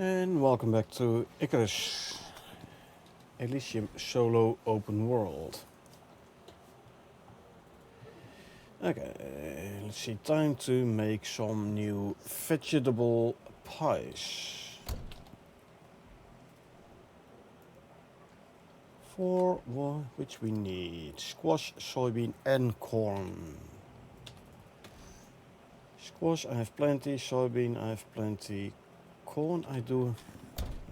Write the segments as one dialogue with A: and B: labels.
A: And welcome back to Icarus, Elysium solo open world. Okay, let's see, time to make some new vegetable pies. For which we need squash, soybean and corn. Squash I have plenty, soybean I have plenty, corn I do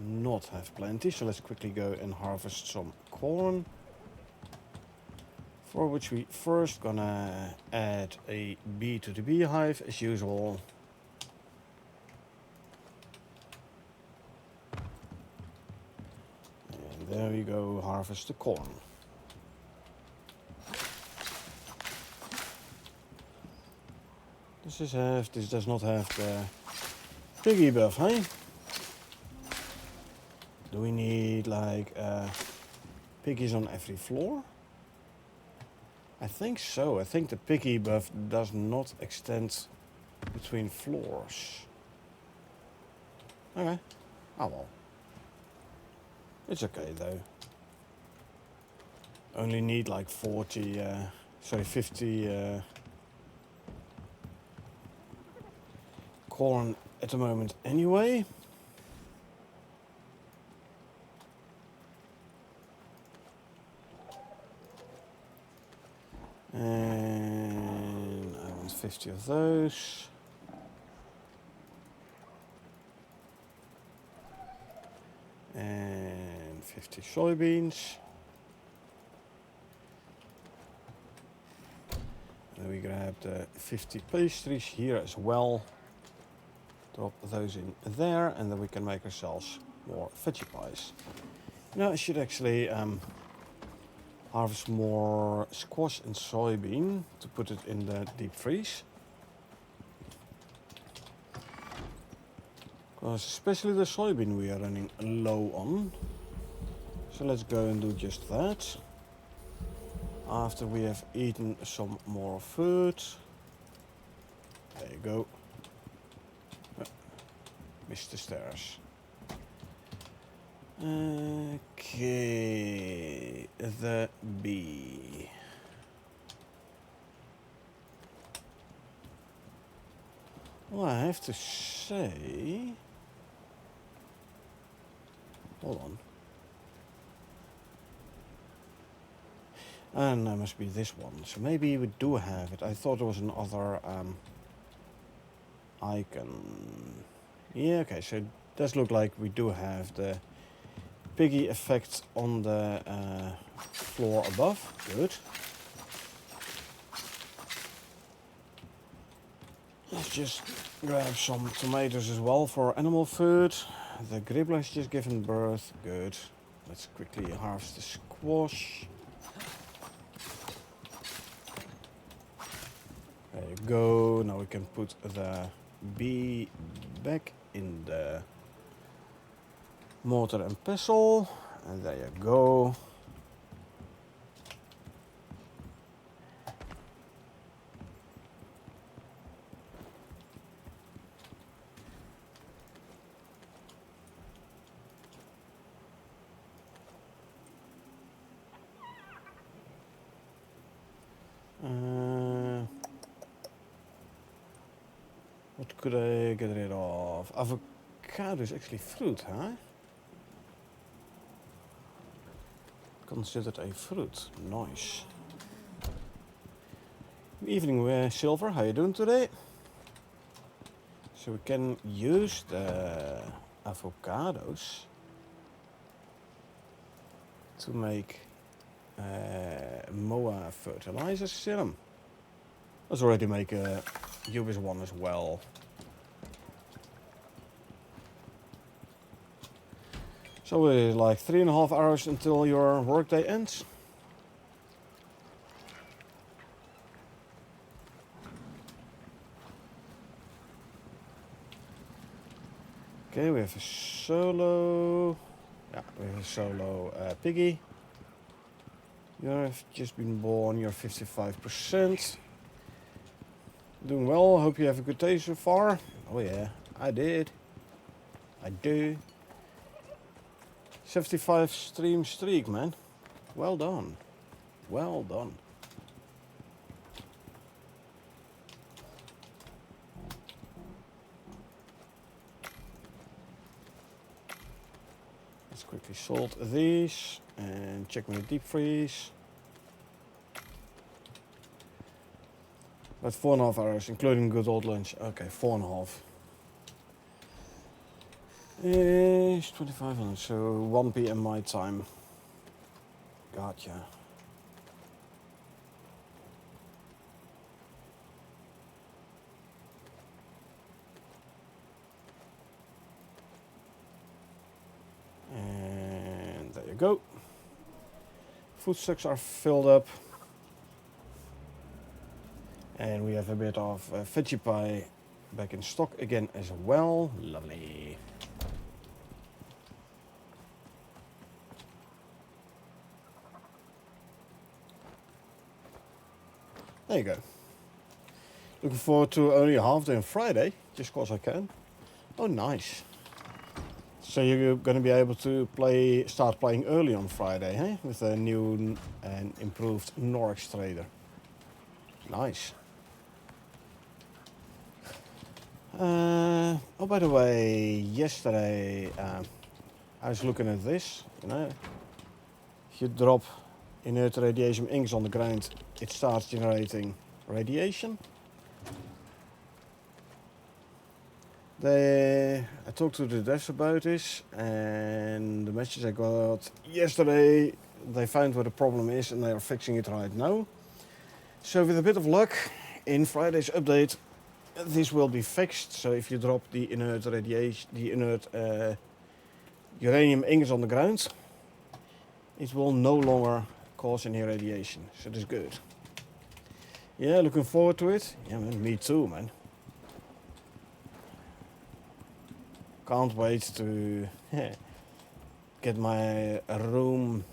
A: not have plenty, so let's quickly go and harvest some corn. For which we first gonna add a bee to the beehive as usual. And there we go, harvest the corn. This does not have the piggy buff, hey? Do we need like piggies on every floor? I think so. I think the piggy buff does not extend between floors. Okay. Oh well. It's okay though. Only need like 50 corn at the moment anyway. And I want 50 of those. And 50 soybeans. Then we grab the 50 pastries here as well. Drop those in there, and then we can make ourselves more veggie pies. Now I should actually harvest more squash and soybean to put it in the deep freeze. Because especially the soybean we are running low on. So let's go and do just that. After we have eaten some more food. There you go. Missed the stairs. Okay, the bee. Well, I have to say... Hold on. And that must be this one. So maybe we do have it. I thought there was another icon. Yeah, okay, so it does look like we do have the piggy effect on the floor above. Good. Let's just grab some tomatoes as well for animal food. The gribbler's just given birth. Good. Let's quickly harvest the squash. There you go. Now we can put the bee back in the mortar and pestle. And there you go. What could I get rid of? Avocado is actually fruit, huh? Considered a fruit. Nice. Good evening, Silver. How you doing today? So we can use the avocados to make MOA fertilizer serum. Let's already make a Ubis one as well. So it's like 3.5 hours until your workday ends. Okay, we have a solo. Yeah, we have a solo piggy. You have just been born. You're 55%. Doing well. Hope you have a good day so far. Oh yeah, I did. I do. 75 stream streak, man. Well done. Well done. Let's quickly salt these and check my deep freeze. About 4.5 hours, including good old lunch. Okay, 4.5. It's 2500, so 1 p.m. my time. Gotcha. And there you go. Food stocks are filled up. And we have a bit of veggie pie back in stock again as well. Lovely. There you go. Looking forward to only a half day on Friday, just cause I can. Oh, nice. So you're going to be able to start playing early on Friday, eh? With a new and improved Norix trader. Nice. Oh, by the way, yesterday I was looking at this. You know, if you drop inert radiation inks on the ground, it starts generating radiation. I talked to the devs about this, and the message I got yesterday, they found what the problem is and they are fixing it right now. So with a bit of luck, in Friday's update, this will be fixed. So if you drop the inert uranium ingots on the ground, it will no longer cause any radiation. So that's good. Yeah, looking forward to it. Yeah, man, me too, man. Can't wait to get my room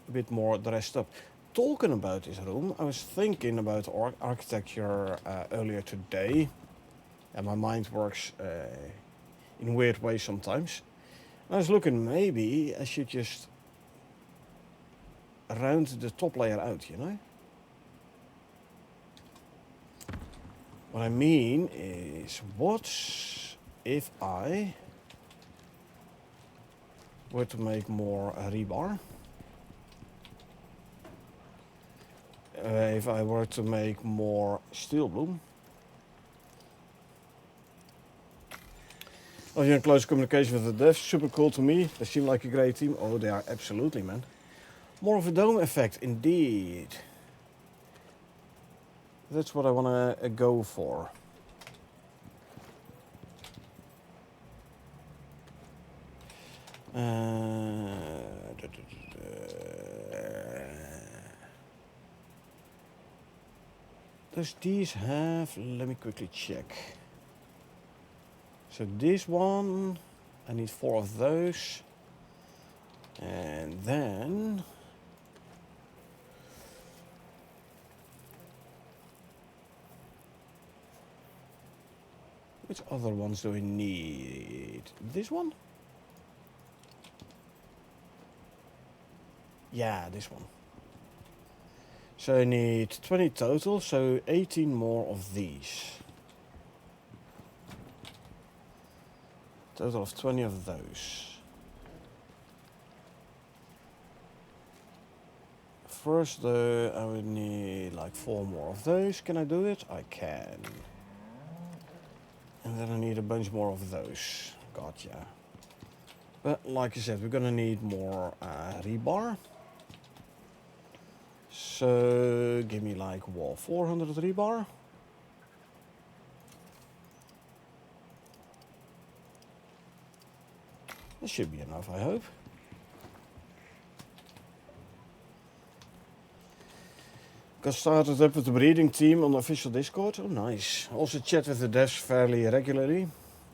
A: a bit more dressed up. Talking about this room, I was thinking about architecture earlier today. And my mind works in weird ways sometimes. I was looking, maybe I should just round the top layer out, you know? What I mean is, what if I were to make more rebar? If I were to make more steel bloom? Oh, you're in close communication with the devs. Super cool to me. They seem like a great team. Oh, they are absolutely, man. More of a dome effect, indeed. That's what I want to go for. Does these have... Let me quickly check. So this one, I need 4 of those. And then... which other ones do I need? This one? Yeah, this one. So I need 20 total, so 18 more of these. Total of 20 of those. First though, I would need like 4 more of those. Can I do it? I can. And then I need a bunch more of those. Gotcha. But like I said, we're gonna need more rebar. So give me like 400 rebar. This should be enough, I hope. Got started up with the breeding team on the official Discord. Oh, nice. Also chat with the devs fairly regularly.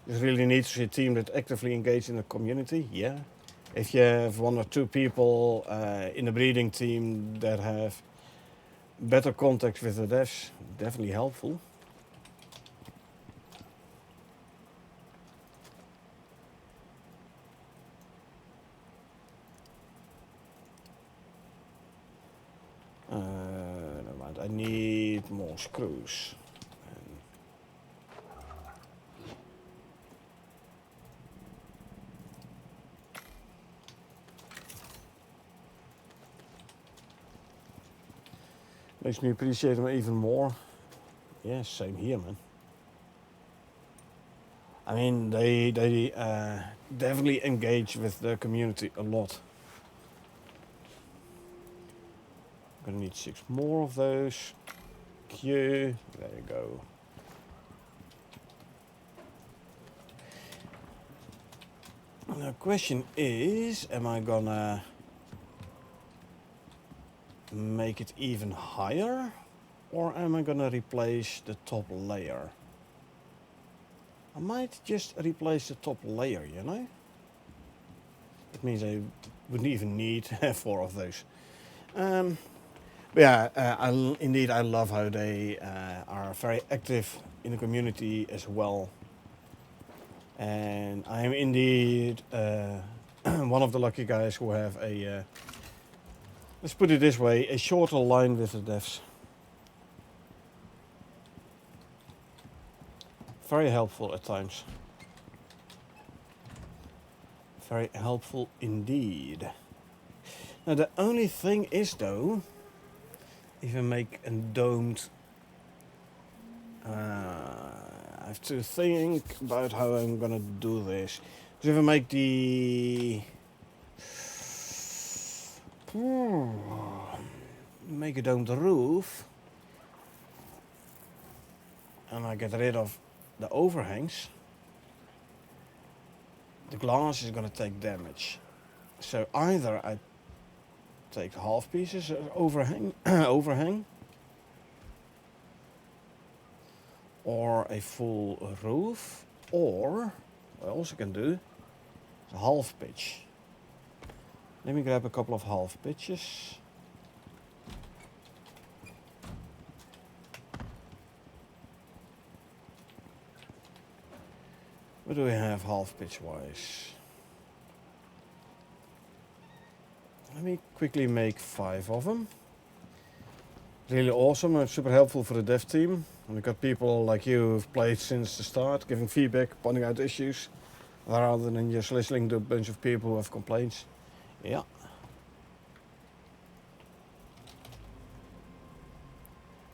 A: It's really neat to see a team that actively engage in the community. Yeah. If you have 1 or 2 people in the breeding team that have better contact with the devs, definitely helpful. I need more screws. Makes me appreciate them even more. Yeah, same here, man. I mean, they definitely engage with the community a lot. I'm gonna need 6 more of those. Q, there you go. The question is, am I gonna make it even higher, or am I gonna replace the top layer? I might just replace the top layer, you know? That means I wouldn't even need 4 of those. But yeah, I love how they are very active in the community as well. And I am indeed one of the lucky guys who have a, let's put it this way, a shorter line with the devs. Very helpful at times. Very helpful indeed. Now the only thing is though, if I make a domed, I have to think about how I'm gonna do this. Because if I make make a domed roof, and I get rid of the overhangs, the glass is gonna take damage. So either I take half pieces as overhang, or a full roof, or what I also can do is a half pitch. Let me grab a couple of half pitches. What do we have half pitch wise? Let me quickly make 5 of them. Really awesome and super helpful for the dev team. And we've got people like you who've played since the start, giving feedback, pointing out issues, rather than just listening to a bunch of people who have complaints. Yeah.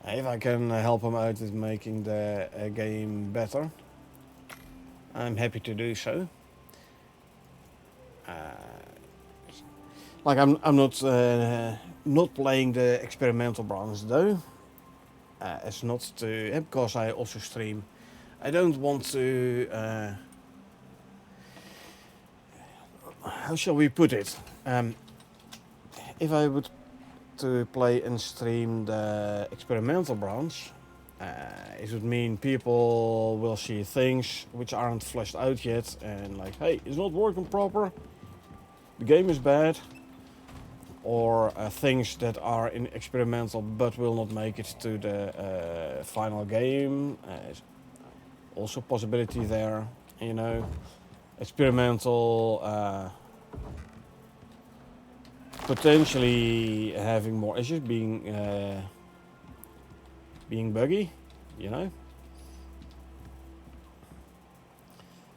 A: If I can help them out with making the game better, I'm happy to do so. Like I'm not playing the experimental branch though. It's not to, because I also stream. I don't want to. How shall we put it? If I would to play and stream the experimental branch, it would mean people will see things which aren't fleshed out yet, and like, hey, it's not working proper. The game is bad. Or things that are in experimental but will not make it to the final game. Also possibility there, you know. Experimental potentially having more issues, being buggy, you know.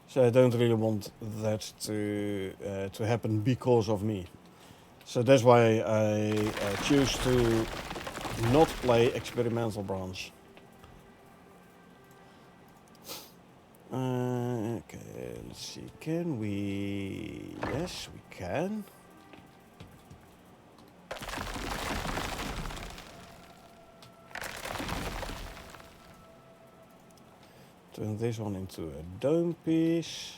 A: So I don't really want that to happen because of me. So that's why I choose to not play experimental branch. Okay, let's see. Can we? Yes, we can. Turn this one into a dome piece.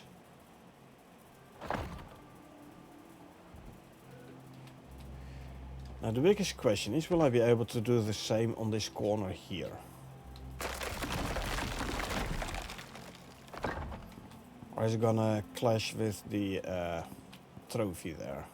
A: Now the biggest question is, will I be able to do the same on this corner here? Or is it gonna clash with the trophy there?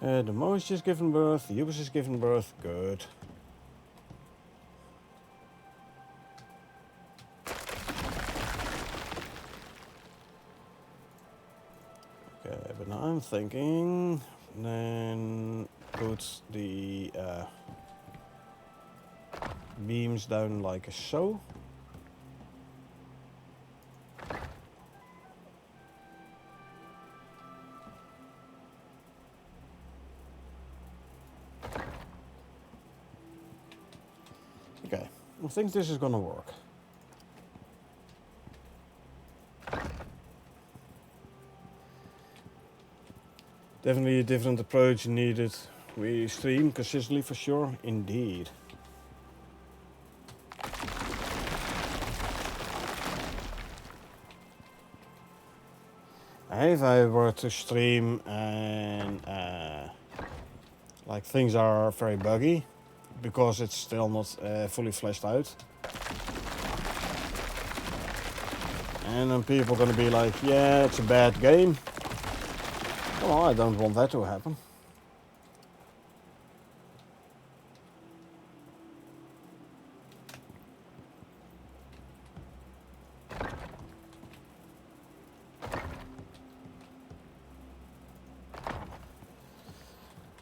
A: The moist is given birth, the Ubis is given birth, good. Okay, but now I'm thinking, then put the beams down like so. Okay, I think this is gonna work. Definitely a different approach needed. We stream consistently for sure, indeed. If I were to stream and like things are very buggy because it's still not fully fleshed out, and then people are gonna be like, yeah, it's a bad game. Well, I don't want that to happen.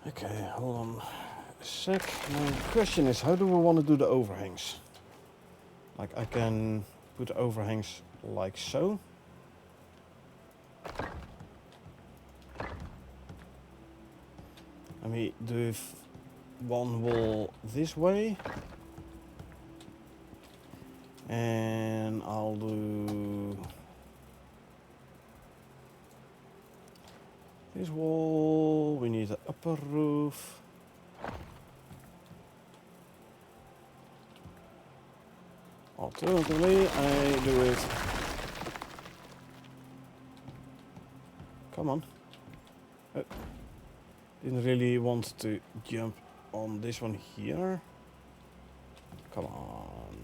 A: Okay, hold on a sec. My question is, how do we want to do the overhangs? Like, I can put overhangs like so. Let me do one wall this way. And I'll do this wall. We need an upper roof. Alternatively, I do it. Come on. Didn't really want to jump on this one here. Come on.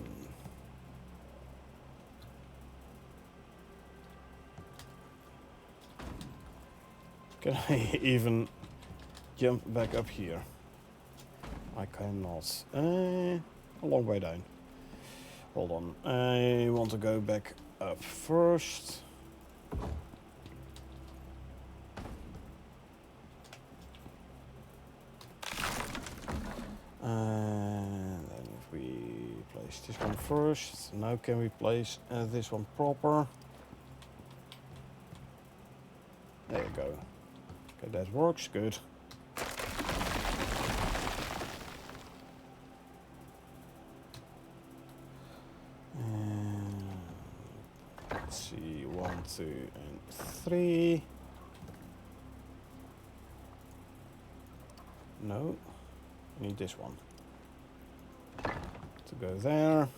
A: Can I even jump back up here? I cannot. A long way down. Hold on. I want to go back up first. And then if we place this one first, now can we place this one proper? There you go. Okay, that works, good. And let's see, 1, 2, and 3. No, I need this one to go there.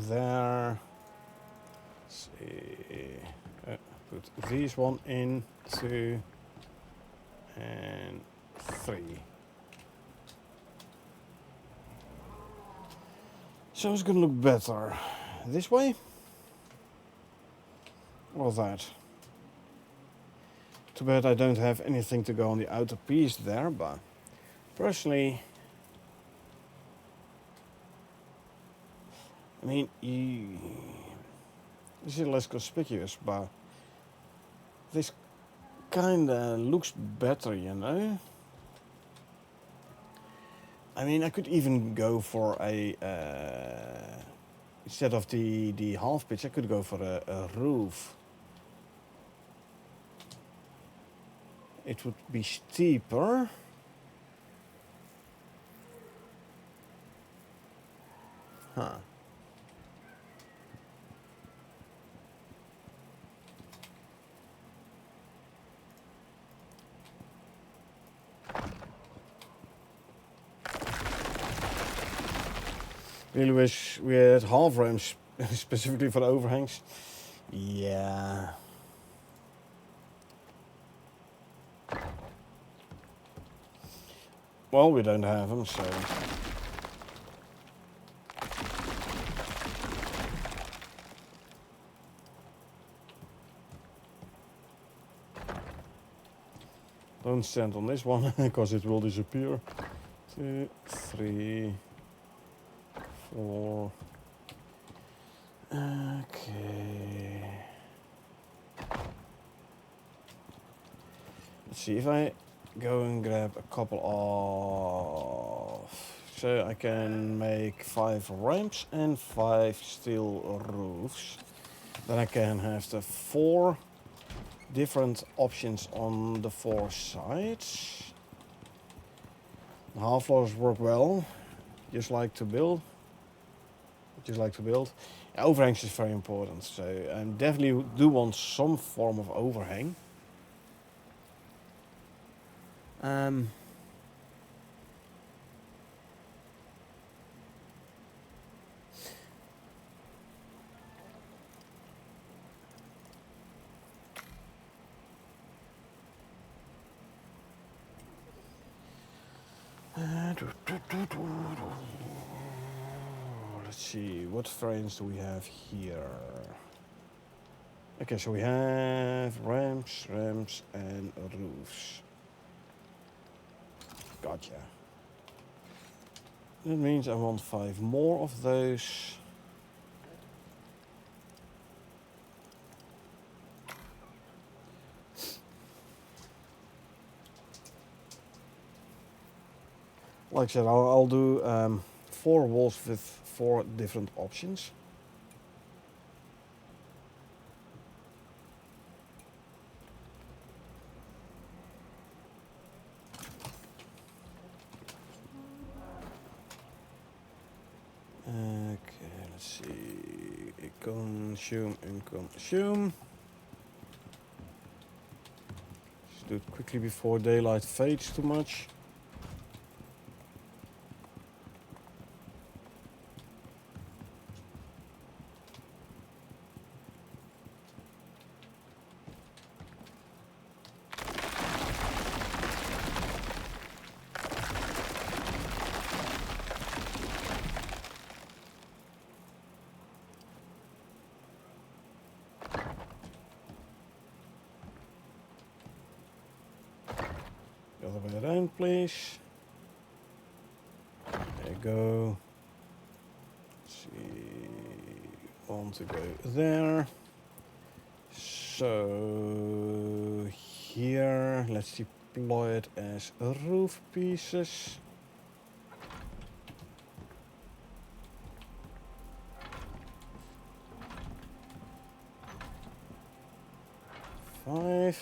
A: There. Let's see. Put these one in, 2 and 3. So it's gonna look better this way or that. Too bad I don't have anything to go on the outer piece there, but personally, I mean, this is less conspicuous, but this kinda looks better, you know? I mean, I could even go for a, instead of the half pitch, I could go for a roof. It would be steeper. Huh. Really wish we had half ramps specifically for the overhangs. Yeah. Well, we don't have them, so... Don't stand on this one, because it will disappear. 2, 3, 4... Okay... Let's see if I go and grab a couple of... So I can make 5 ramps and 5 steel roofs. Then I can have the 4 different options on the 4 sides. Half floors work well. Just like to build. Overhangs is very important, so I definitely do want some form of overhang. Let's see, what variants do we have here? Okay, so we have ramps, and roofs. Gotcha. That means I want 5 more of those. Like I said, I'll do 4 walls with 4 different options. Okay, let's see. Consume and consume. Just do it quickly before daylight fades too much. The other way around, please. There you go. Let's see, want to go there. So here, let's deploy it as roof pieces. Five.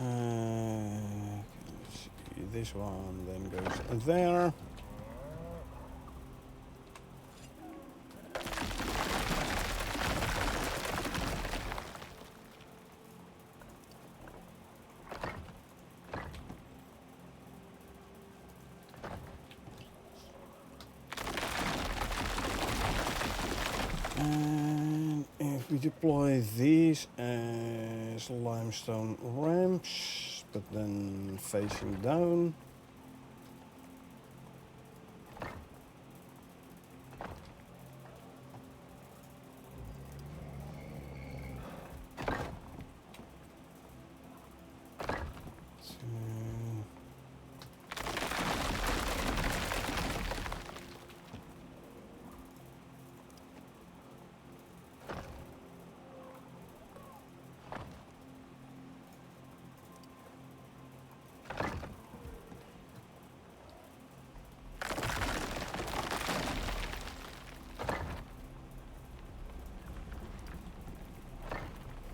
A: Let's see, this one then goes there. And if we deploy these as limestone ramps, but then facing down.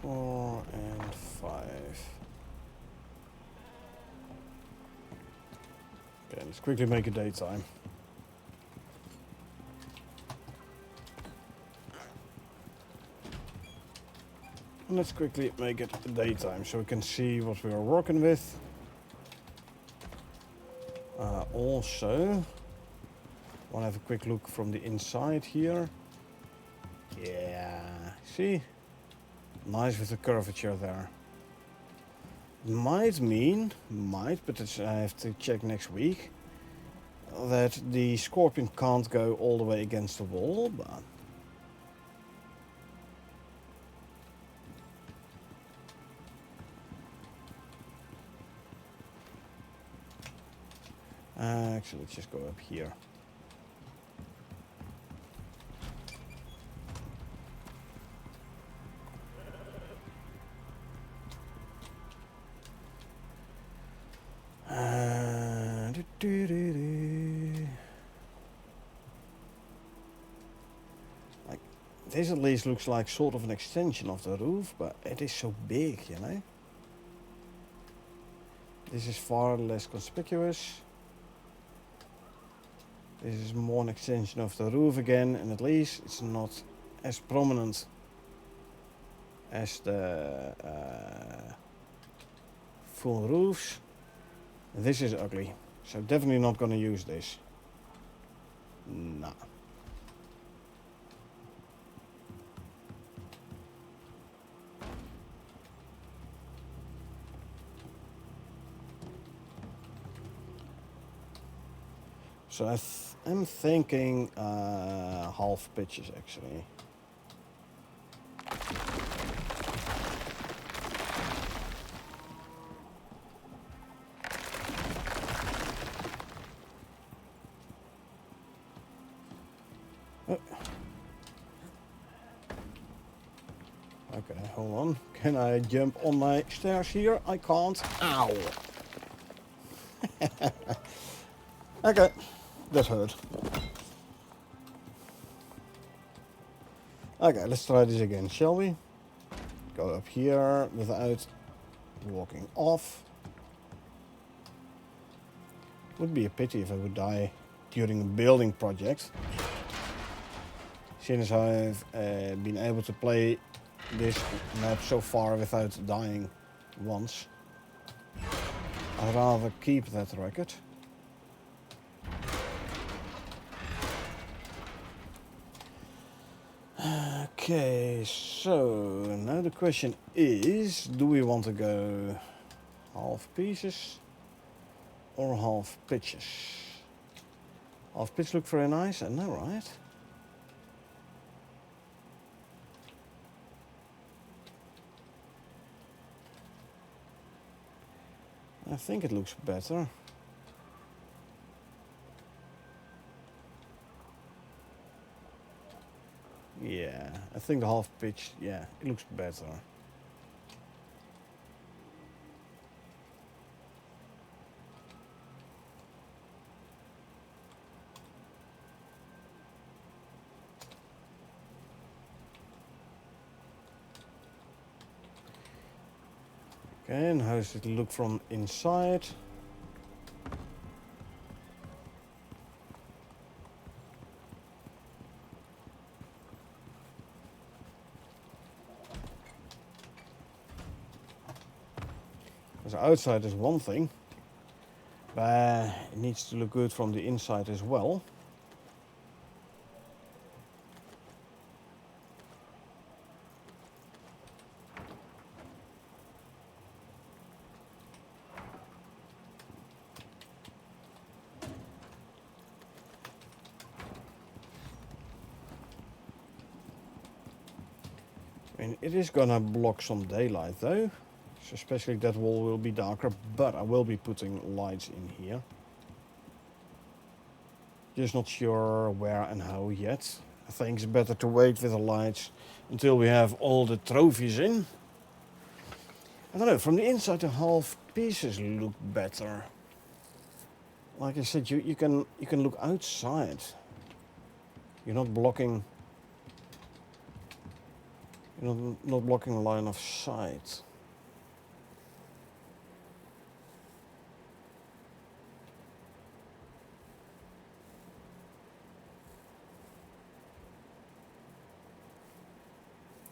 A: Four and 5. Okay, let's quickly make a daytime. let's quickly make it daytime so we can see what we are working with. Also, want to have a quick look from the inside here. Yeah, see? Nice with the curvature there. Might, but I have to check next week, that the scorpion can't go all the way against the wall, but... actually, let's just go up here. Like, this at least looks like sort of an extension of the roof, but it is so big, you know? This is far less conspicuous. This is more an extension of the roof again, and at least it's not as prominent as the full roofs. This is ugly, so definitely not going to use this. Nah. So I'm thinking half pitches actually. Okay, hold on. Can I jump on my stairs here? I can't. Ow! Okay, that hurt. Okay, let's try this again, shall we? Go up here without walking off. Would be a pity if I would die during a building project. Since I've been able to play this map so far without dying once, I'd rather keep that record. Okay, so now the question is, do we want to go half pieces or half pitches? Half pitch look very nice, I know, right? I think it looks better. Yeah, I think the half pitch, yeah, it looks better. Okay, and how does it look from inside? So outside is one thing, but it needs to look good from the inside as well. I mean, it is gonna block some daylight though. So especially that wall will be darker, but I will be putting lights in here. Just not sure where and how yet. I think it's better to wait with the lights until we have all the trophies in. I don't know, from the inside the half pieces look better. Like I said, you can look outside. You're not blocking not blocking line of sight.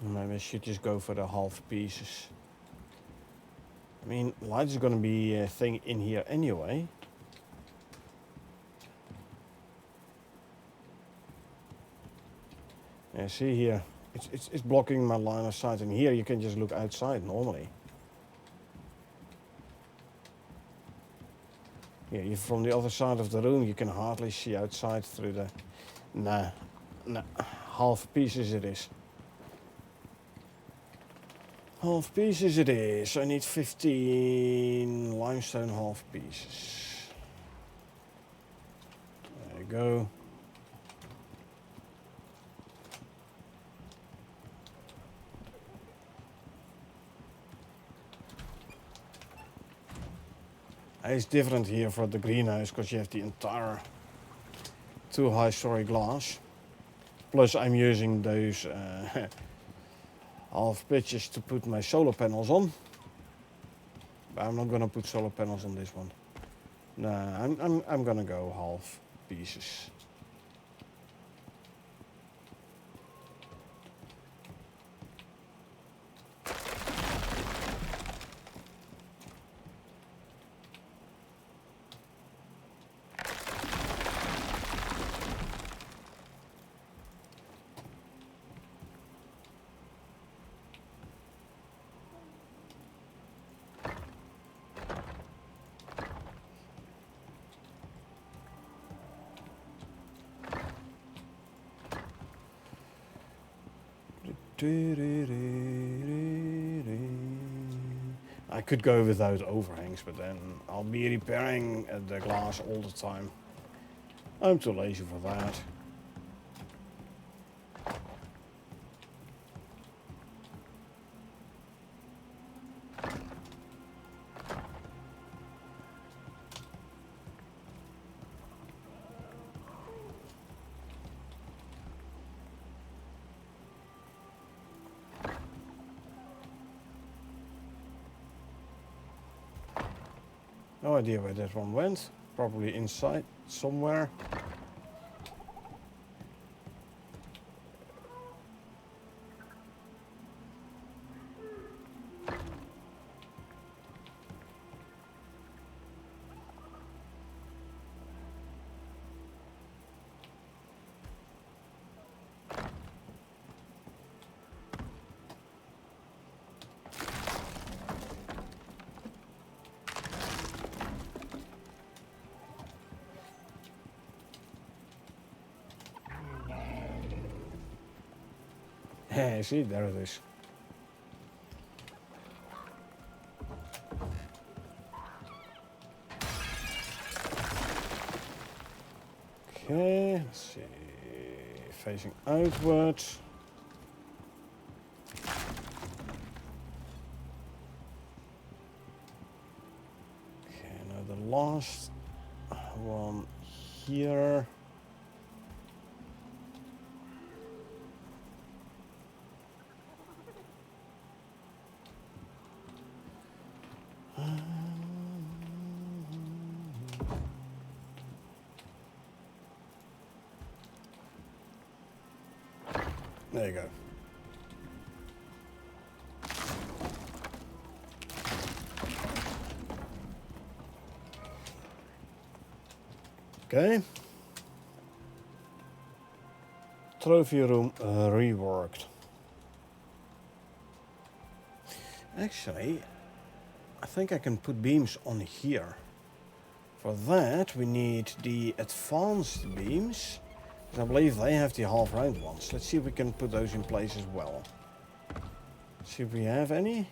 A: Maybe we should just go for the half pieces. I mean, light is gonna be a thing in here anyway. Yeah, see here, it's blocking my line of sight, and here you can just look outside normally. Yeah, you from the other side of the room, you can hardly see outside through the... Nah, half pieces it is. Half pieces it is. I need 15 limestone half pieces. There you go. It's different here for the greenhouse because you have the entire 2 high story glass. Plus I'm using those half pitches to put my solar panels on. But I'm not gonna put solar panels on this one. Nah, I'm gonna go half pieces. I could go without overhangs, but then I'll be repairing the glass all the time. I'm too lazy for that. No idea where that one went. Probably inside somewhere. Hey, see, there it is. Okay, let's see. Facing outwards. Okay, now the last one here. There you go. Okay. Trophy room reworked. Actually, I think I can put beams on here. For that, we need the advanced beams. I believe they have the half round ones. Let's see if we can put those in place as well. See if we have any.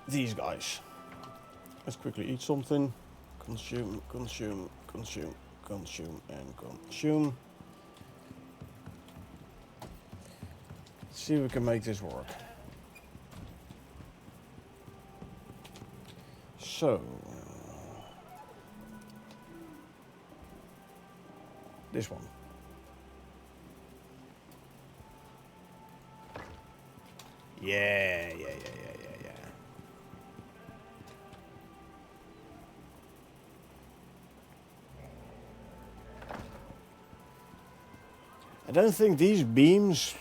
A: These guys. Let's quickly eat something. Consume, consume, consume, consume, and consume. Let's see if we can make this work. So. This one. Yeah. don't think these beams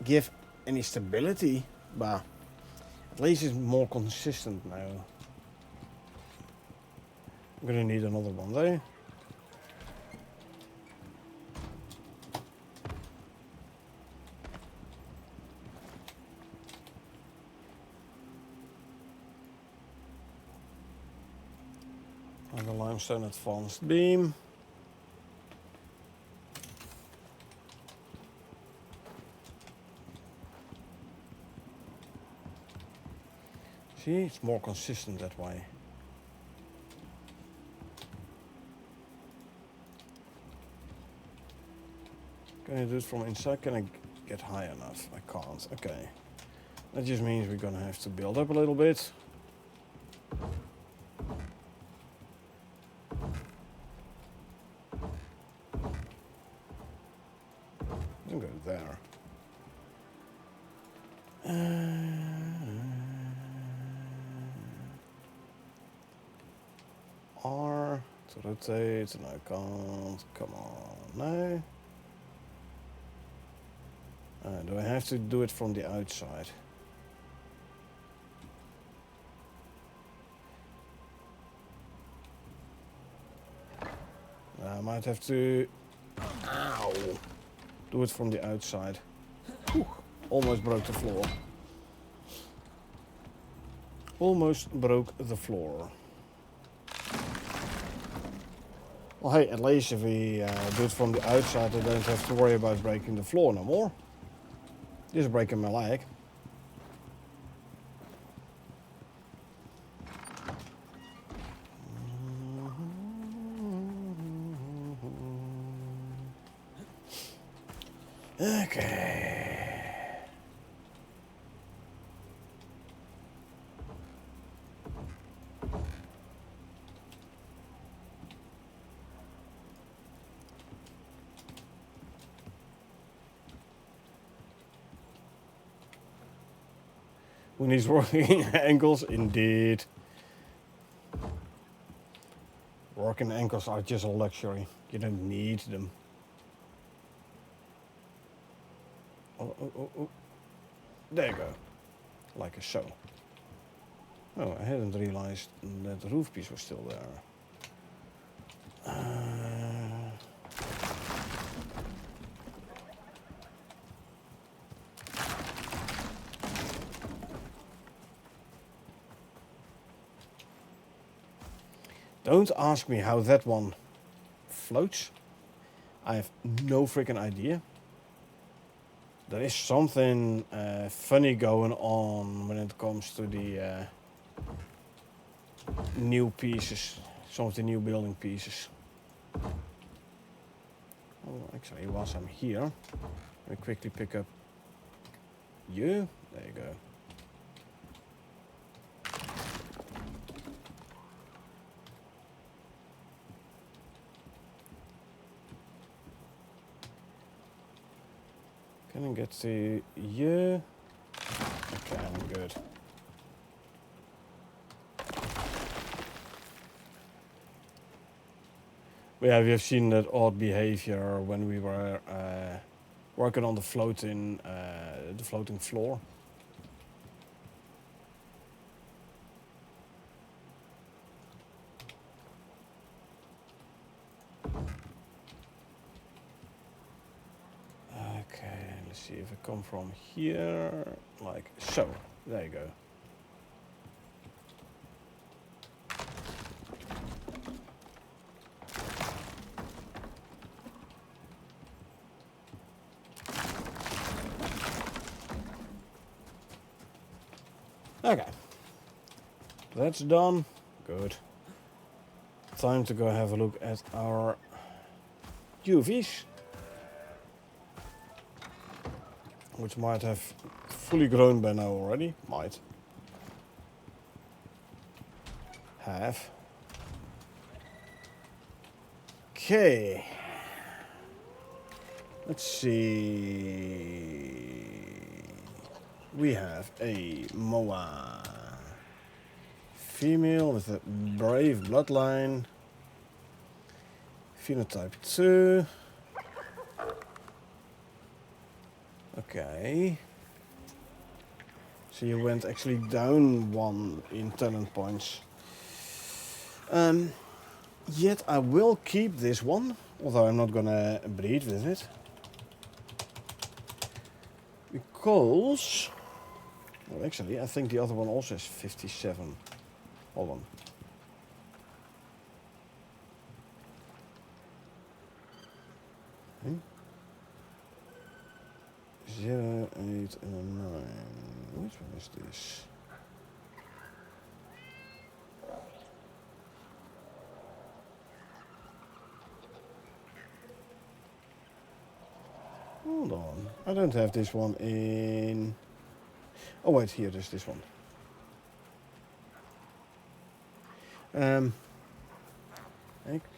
A: give any stability, but at least it's more consistent now. I'm gonna need another one though. And the limestone advanced beam. See, it's more consistent that way. Can I do it from inside? Can I get high enough? I can't. Okay. That just means we're gonna have to build up a little bit. And go there. R to rotate, and I can't. Come on, no. Do I have to do it from the outside? I might have to... Ow! Do it from the outside. Whew. Almost broke the floor. Almost broke the floor. Well, hey, at least if we do it from the outside, I don't have to worry about breaking the floor no more. Just breaking my leg. Okay. Who needs working ankles? Indeed. Working ankles are just a luxury. You don't need them. Oh, oh, oh, oh. There you go. Like so. Oh, I hadn't realized that the roof piece was still there. Don't ask me how that one floats. I have no freaking idea. There is something funny going on when it comes to the new pieces, some of the new building pieces. Oh, actually, whilst I'm here, let me quickly pick up you. There you go. Can I get to you? Okay, I'm good. Yeah, we have seen that odd behavior when we were working on the floating floor. Okay, let's see if I come from here, like so. There you go. Okay, that's done. Good. Time to go have a look at our UVs, which might have fully grown by now already. Might have. Okay. Let's see. We have a Moa. Female with a brave bloodline. Phenotype 2. Okay. So you went actually down 1 in talent points. Yet I will keep this one, although I'm not gonna breed with it. Because... Well, actually, I think the other one also has 57. Hold on. Hmm? 0, 8 and a 9. Which one is this? Hold on. I don't have this one in... Oh wait, here there's this one.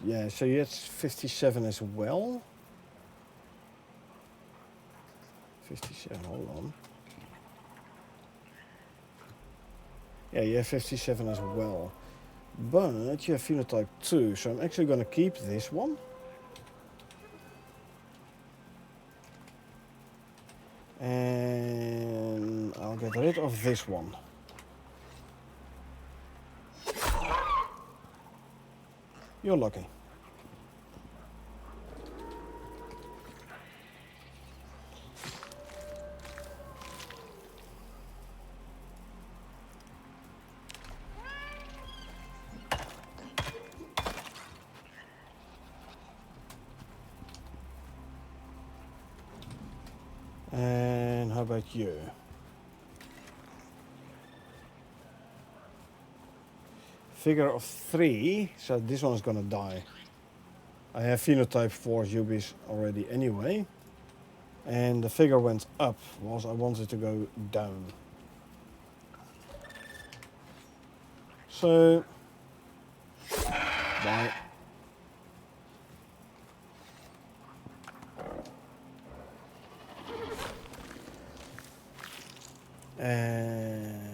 A: Yeah, so it's 57 as well. 57, hold on. Yeah, you have 57 as well. But you have phenotype 2, so I'm actually going to keep this one. And I'll get rid of this one. You're lucky. And how about you? Figure of 3, so this one is gonna die. I have phenotype 4 Ubis already anyway. And the figure went up, whilst I wanted to go down. So... Bye. And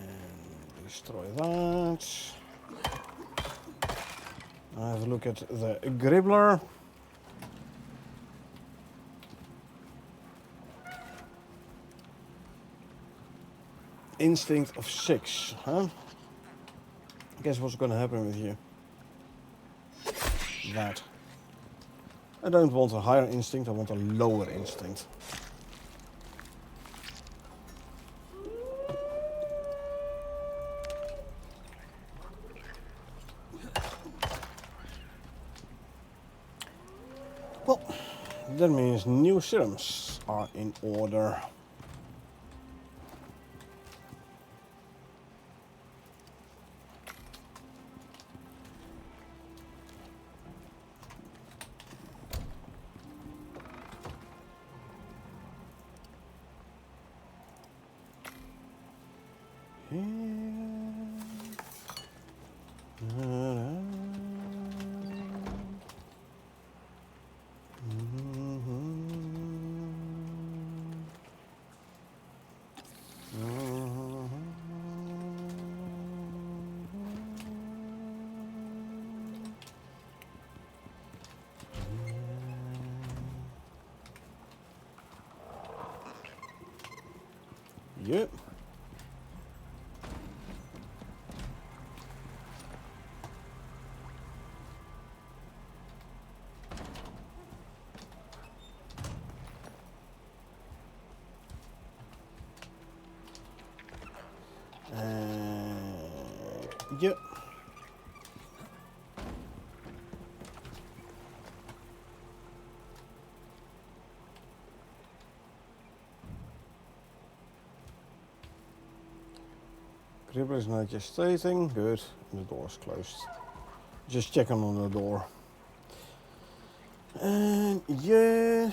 A: destroy that. I'll have a look at the Gribbler. Instinct of 6, huh? Guess what's gonna happen with you? That. I don't want a higher instinct, I want a lower instinct. Well, that means new serums are in order. Yep. Yep. Gripper is not just stating, good, and the door's closed. Just checking on the door. And yeah.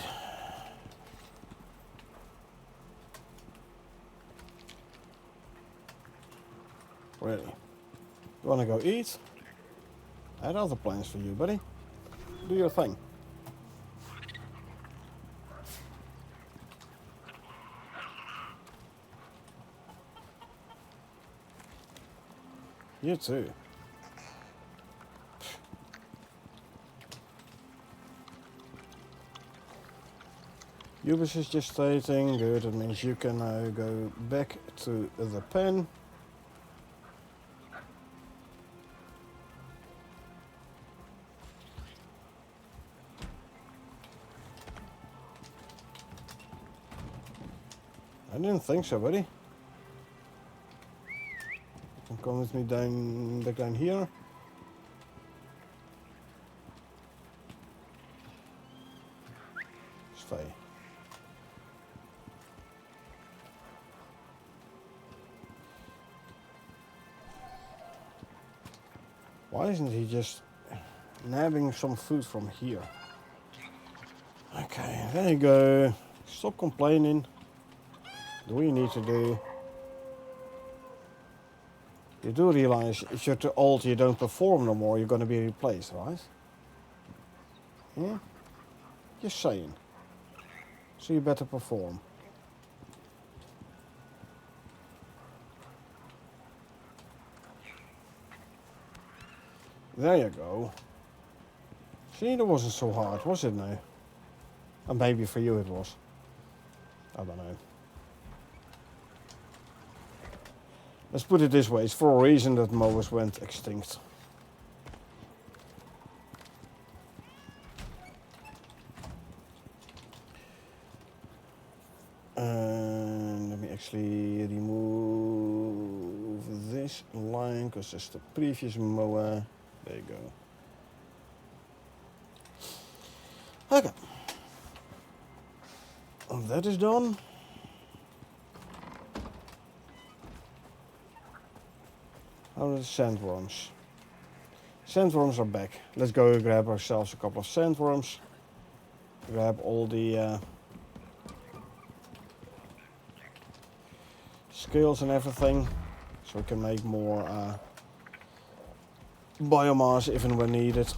A: Ready. You wanna go eat? I had other plans for you, buddy. Do your thing. You too. Ubis is just stating, good, that means you can now go back to the pen. I didn't think so, buddy. You can come with me back down here. Stay. Why isn't he just nabbing some food from here? Okay, there you go. Stop complaining. Do what you need to do. You do realize if you're too old, you don't perform no more, you're going to be replaced, right? Yeah? Just saying. So you better perform. There you go. See, that wasn't so hard, was it now? And maybe for you it was. I don't know. Let's put it this way, it's for a reason that mowers went extinct. And let me actually remove this line, because it's the previous mower. There you go. Okay. And that is done. How are the sandworms? Sandworms are back. Let's go grab ourselves a couple of sandworms. Grab all the scales and everything, so we can make more biomass if and when needed.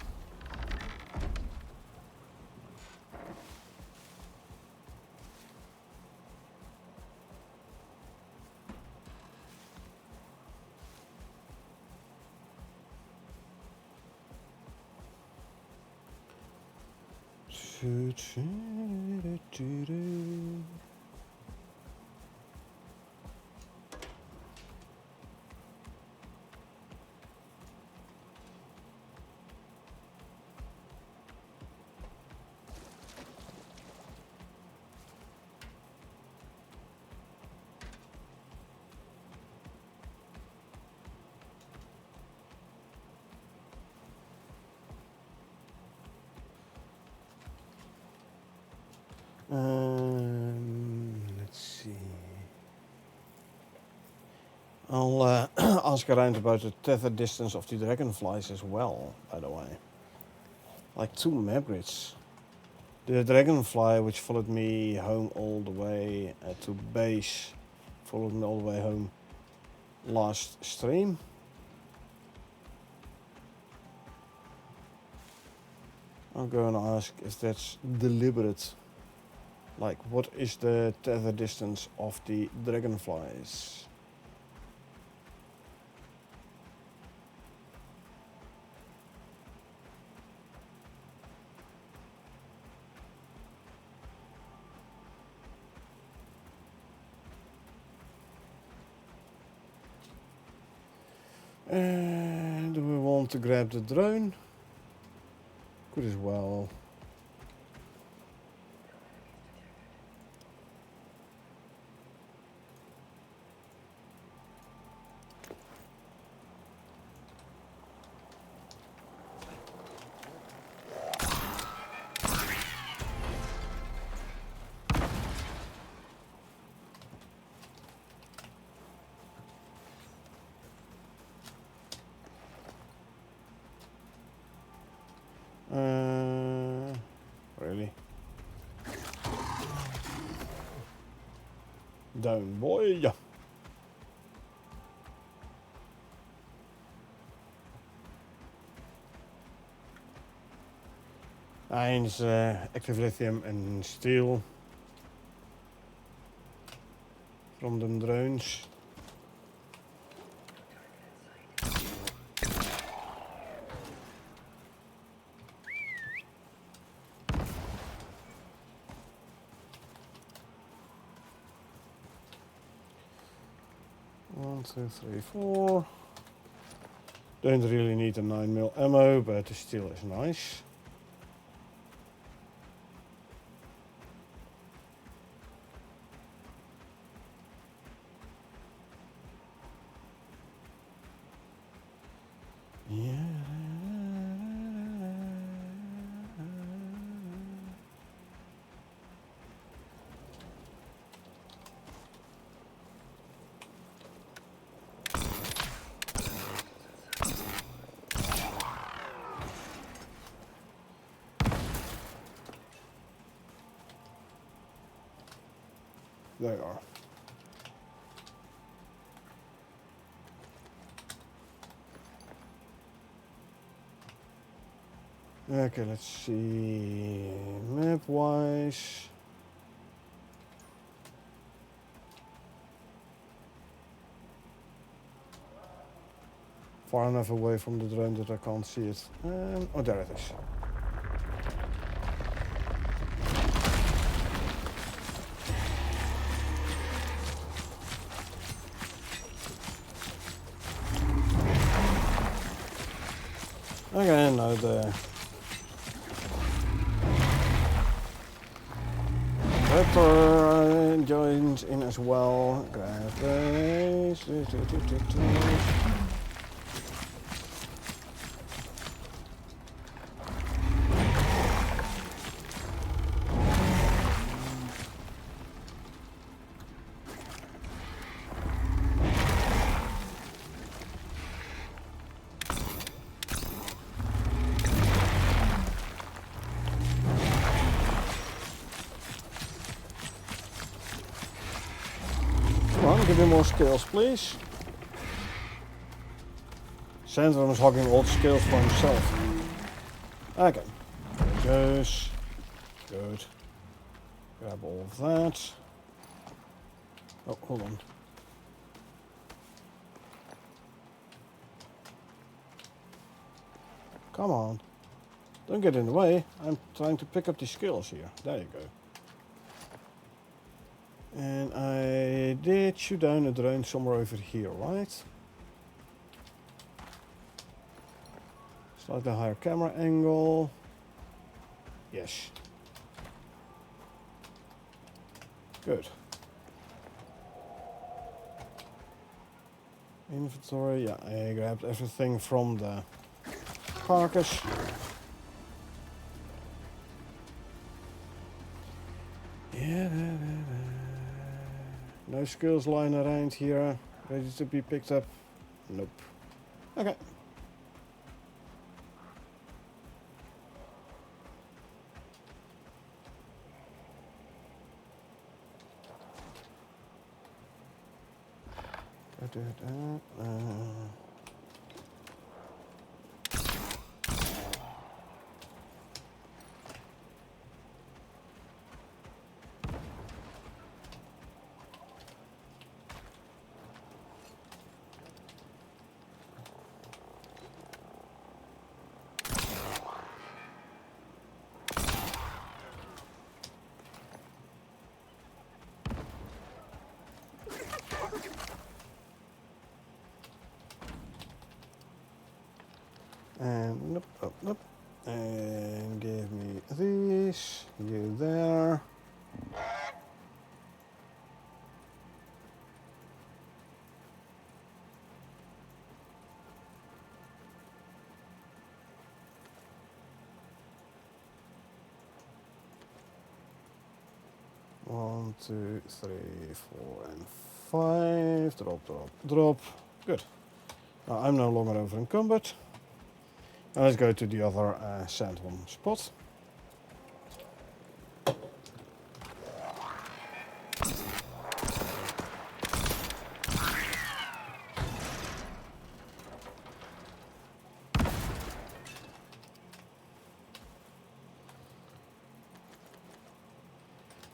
A: Let's see. I'll ask around about the tether distance of the dragonflies as well, by the way. Like 2 Mabrids. The dragonfly which followed me home all the way to base, followed me all the way home last stream. I'm going to ask if that's deliberate. Like, what is the tether distance of the dragonflies? And do we want to grab the drone? Could as well. Really? Down, boy. Eens active lithium and steel from the drones. 1, 2, 3, 4. Don't really need a 9mm ammo, but the steel is nice. Yeah. They are. Okay, let's see. Map wise. Far enough away from the drone that I can't see it. Oh, there it is. Okay, now the raptor joins in as well. Grab this. Come on, give me more skills, please. Sandrum is hogging all the skills for himself. Okay. There goes. Good. Grab all of that. Oh, hold on. Come on. Don't get in the way. I'm trying to pick up the skills here. There you go. And I did shoot down a drone somewhere over here, right? Slightly higher camera angle. Yes. Good. Inventory, yeah, I grabbed everything from the carcass. Yeah. No skills lying around here, ready to be picked up. Nope. Okay. And nope. And give me this. You there. One, two, three, 4, and 5. Drop. Good. Now I'm no longer over encumbered. Now let's go to the other sandworm spot.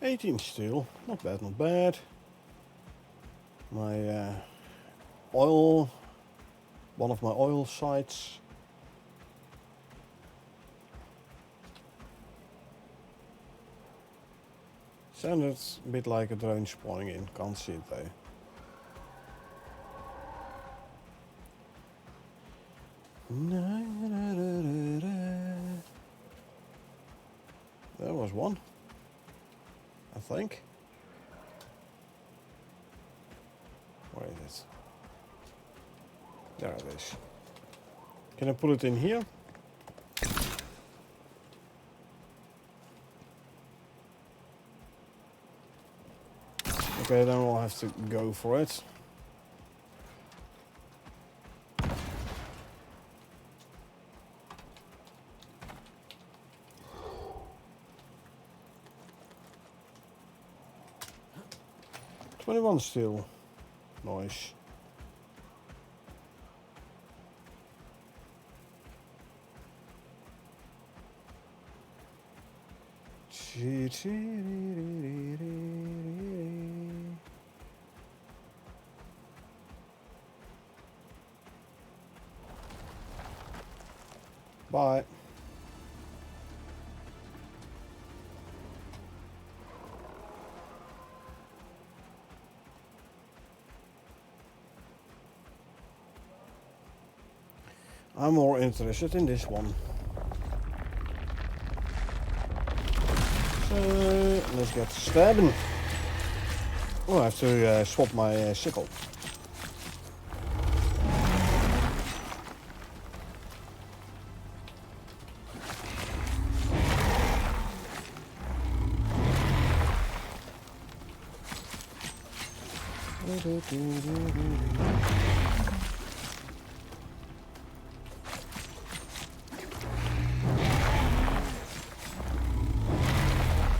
A: $18 steel, not bad, not bad. My oil, one of my oil sites. Sounded a bit like a drone spawning in, can't see it though. There was one, I think. Where is it? There it is. Can I put it in here? Okay, then we'll have to go for it. $21 steel. Nice. Bye. I'm more interested in this one. So let's get stabbing. Oh, I have to swap my sickle.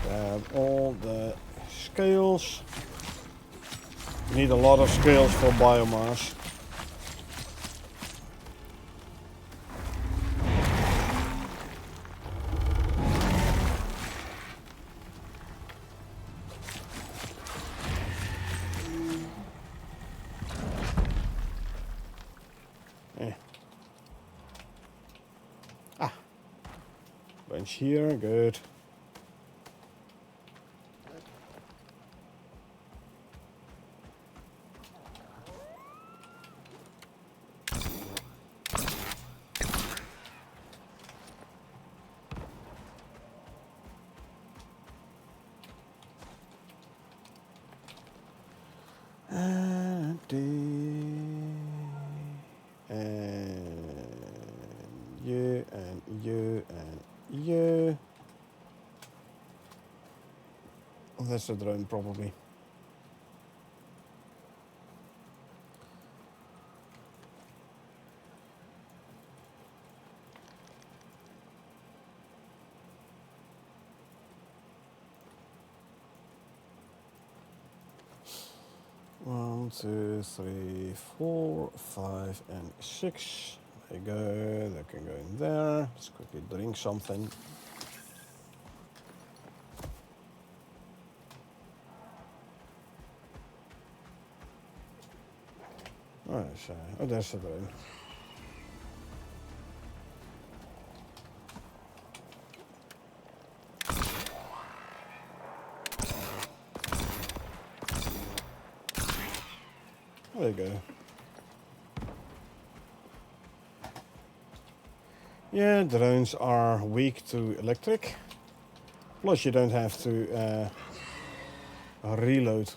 A: Grab all the scales. You need a lot of scales for biomass. Bench here, good. And you and you and you. Oh, that's a drone probably. One, two, three, 4, 5, and 6. There you go. That can go in there. Let's quickly drink something. Oh, there's the drone. There you go. Yeah, drones are weak to electric. Plus you don't have to reload.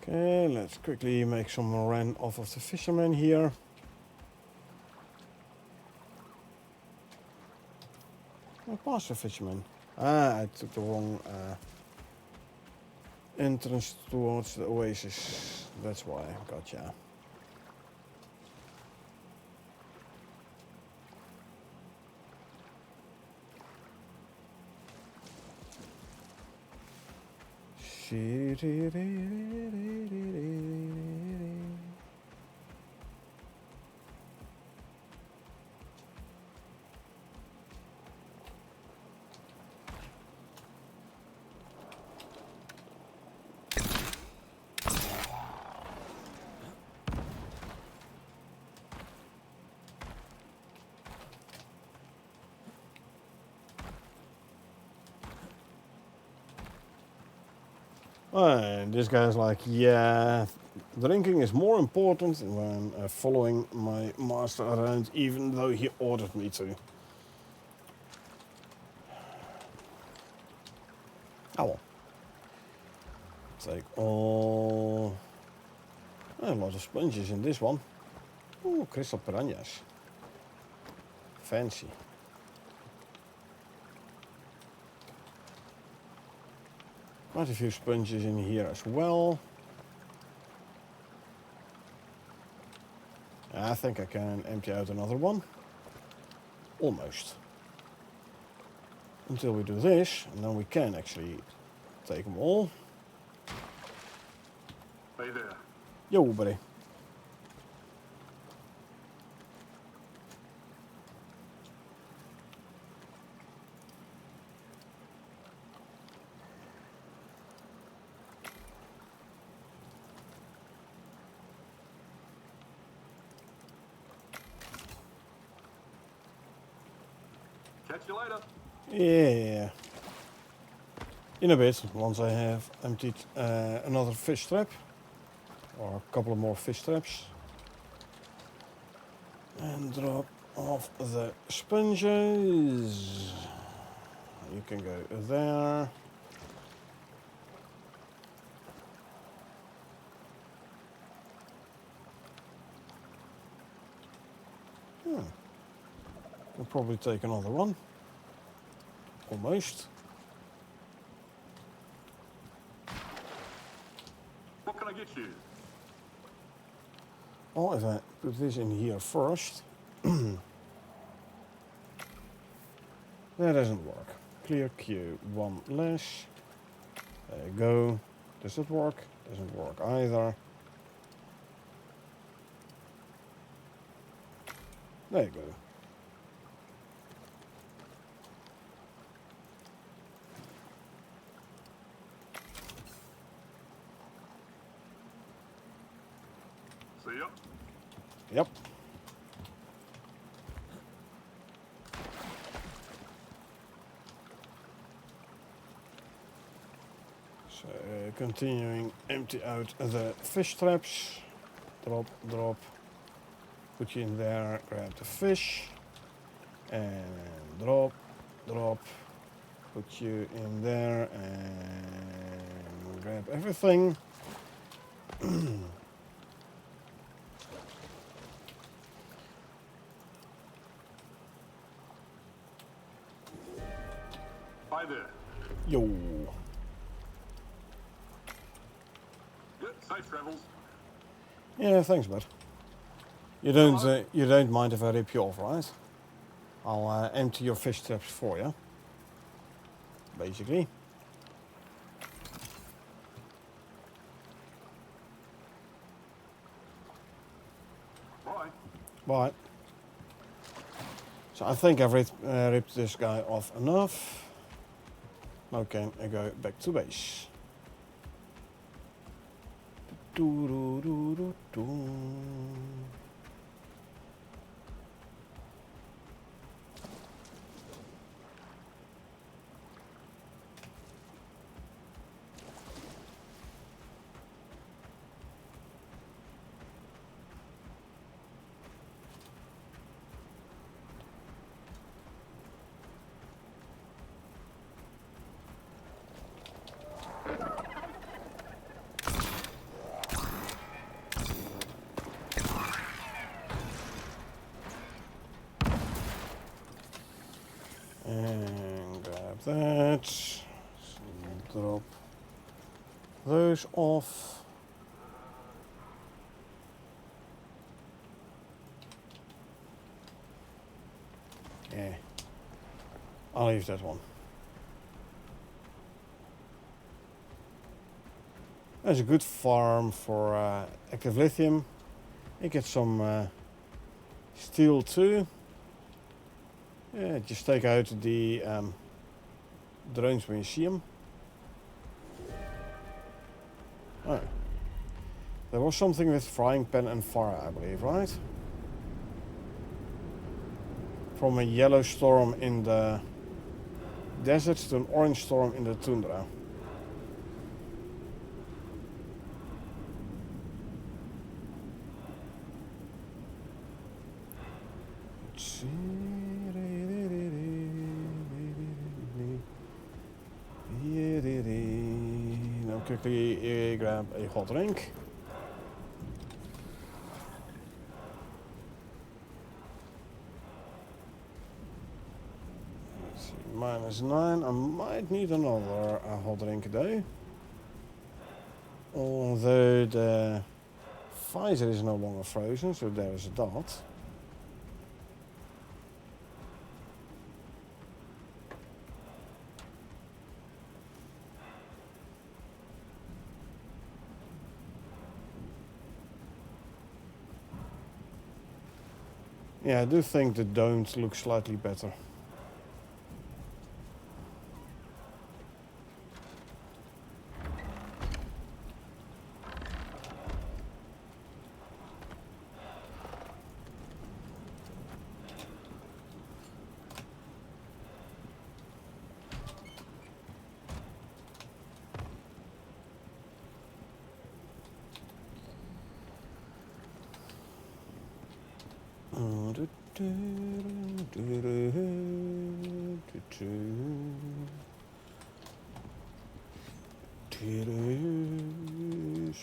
A: Okay, let's quickly make some ran off of the fisherman here. Oh, past the fisherman. I took the wrong entrance towards the oasis. That's why. Gotcha. And this guy's like, yeah, drinking is more important than following my master around, even though he ordered me to. Oh well. Take all... A lot of sponges in this one. Ooh, crystal piranhas. Fancy. Quite a few sponges in here as well. I think I can empty out another one. Almost. Until we do this, and then we can actually take them all.
B: Hey there.
A: Yo, buddy.
B: Catch you later.
A: Yeah. In a bit, once I have emptied another fish trap. Or a couple of more fish traps. And drop off the sponges. You can go there. We'll probably take another one. Almost.
B: What can I get you?
A: Oh, if I put this in here first. That doesn't work. Clear queue, one less. There you go. Does it work? Doesn't work either. There you go.
B: See ya.
A: Yep. So continuing, empty out the fish traps. Drop, drop. Put you in there, grab the fish. And drop, drop. Put you in there and grab everything.
B: Hi there.
A: Yo.
B: Good. Safe travels.
A: Yeah, thanks, bud. You don't mind if I rip you off, right? I'll empty your fish traps for you. Basically.
B: Bye.
A: Bye. So I think I've ripped this guy off enough. Okay, I go back to base. Doo-doo-doo-doo-doo. And grab that. Drop those off. Yeah, I'll leave that one. That's a good farm for active lithium. You get some steel too. Yeah, just take out the drones when you see them. Oh. There was something with frying pan and fire, I believe, right? From a yellow storm in the desert to an orange storm in the tundra. Now quickly grab a hot drink. Let's see, -9. I might need another hot drink though. Although the visor is no longer frozen, so there's that. Yeah, I do think the domes look slightly better.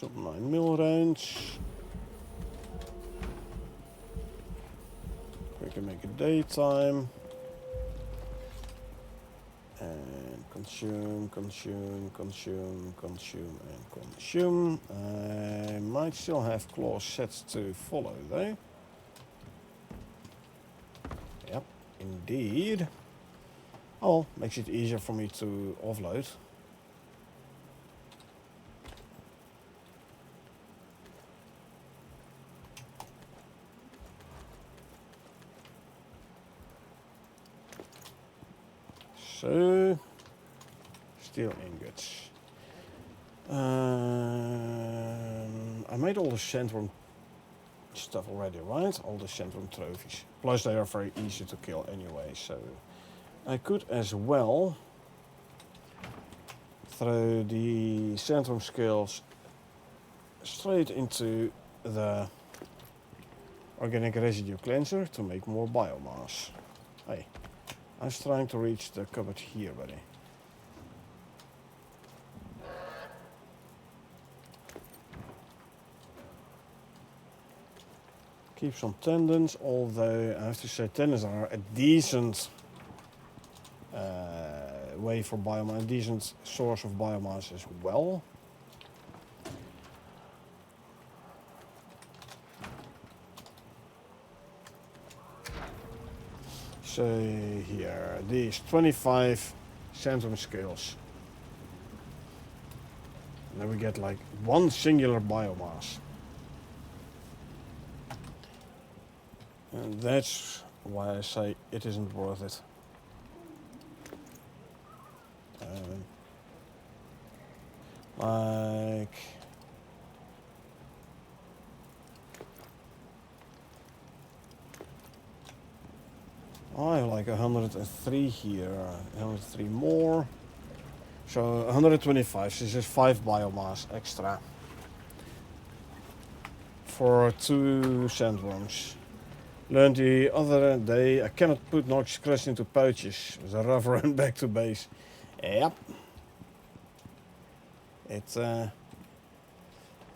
A: Some 9mm rounds. We can make it daytime. And consume, consume, consume, consume, and consume. I might still have claws set to follow though. Yep, indeed. Oh, makes it easier for me to offload. So, steel ingots. I made all the Centrum stuff already, right? All the Centrum trophies. Plus they are very easy to kill anyway, so I could as well throw the Centrum skills straight into the organic residue cleanser to make more biomass. Hey, I was trying to reach the cupboard here, buddy. Keep some tendons, although I have to say tendons are a decent way for biomass, a decent source of biomass as well. So here, these 25 Centrum scales. And then we get like one singular biomass. And that's why I say it isn't worth it. Like... I have like 103 here, 103 more. So 125, so this is 5 biomass extra. For 2 sandworms. Learned the other day I cannot put noxious crust into pouches. It was a rough run back to base. Yep. It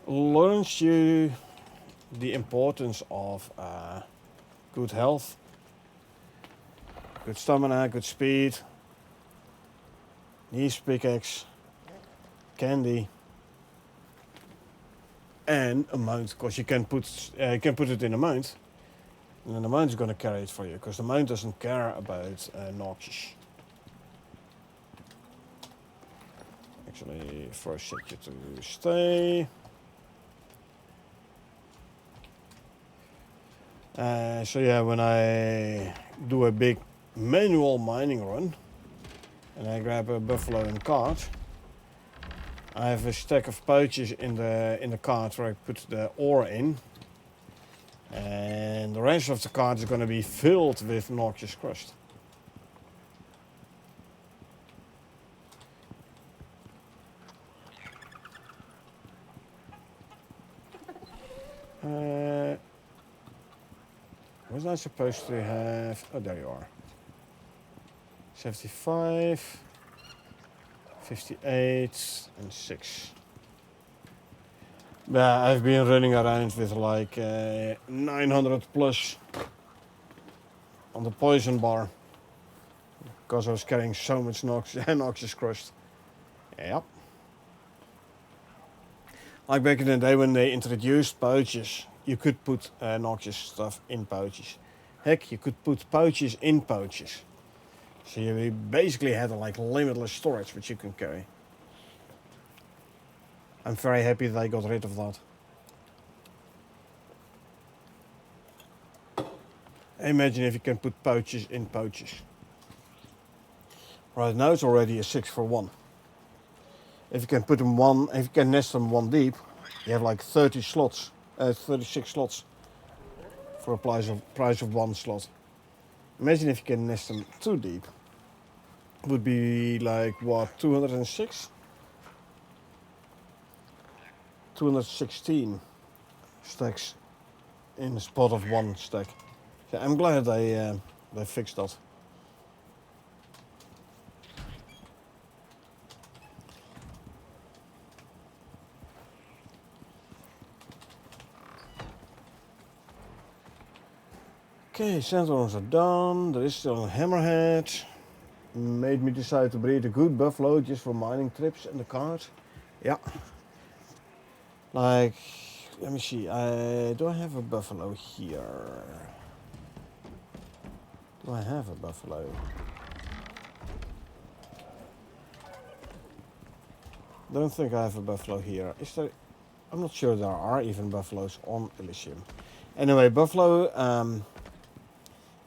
A: learns you the importance of good health, good stamina, good speed, niche pickaxe, candy, and a mount, because you can put it in a mount. And then the mount is going to carry it for you, because the mount doesn't care about noxious. Actually, first set you to stay. So yeah, when I do a big manual mining run, and I grab a buffalo and cart, I have a stack of pouches in the cart where I put the ore in. And the rest of the cart is going to be filled with noxious crust. Was I supposed to have... Oh, there you are. 75, 58, and 6. Yeah, I've been running around with like 900 plus on the poison bar because I was carrying so much noxious crust. Yep. Like back in the day when they introduced pouches, you could put noxious stuff in pouches. Heck, you could put pouches in pouches. So you basically had like limitless storage which you can carry. I'm very happy that I got rid of that. Imagine if you can put pouches in pouches. Right now it's already a 6 for 1. If you can put them if you can nest them 1 deep, you have like 30 slots, 36 slots for a price of 1 slot. Imagine if you can nest them 2 deep. Would be like what, 206? 216 stacks in a spot of 1 stack. So I'm glad they fixed that. Okay, sandstorms are done. There is still a hammerhead. Made me decide to breed a good buffalo just for mining trips in the cart. Yeah. Like, let me see. Do I have a buffalo here? Do I have a buffalo? Don't think I have a buffalo here. Is there? I'm not sure there are even buffaloes on Elysium. Anyway, buffalo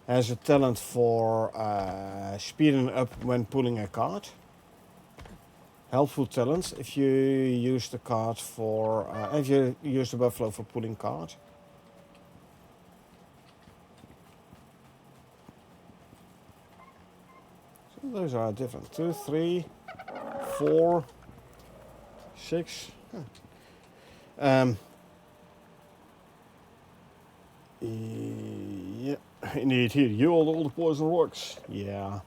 A: has a talent for speeding up when pulling a cart. Helpful talent if you use the cart for if you use the buffalo for pulling cart. So those are different. 2, 3, 4, 6. Yeah, indeed. Here, you all the poison works. Yeah.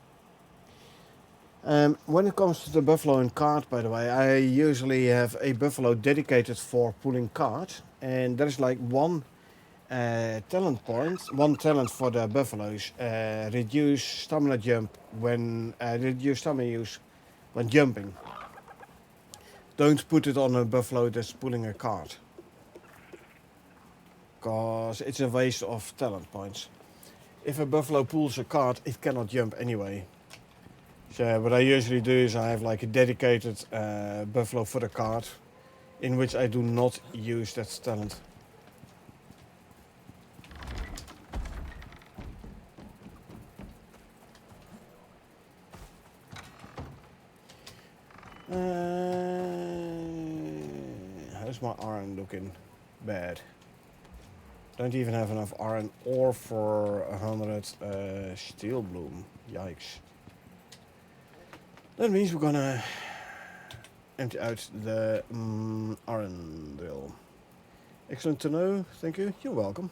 A: When it comes to the buffalo and cart, by the way, I usually have a buffalo dedicated for pulling cart, and there's like one talent point, one talent for the buffaloes. Reduce stamina use when jumping. Don't put it on a buffalo that's pulling a cart, because it's a waste of talent points. If a buffalo pulls a cart, it cannot jump anyway. So what I usually do is I have like a dedicated buffalo for the cart, in which I do not use that talent. How's my iron looking? Bad. Don't even have enough iron ore for 100 steel bloom. Yikes. That means we're gonna empty out the iron drill. Excellent to know. Thank you. You're welcome.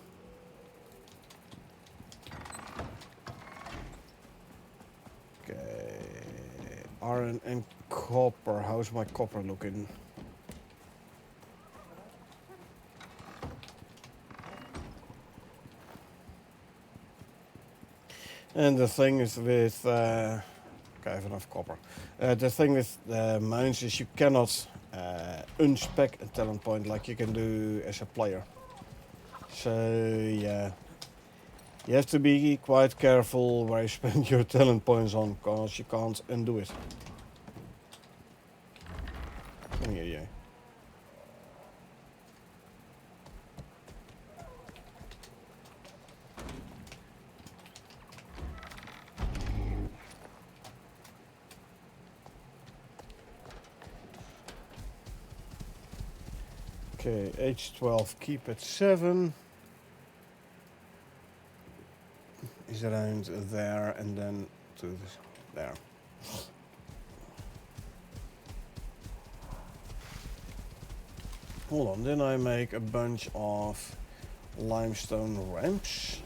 A: Okay. Iron and copper. How's my copper looking? And the thing is with... okay, I have enough copper. The thing with mines is you cannot unspec a talent point like you can do as a player. So, yeah. You have to be quite careful where you spend your talent points on, because you can't undo it. Come here, you. Okay, H12 keep at 7. Is around there and then to this, there. Hold on, then I make a bunch of limestone ramps.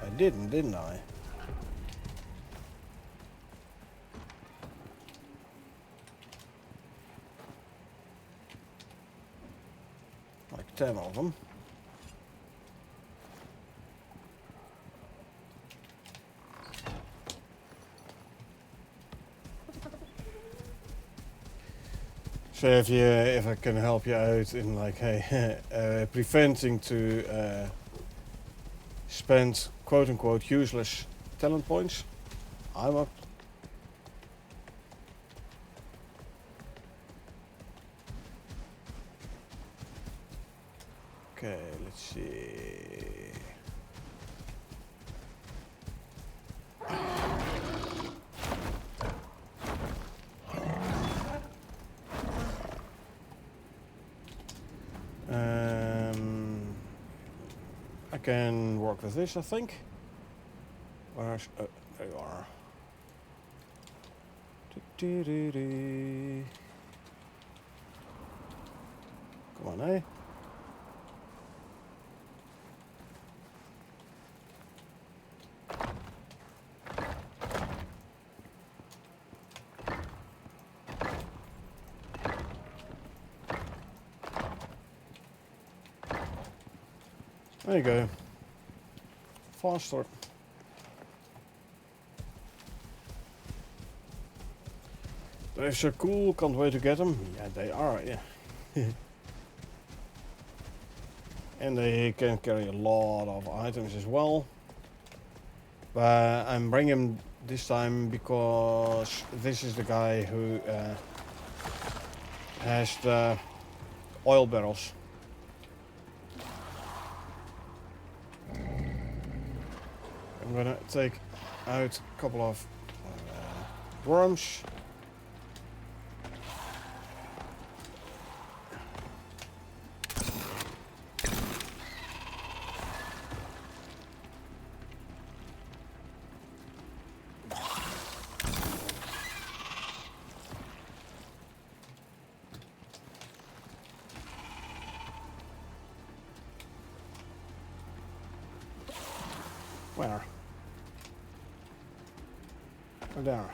A: I didn't I? Like 10 of them. So if I can help you out in like, hey, preventing to spend quote unquote useless talent points, I'm up. Okay, let's see. I can work with this, I think. Where's... oh, there you are. Come on, eh? There you go. Faster. They're so cool, can't wait to get them. Yeah, they are, yeah. And they can carry a lot of items as well. But I'm bringing him this time because this is the guy who has the oil barrels. I'm gonna take out a couple of worms. Where? Oh, there.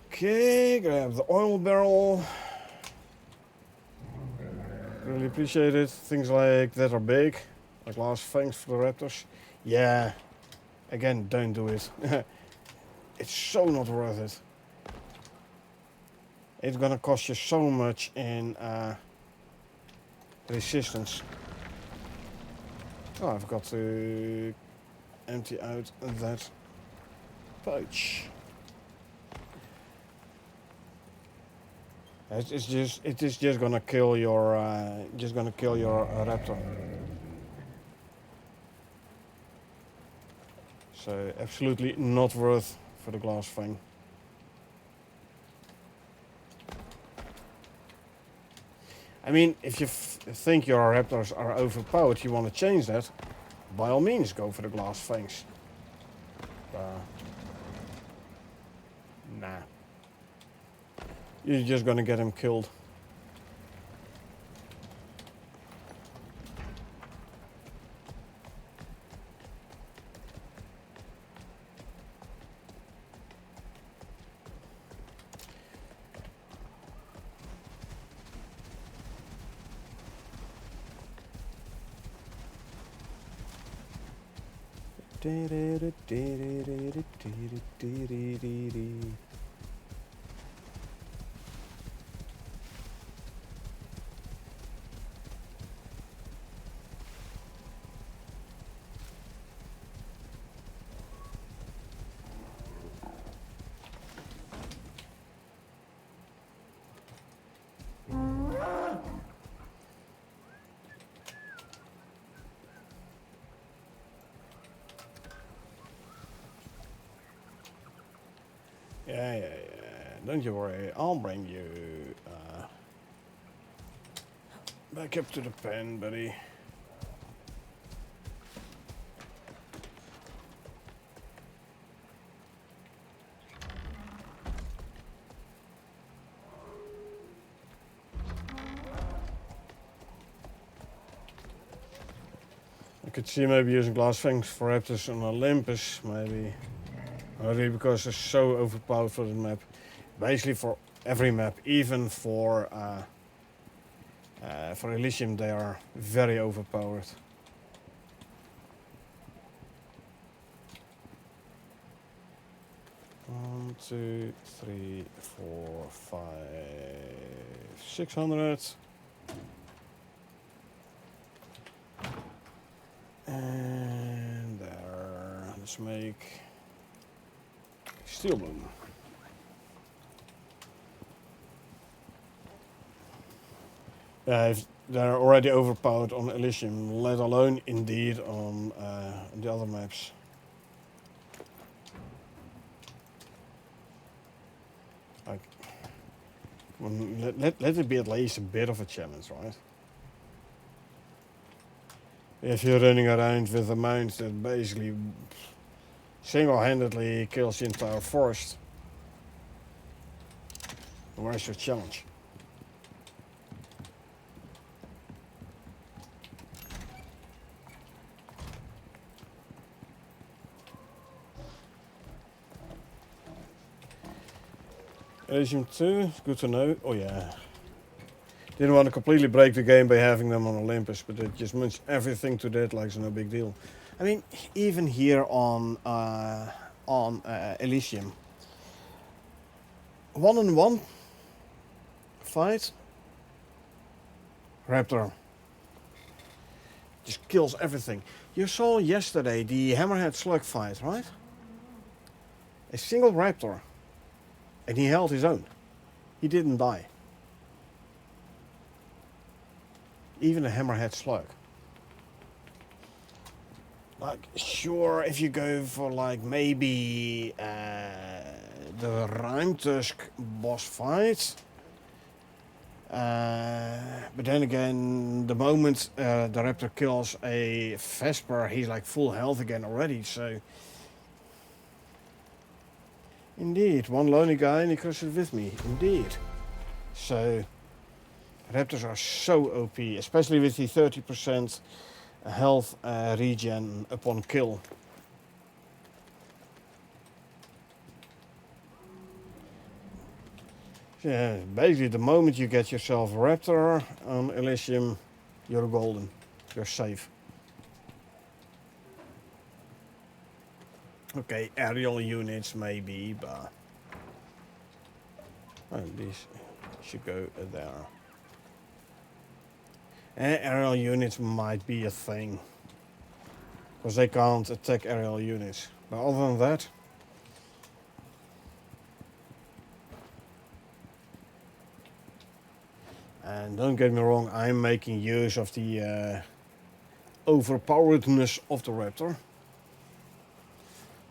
A: Okay, grab the oil barrel. Really appreciate it. Things like that are big, like last fangs for the raptors. Yeah, again, don't do it. It's so not worth it. It's gonna cost you so much in resistance. Oh, I've got to empty out that pouch. It is just gonna kill your raptor. So absolutely not worth for the glass thing. I mean, if you think your raptors are overpowered, you want to change that, by all means go for the glass fangs. Nah. You're just gonna get him killed. Yeah. Don't you worry, I'll bring you back up to the pen, buddy. I could see maybe using glass fangs for raptors on Olympus, maybe. Only because they're so overpowered for the map. Basically for every map, even for Elysium, they are very overpowered. One, 2, 3, 4, 5, 600. And there, let's make steel boom. If they're already overpowered on Elysium, let alone indeed on the other maps. Like, let it be at least a bit of a challenge, right? If you're running around with a mount that basically single-handedly kills the entire forest, where's your challenge? Elysium 2, good to know. Oh yeah. Didn't want to completely break the game by having them on Olympus, but it just means everything to that like it's no big deal. I mean, even here on Elysium, 1-on-1 fight, Raptor just kills everything. You saw yesterday the Hammerhead Slug fight, right? A single Raptor, and he held his own. He didn't die. Even a Hammerhead Slug. Like, sure, if you go for like maybe the Ruimtusk boss fight. But then again, the moment the Raptor kills a Vesper, he's like full health again already, so... Indeed, one lonely guy and he crushes with me, indeed. So... Raptors are so OP, especially with the 30% health regen upon kill. Yeah, basically the moment you get yourself a Raptor on Elysium, you're golden. You're safe. Okay, aerial units maybe, but... Well, these should go there. Aerial units might be a thing, because they can't attack aerial units. But other than that, and don't get me wrong, I'm making use of the overpoweredness of the Raptor.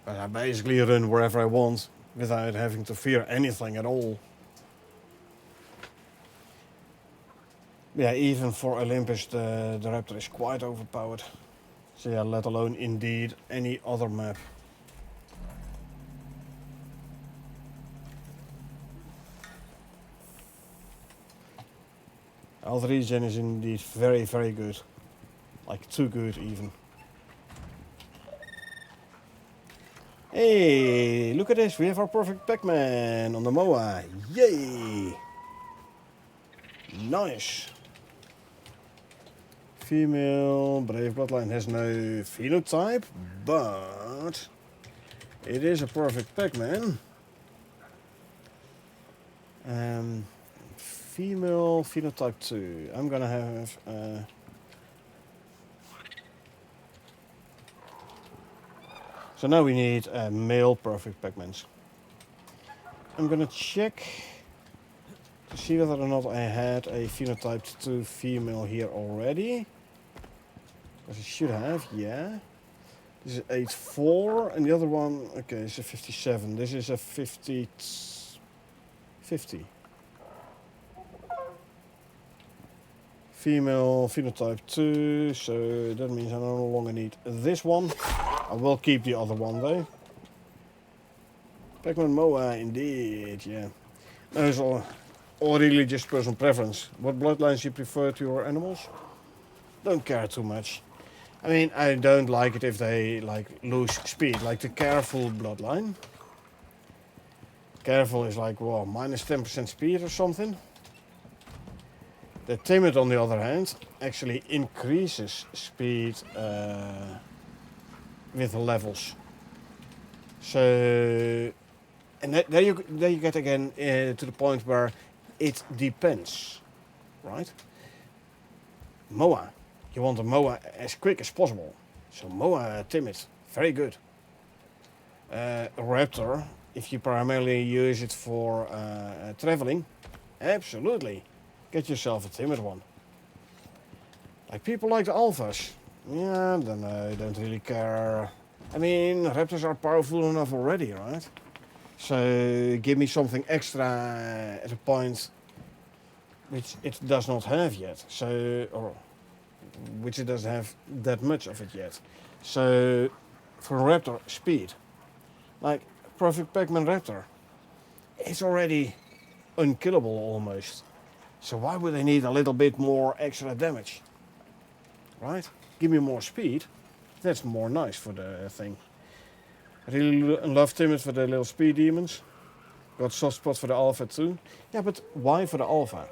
A: But I basically run wherever I want without having to fear anything at all. Yeah, even for Olympus, the Raptor is quite overpowered. So yeah, let alone indeed any other map. Health regen is indeed very, very good. Like too good even. Hey, look at this, we have our perfect Pac-Man on the MOA. Yay! Nice! Female Brave Bloodline has no phenotype, but it is a perfect Pac-Man. Female phenotype 2. I'm gonna have so now we need male perfect Pac-Mans. I'm gonna check to see whether or not I had a phenotype 2 female here already. Because I should have, yeah. This is 84, and the other one, okay, is a 57. This is a 50. Female phenotype 2, so that means I no longer need this one. I will keep the other one though. Pac-Man MOA, indeed, yeah. That is all really just personal preference. What bloodlines you prefer to your animals? Don't care too much. I mean, I don't like it if they like lose speed, like the careful bloodline. Careful is like, well, minus 10% speed or something. The timid, on the other hand, actually increases speed with the levels. So, and there you get again to the point where it depends, right? Moa, you want a Moa as quick as possible. So Moa timid, very good. Raptor, if you primarily use it for traveling, absolutely. Get yourself a timid one. Like people like the alphas. Yeah, then I don't really care. I mean, raptors are powerful enough already, right? So give me something extra at a point which it does not have yet. So, or which it doesn't have that much of it yet. So for raptor, speed. Like perfect Pac-Man raptor. It's already unkillable almost. So why would they need a little bit more extra damage? Right? Give me more speed. That's more nice for the thing. I really love Timid for the little speed demons. Got soft spot for the alpha too. Yeah, but why for the alpha?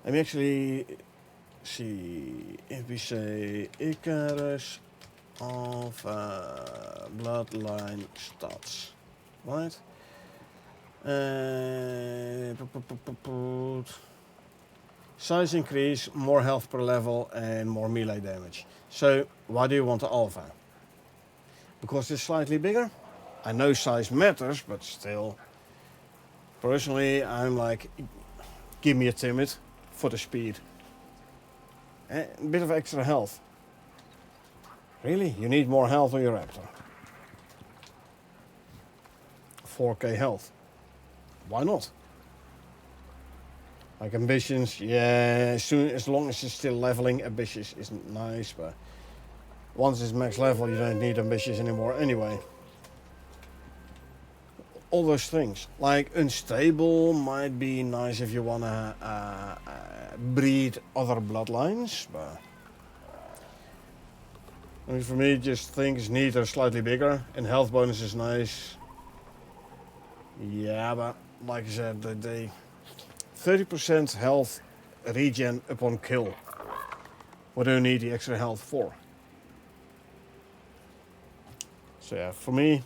A: Let me actually see if we say Icarus alpha bloodline stats. Right? Size increase, more health per level and more melee damage. So why do you want the alpha? Because it's slightly bigger? I know size matters, but still. Personally, I'm like, give me a timid for the speed. A bit of extra health. Really? You need more health on your raptor. 4k health. Why not? Like ambitions, yeah, as long as it's still leveling, ambitious isn't nice, but once it's max level, you don't need ambitious anymore anyway. All those things. Like unstable might be nice if you wanna breed other bloodlines, but I mean, for me, just things neat are slightly bigger, and health bonus is nice. Yeah, but like I said, they 30% health regen upon kill. What do you need the extra health for? So yeah, for me,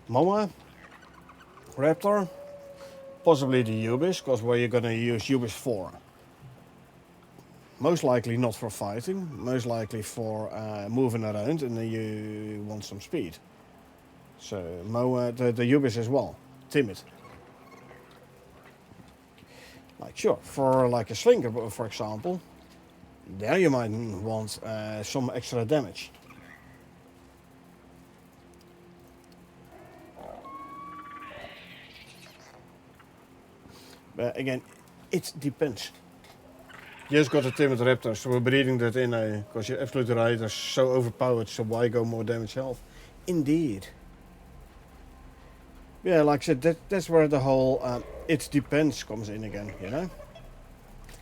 A: Moa, Raptor, possibly the Ubis, because what you're gonna use Ubis for? Most likely not for fighting, most likely for moving around, and then you want some speed. So Moa, the Ubis as well, timid. Like sure, for like a slinger, for example, there you might want some extra damage. But again, it depends. You just got a timid raptor, so we're breeding that in, because you're absolutely right, they're so overpowered, so why go more damage health? Indeed. Yeah, like I said, that's where the whole it depends comes in again, you know?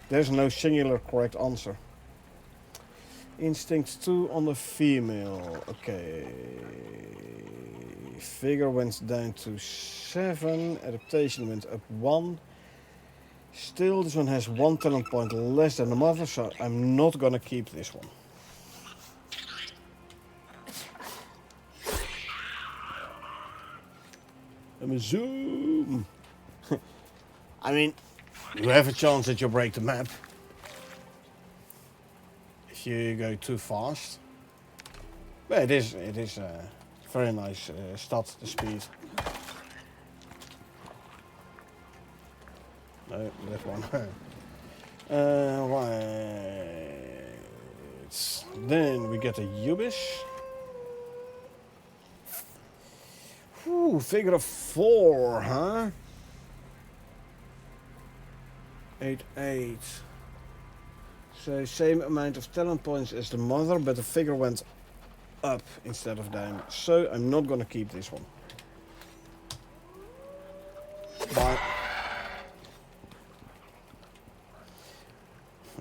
A: There's no singular correct answer. Instinct 2 on the female. Okay. Figure went down to 7. Adaptation went up 1. Still, this one has 1 talent point less than the mother, so I'm not gonna keep this one. Let me zoom. I mean, you have a chance that you'll break the map if you go too fast. But it is very nice stat, the speed. No, that one. Right. Then we get a Ubis. Ooh, figure of 4, huh? 8. So same amount of talent points as the mother, but the figure went up instead of down. So I'm not gonna keep this one. Bye.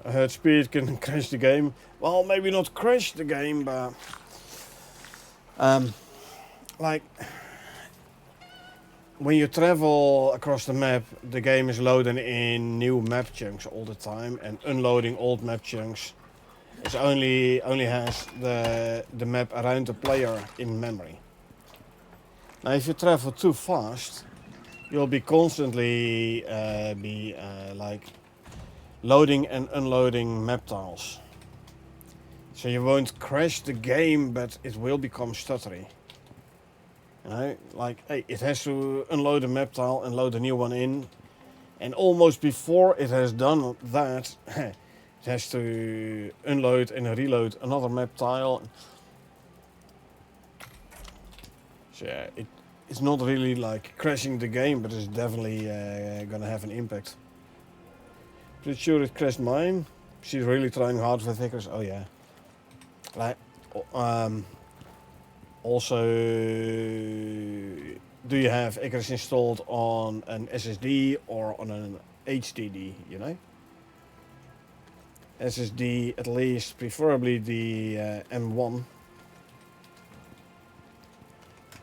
A: I heard speed can crash the game. Well, maybe not crash the game, but like when you travel across the map, the game is loading in new map chunks all the time, and unloading old map chunks. It only has the map around the player in memory. Now, if you travel too fast, you'll be constantly like loading and unloading map tiles. So you won't crash the game, but it will become stuttery. You know, like hey, it has to unload a map tile and load a new one in, and almost before it has done that, it has to unload and reload another map tile. So yeah, it's not really like crashing the game, but it's definitely gonna have an impact. Pretty sure it crashed mine. She's really trying hard with Icarus. Oh yeah. Like, also, do you have Icarus installed on an SSD or on an HDD? You know, SSD at least, preferably the M1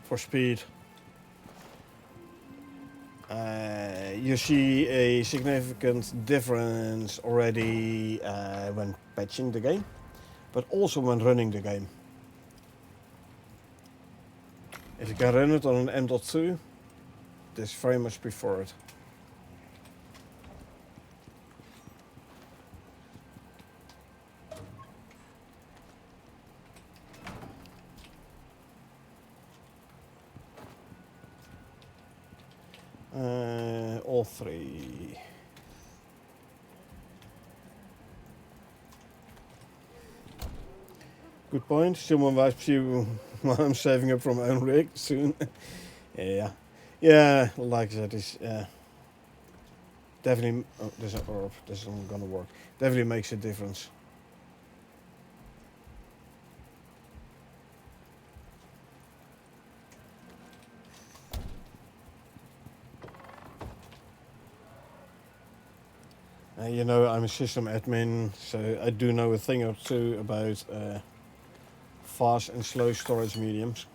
A: for speed. You see a significant difference already when patching the game, but also when running the game. If you can run it on an M.2, this is very much preferred. All three. Good point. Someone wipes you while I'm saving up from my own rig soon. Yeah. Yeah, like that is definitely this isn't gonna work. Definitely makes a difference. You know, I'm a system admin, so I do know a thing or two about fast and slow storage mediums.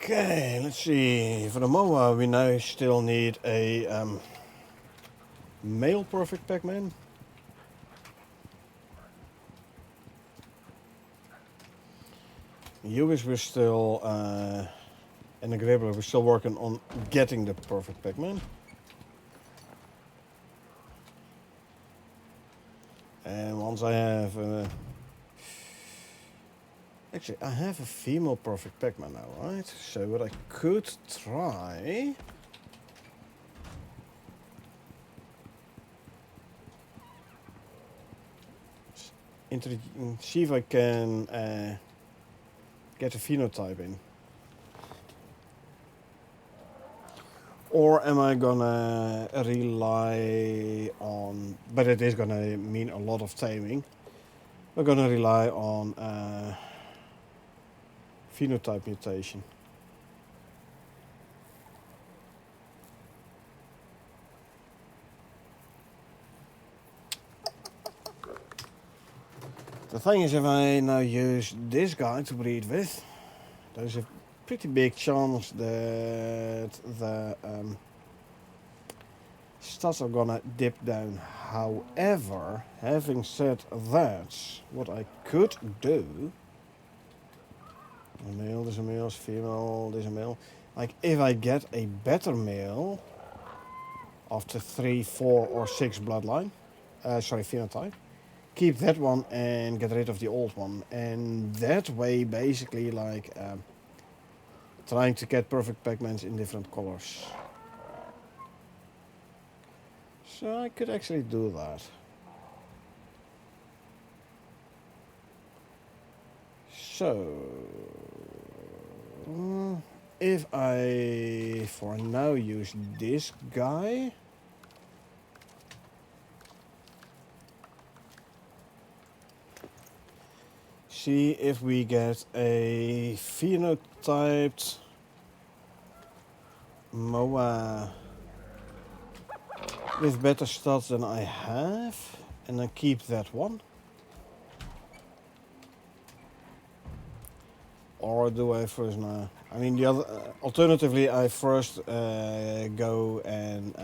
A: Okay, let's see. For the moment, we now still need a male perfect Pac-Man. US we're still, and the Gribbler, we're still working on getting the perfect Pac-Man. And once I have, actually I have a female perfect Pac-Man now, right? So what I could try, see if I can get a phenotype in. Or am I gonna rely on, but it is gonna mean a lot of taming. We're gonna rely on phenotype mutation. The thing is, if I now use this guy to breed with, there's a pretty big chance that the stats are gonna dip down. However, having said that, what I could do, a male, there's a male, there's a female, there's a male. Like if I get a better male after 3, 4 or 6 bloodline, phenotype, keep that one and get rid of the old one, and that way basically like trying to get perfect Pac-Mans in different colors. So I could actually do that. So if I for now use this guy, see if we get a phenotyped Moa with better stats than I have, and then keep that one. Or do I first now? I mean, the other. Alternatively, I first go and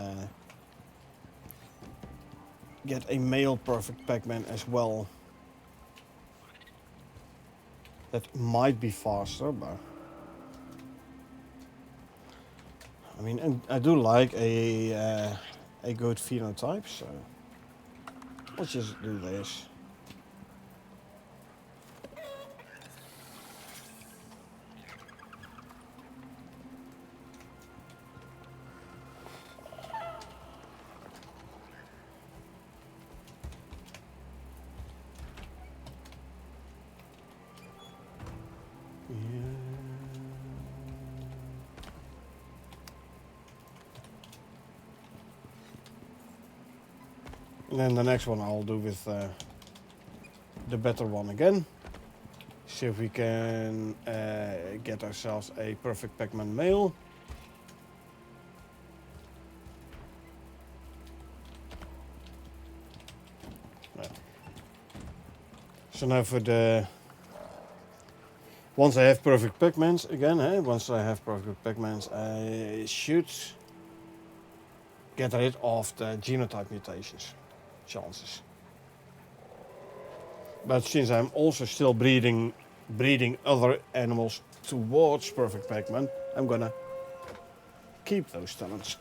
A: get a male perfect Pac-Man as well. That might be faster, but I mean, and I do like a good phenotype, so let's just do this. And then the next one I'll do with the better one again. See if we can get ourselves a perfect Pac-Man male. So now for the... Once I have perfect Pac-Mans again, once I have perfect Pac-Mans, I should get rid of the genotype mutations chances. But since I'm also still breeding other animals towards perfect Pac-Man, I'm gonna keep those talents.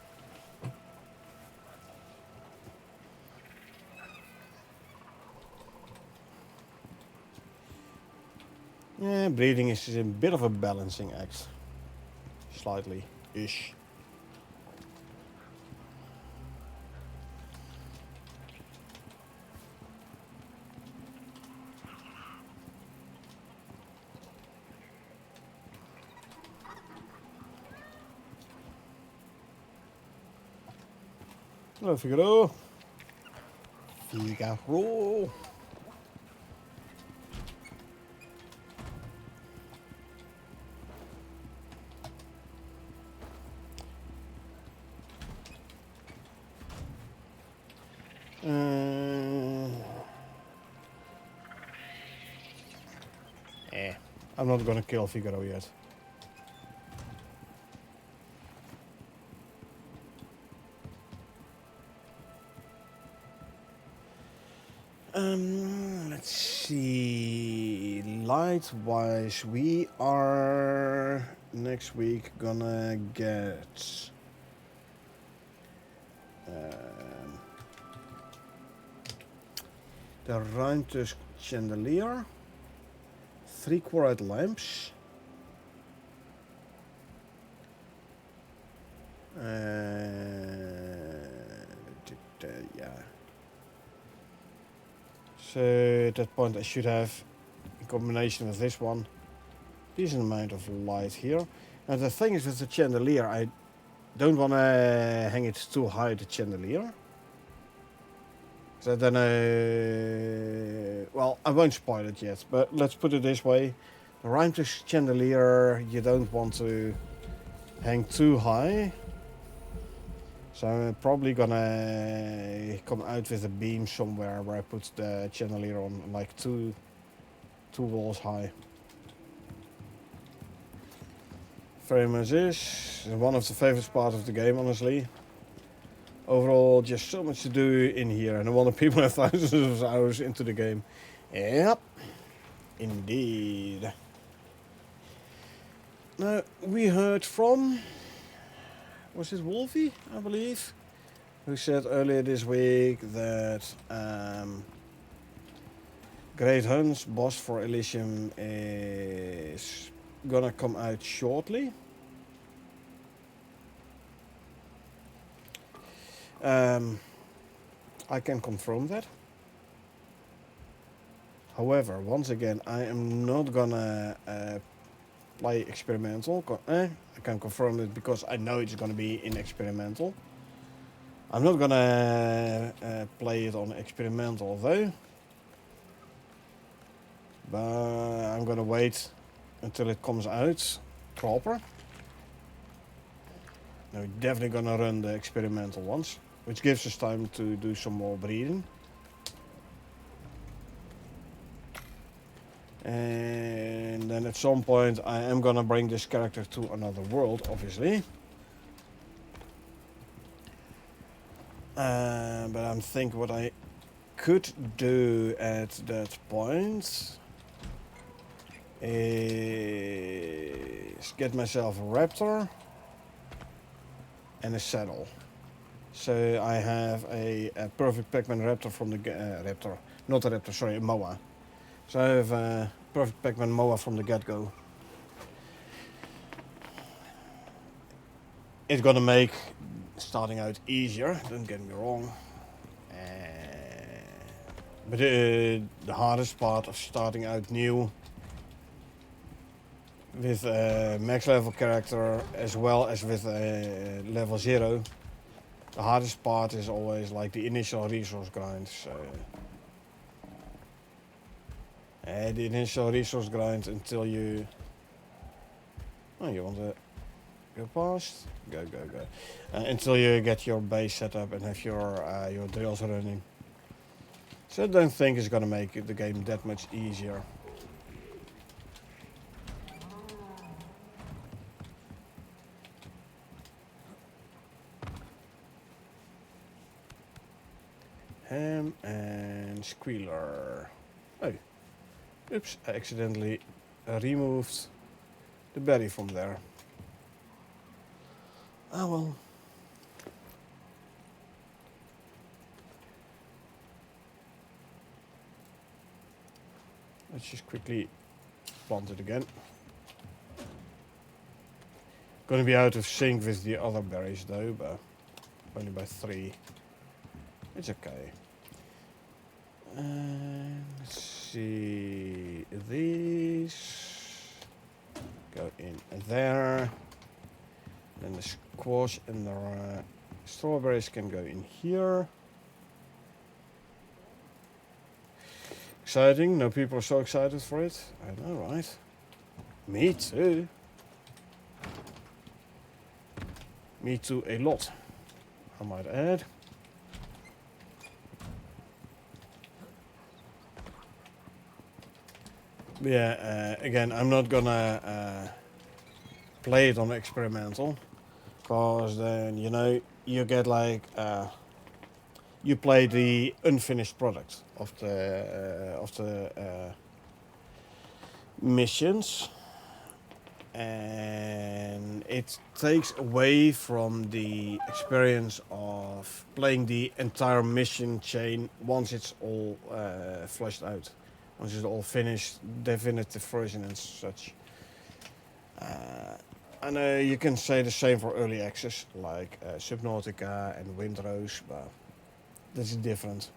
A: Yeah, breeding is a bit of a balancing act. Slightly-ish. Hello, Figaro. Figaro. I'm not gonna kill Figaro yet. Let's see. Light-wise, we are next week gonna get the Ruimtusk chandelier, 3 quartz lamps, yeah. So at that point I should have, in combination with this one, decent amount of light here. Now the thing is with the chandelier, I don't want to hang it too high, the chandelier. So then well, I won't spoil it yet, but let's put it this way. The Ruimtusk chandelier, you don't want to hang too high. So I'm probably gonna come out with a beam somewhere where I put the chandelier on like two walls high. Very much is one of the favorite parts of the game, honestly. Overall, just so much to do in here, and I want people have thousands of hours into the game. Yep, indeed. Now we heard from, was it Wolfie, I believe, who said earlier this week that Great Hunt's boss for Elysium is gonna come out shortly. I can confirm that. However, once again, I am not gonna play experimental. I can confirm it because I know it's gonna be in experimental. I'm not gonna play it on experimental though. but I'm gonna wait until it comes out proper. Now we're definitely gonna run the experimental ones, which gives us time to do some more breeding. And then at some point I am gonna bring this character to another world, obviously. But I'm thinking what I could do at that point is get myself a raptor and a saddle. So I have a perfect Pac-Man raptor from the raptor, not a raptor, sorry, a Moa. So I have a perfect Pac-Man Moa from the get-go. It's gonna make starting out easier, don't get me wrong. But the hardest part of starting out new with a max level character as well as with a level 0, the hardest part is always like the initial resource grind. So the initial resource grind until you... Oh, you want to go past? Go. Until you get your base set up and have your drills running. So I don't think it's gonna make the game that much easier. Ham and Squealer. Oh, oops, I accidentally removed the berry from there. Oh well. Let's just quickly plant it again. Gonna be out of sync with the other berries though, but only by 3. It's okay. Let's see. These go in there. Then the squash and the strawberries can go in here. Exciting. No people are so excited for it. I know, right? Me too. Me too a lot, I might add. But yeah, again, I'm not gonna play it on experimental, because then, you know, you get like you play the unfinished product of the missions, and it takes away from the experience of playing the entire mission chain once it's all fleshed out, once it's all finished, definitive version and such. I know you can say the same for early access, like Subnautica and Windrose, but this is different.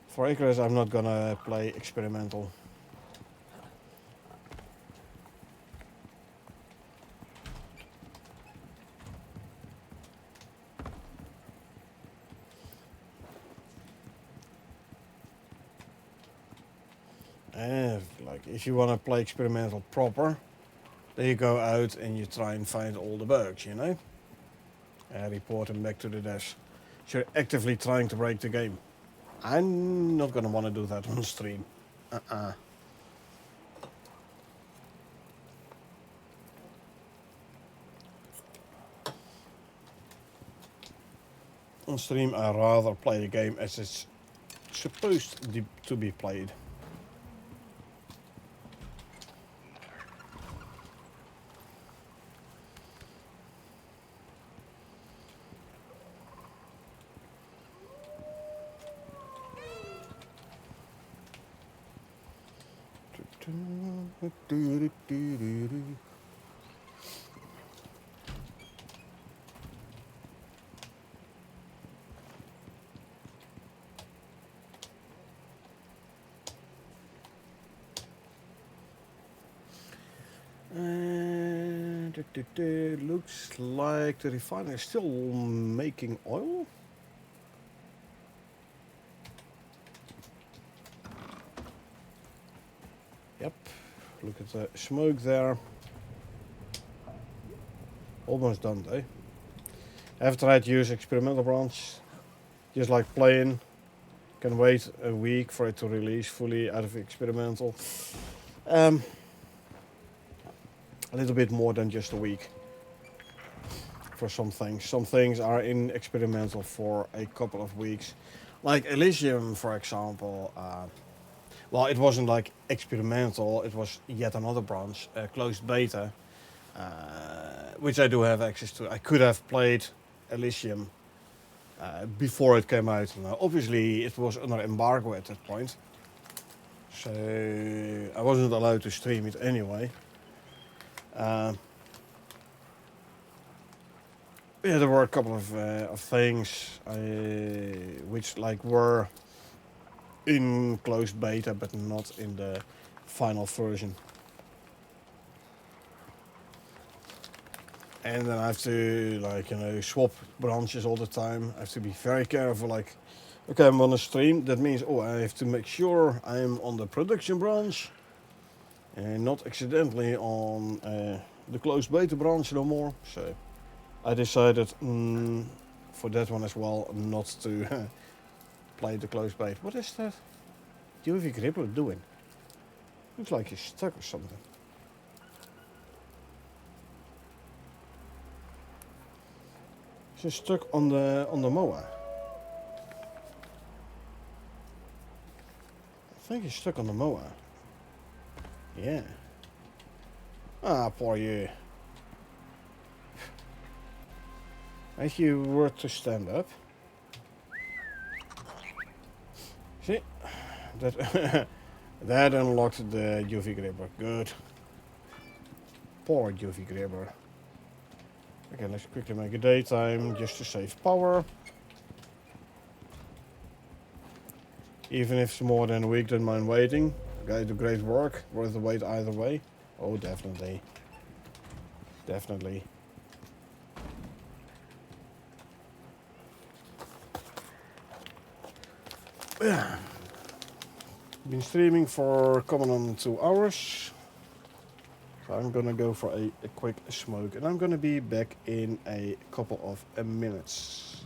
A: For Icarus, I'm not gonna play experimental. Like if you want to play experimental proper, then you go out and you try and find all the bugs, you know, and report them back to the devs. So you're actively trying to break the game. I'm not gonna want to do that on stream. On stream, I rather play the game as it's supposed to be played. Looks like the refinery is still making oil. look at the smoke there. Almost done though. I have tried to use experimental branch, just like playing. Can wait a week for it to release fully out of experimental. A little bit more than just a week for some things. Some things are in experimental for a couple of weeks. Like Elysium, for example. Well, it wasn't like experimental, it was yet another branch, closed beta, which I do have access to. I could have played Elysium before it came out. Now, obviously, it was under embargo at that point, so I wasn't allowed to stream it anyway. Yeah, there were a couple of things which like were in closed beta, but not in the final version. And then I have to, like, you know, swap branches all the time. I have to be very careful, like, okay, I'm on a stream, that means, oh, I have to make sure I'm on the production branch and not accidentally on the closed beta branch no more. So I decided for that one as well not to play the closed beta. What is that UV gripper doing? Looks like he's stuck or something. He's stuck on the mower. I think he's stuck on the mower. Yeah. Ah, poor you. If you were to stand up. See? That that unlocked the UV gripper. Good. Poor UV gripper. Okay, let's quickly make a daytime just to save power. Even if it's more than a week, don't mind waiting. Guys do great work. Worth the wait either way. Oh, definitely. Definitely. Yeah. Been streaming for coming on 2 hours. So I'm gonna go for a quick smoke and I'm gonna be back in a couple of minutes.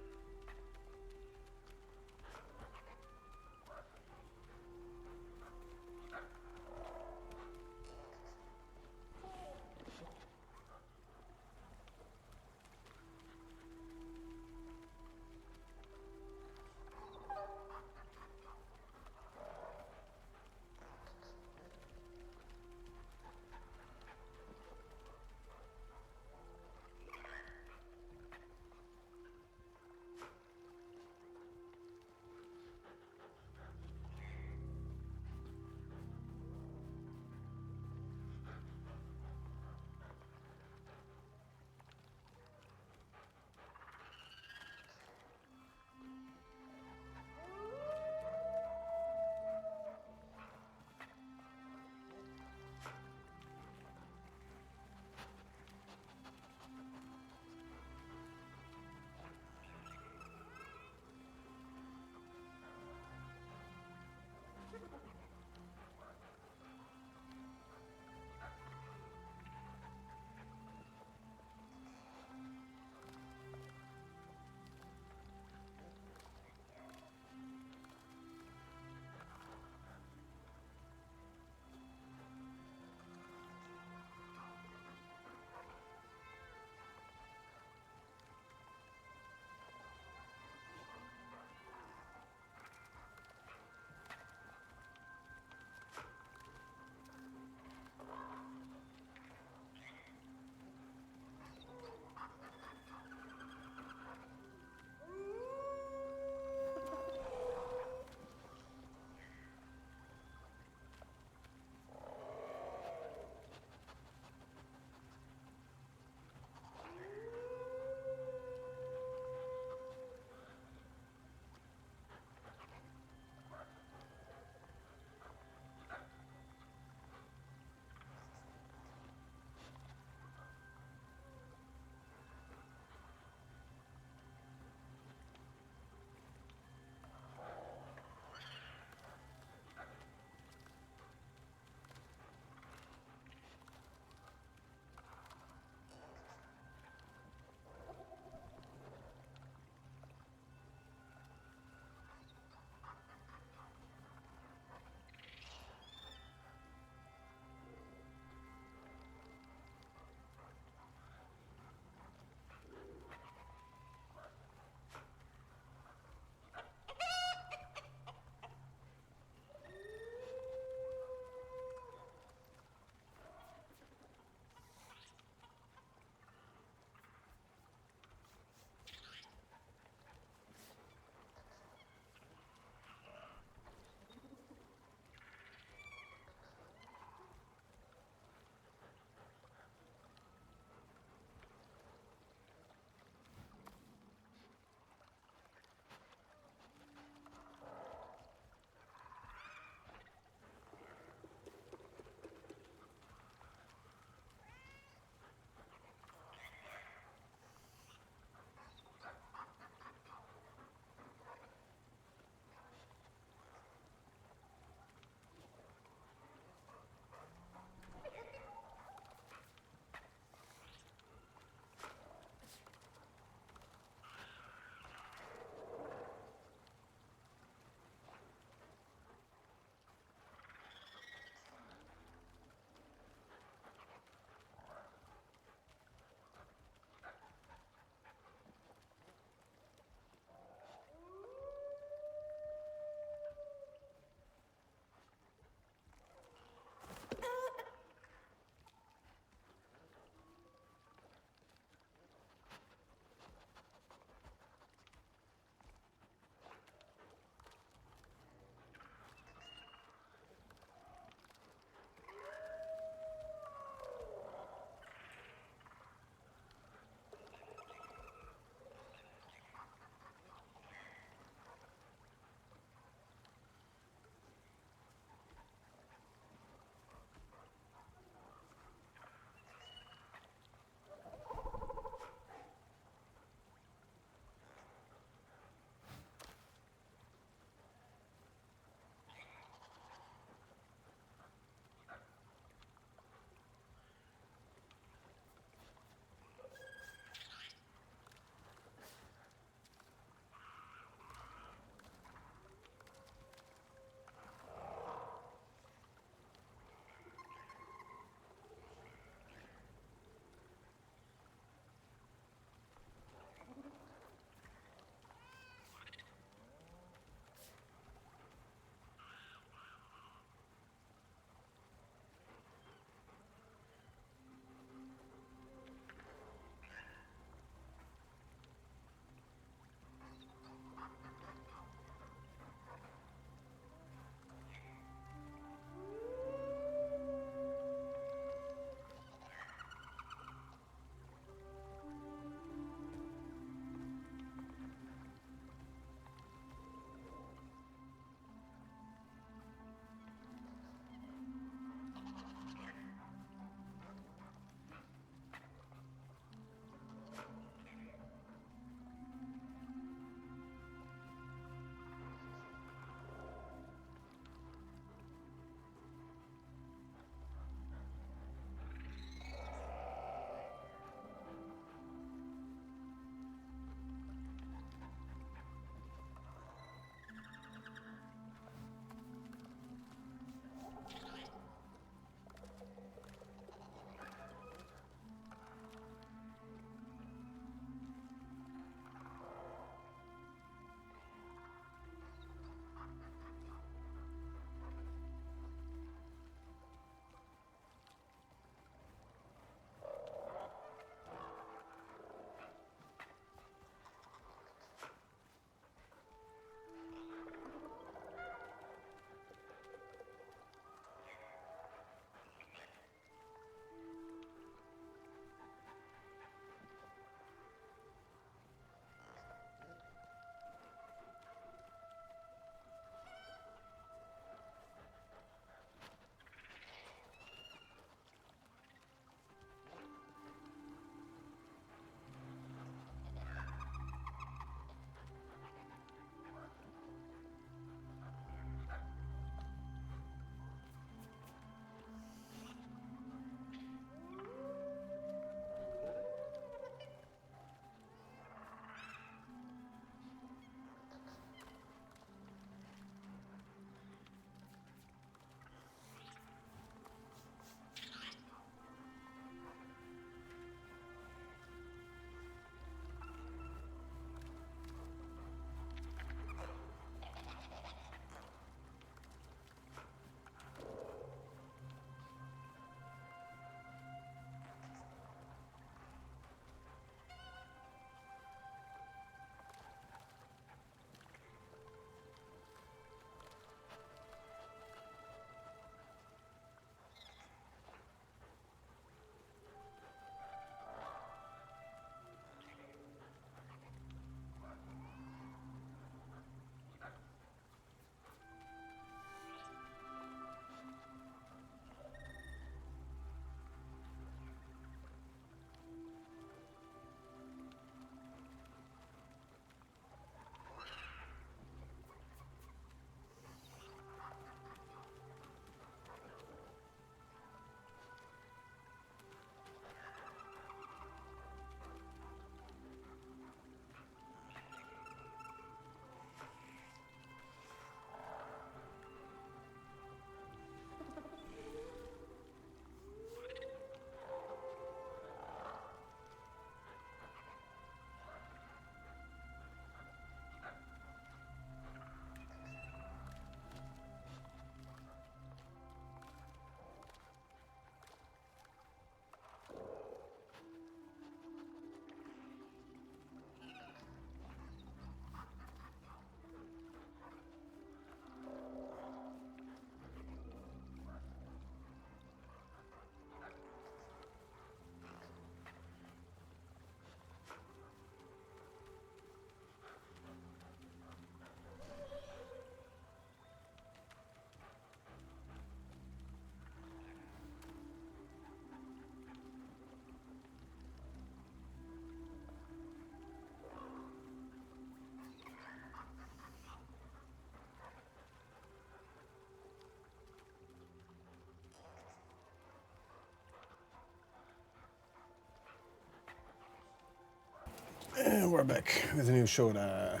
A: we're back with a new soda.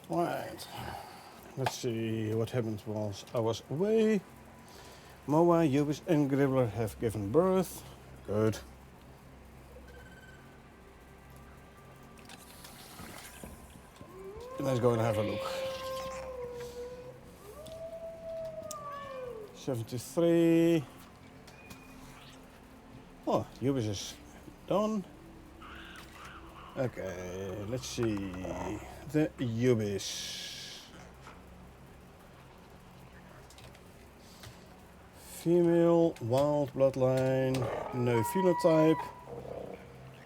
A: Right. Let's see what happened whilst I was away. Moa, Ubis and Gribbler have given birth. Good. Let's go and have a look. 73. Oh, Ubis is done. Okay, let's see. The Ubis. Female, wild bloodline, no phenotype.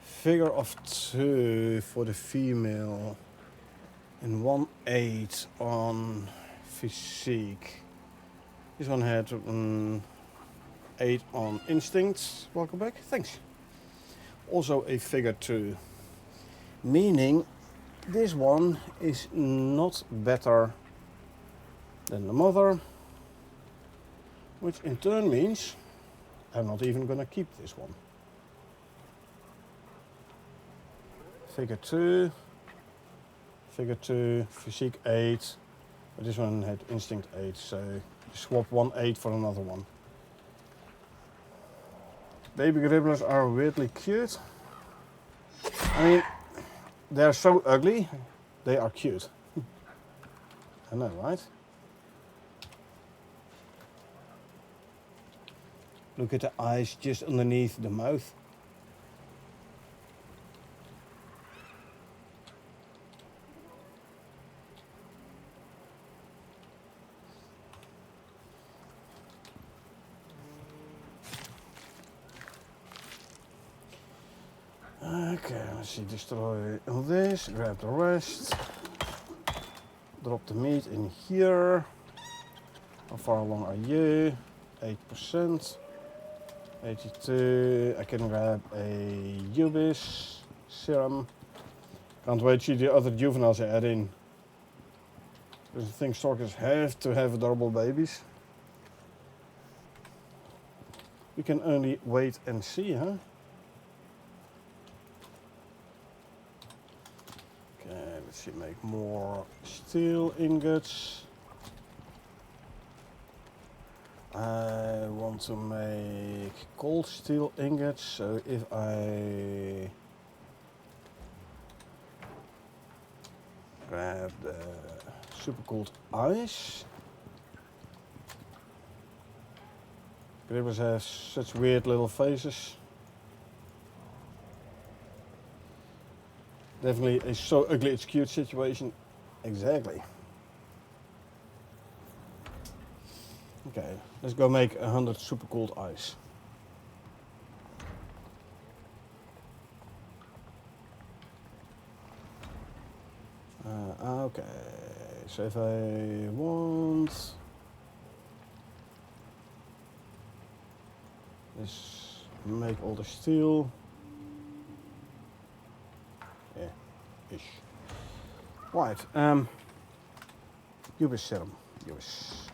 A: Figure of 2 for the female. And 1.8 on physique. This one had 8 on instinct. Welcome back. Thanks. Also a figure 2. Meaning this one is not better than the mother. Which in turn means I'm not even gonna keep this one. Figure 2. Figure 2, physique 8, but this one had instinct 8, so swap 1.8 for another one. Baby gribblers are weirdly cute. I mean, they're so ugly, they are cute. I know, right? Look at the eyes just underneath the mouth. Okay, let's see, destroy all this, grab the rest, drop the meat in here. How far along are you? 8%, 82, I can grab a Ubis serum. Can't wait to see the other juveniles I add in. Because I think storkers have to have double babies. We can only wait and see, huh? Let's see, make more steel ingots. I want to make cold steel ingots, so if I grab the super cooled ice. Gribbers have such weird little faces. Definitely a so ugly it's cute situation. Exactly. Okay, let's go make 100 super cooled ice. Okay, so if I want let's make all the steel. Yeah, ish. Right, Ubis serum. Ubis.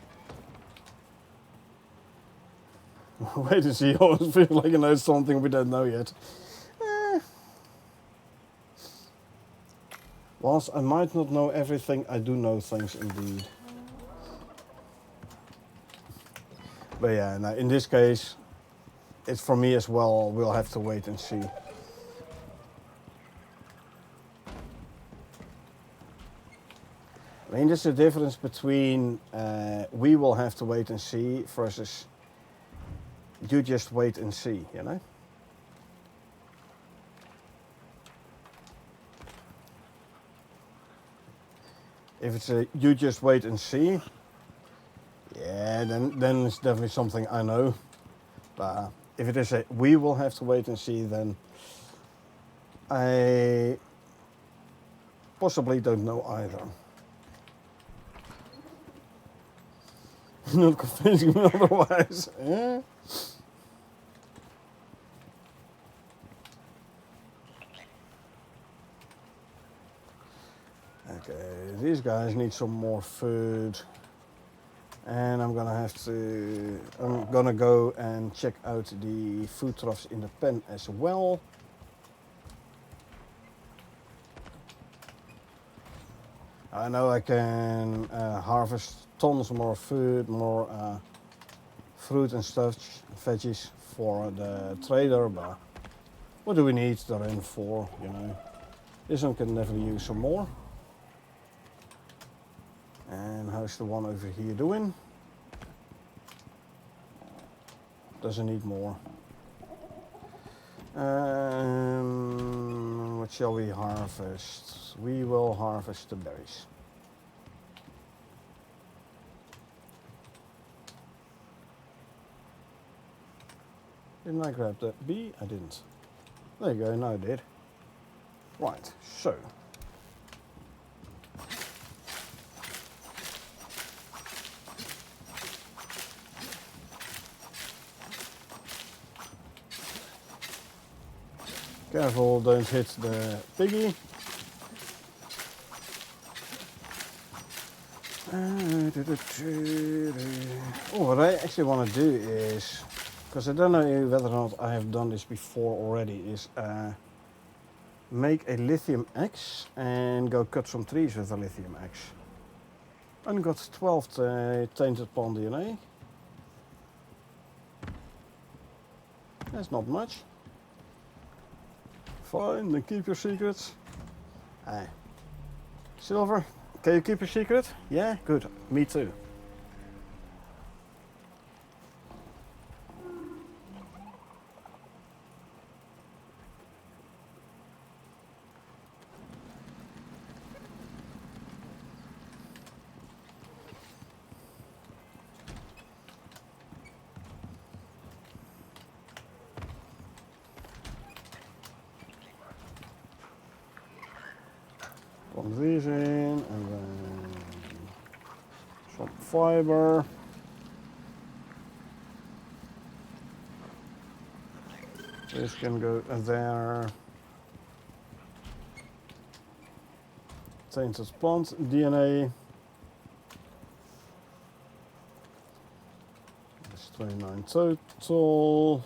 A: Wait to see, I always feel like I know something we don't know yet. Whilst I might not know everything, I do know things indeed. But yeah, now in this case, it's for me as well, we'll have to wait and see. I mean, there's a difference between we will have to wait and see versus you just wait and see, you know? If it's a you just wait and see, yeah, then it's definitely something I know. But if it is a we will have to wait and see, then I possibly don't know either. Not convincing me otherwise. Yeah. Okay, these guys need some more food. And I'm gonna go and check out the food troughs in the pen as well. I know I can harvest tons more food, more fruit and stuff, veggies for the trader, but what do we need the rain for, you know? This one can never use some more. And how's the one over here doing? Doesn't need more. What shall we harvest? We will harvest the berries. Didn't I grab the bee? I didn't. There you go, now I did. Right, so. Careful, don't hit the piggy. Oh, what I actually want to do is, because I don't know whether or not I have done this before already, is make a lithium axe and go cut some trees with a lithium axe. And got 12 tainted plant DNA. That's not much. Fine, then keep your secrets. Silver, can you keep your secret? Yeah, good. Me too. One of these in, and then some fiber. This can go there. Tainted plant DNA. That's 29 total.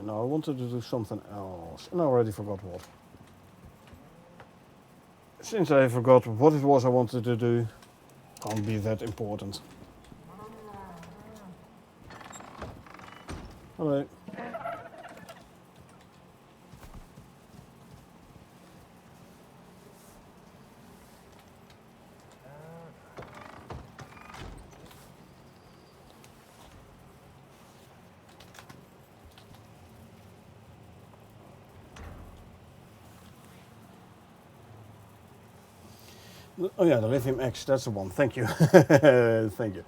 A: No, I wanted to do something else, and I already forgot what. Since I forgot what it was I wanted to do, can't be that important. Hello. Oh yeah, the lithium X, that's the one. Thank you. Thank you.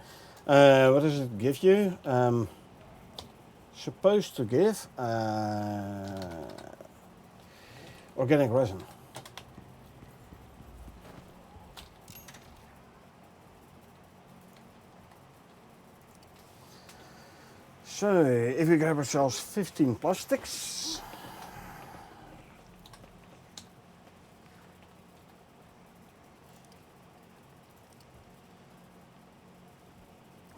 A: What does it give you? Supposed to give organic resin. So, if we grab ourselves 15 plastics.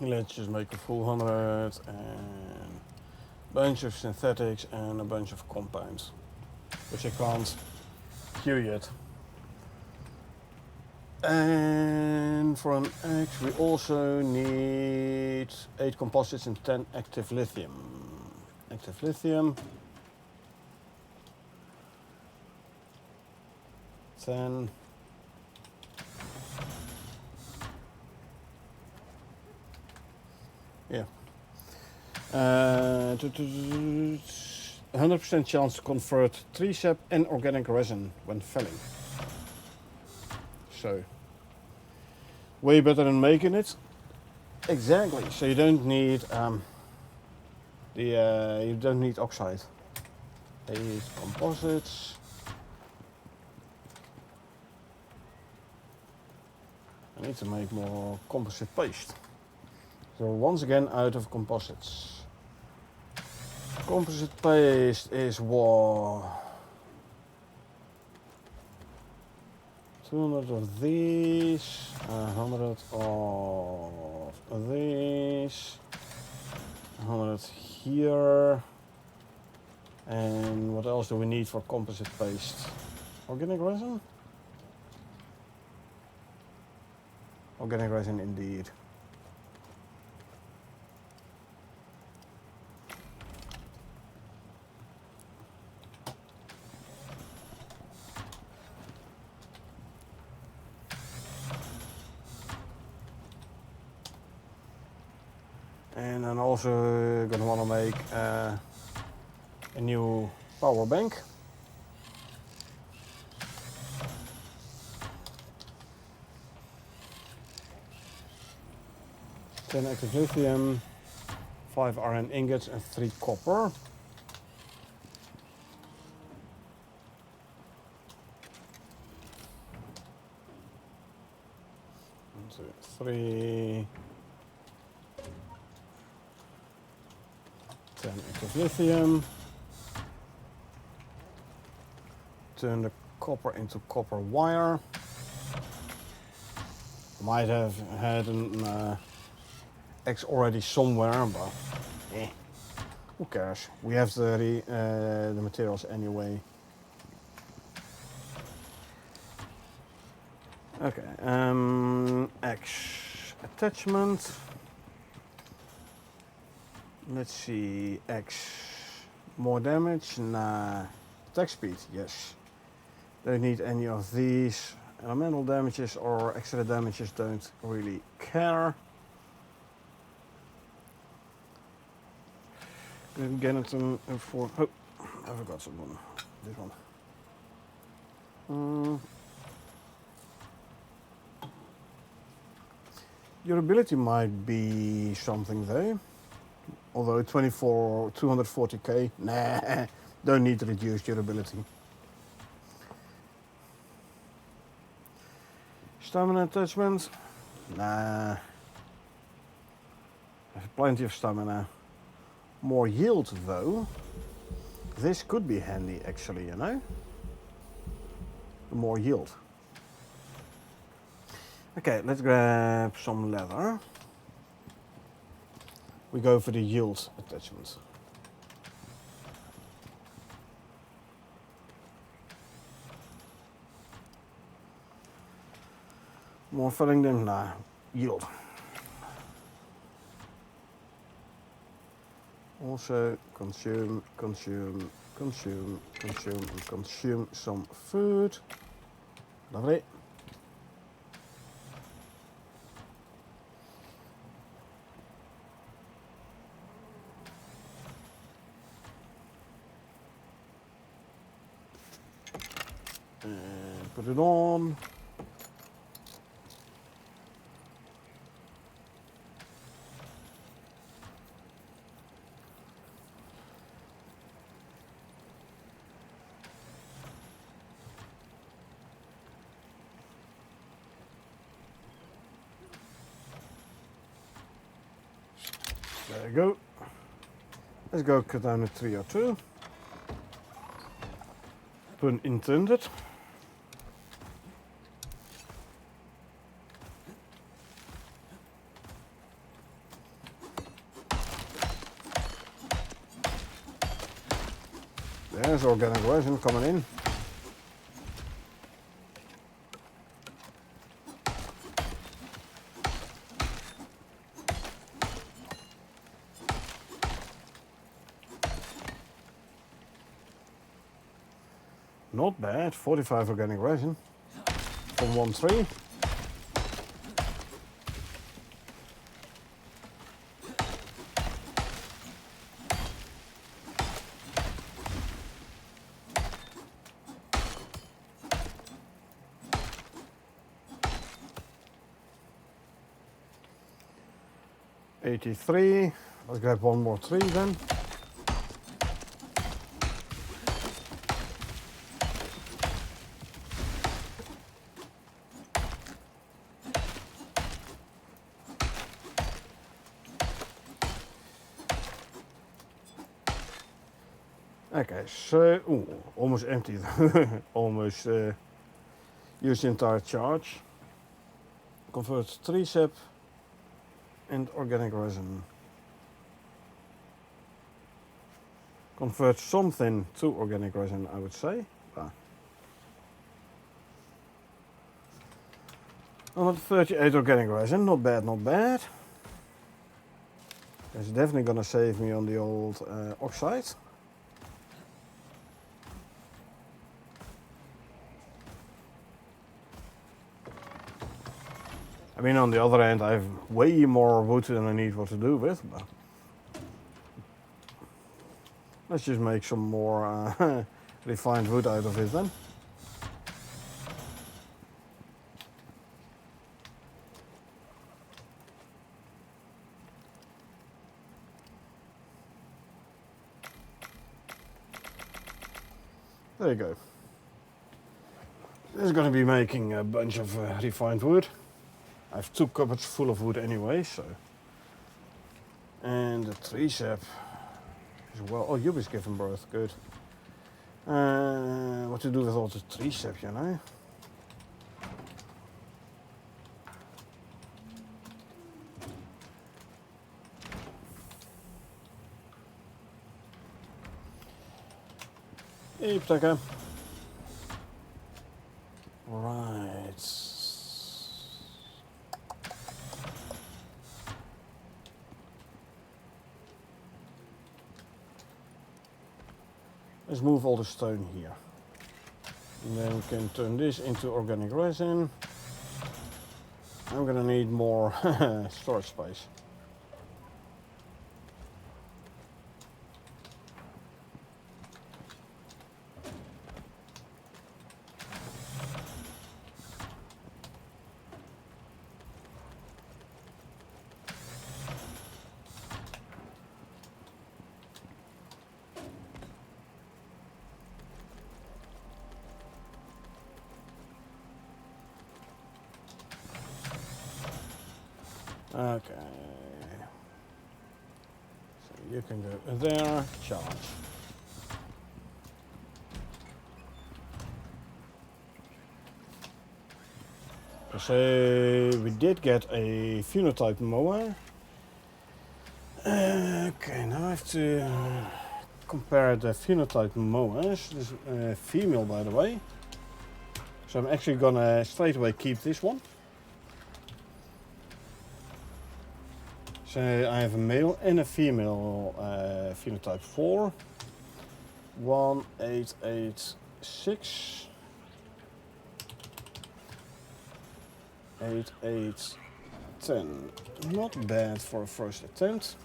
A: Let's just make a full 100 and a bunch of synthetics and a bunch of compounds, which I can't queue yet. And for an X we also need 8 composites and 10 active lithium. Active lithium. 10. Yeah. 100% chance to convert tree sap and organic resin when felling. So, way better than making it. Exactly. So you don't need you don't need oxide. 8 composites. I need to make more composite paste. So once again out of composites. Composite paste is what? 200 of these, 100 of these, 100 here. And what else do we need for composite paste? Organic resin? Organic resin indeed. And I'm also gonna wanna make a new power bank. Ten active lithium, 5 iron ingots and 3 copper. 1, 2, 3. 10 active lithium. Turn the copper into copper wire. Might have had an X already somewhere, but who cares? We have the materials anyway. Okay, X attachment. Let's see, X more damage. Nah, attack speed, yes. Don't need any of these. Elemental damages or extra damages, don't really care. Then get it for. Oh, I forgot someone. This one. Durability might be something though. Although 240k, nah, don't need to reduce durability. Stamina attachment, nah. I have plenty of stamina. More yield though. This could be handy actually, you know. More yield. Okay, let's grab some leather. We go for the yield attachment. More filling them, nah, yield. Also consume some food. Lovely. And put it on. There you go. Let's go cut down the 302. Pun intended. There's organic resin coming in. Not bad, 45 organic resin from 1 tree. $83. Let's grab one more tree then. Okay, so almost empty. Almost Use the entire charge. Convert tree sap and organic resin. Convert something to organic resin, I would say. 138 organic resin, not bad, not bad. It's definitely gonna save me on the old oxide. I mean, on the other hand, I have way more wood than I need what to do with, but let's just make some more refined wood out of it then. There you go. This is going to be making a bunch of refined wood. I have 2 cupboards full of wood anyway, so. And the tree sap as well. Oh, Yubi's giving birth, good. What to do with all the tree sap, you know? Hey, Ptaka. Right. Let's move all the stone here. And then we can turn this into organic resin. I'm gonna need more storage space. Okay. So you can go there, charge. So we did get a phenotype mower. Okay, now I have to compare the phenotype mowers. This is female, by the way. So I'm actually gonna straight away keep this one. So I have a male and a female phenotype 4. 1, 8, 8, 6. 8, 8, 10. Not bad for a first attempt.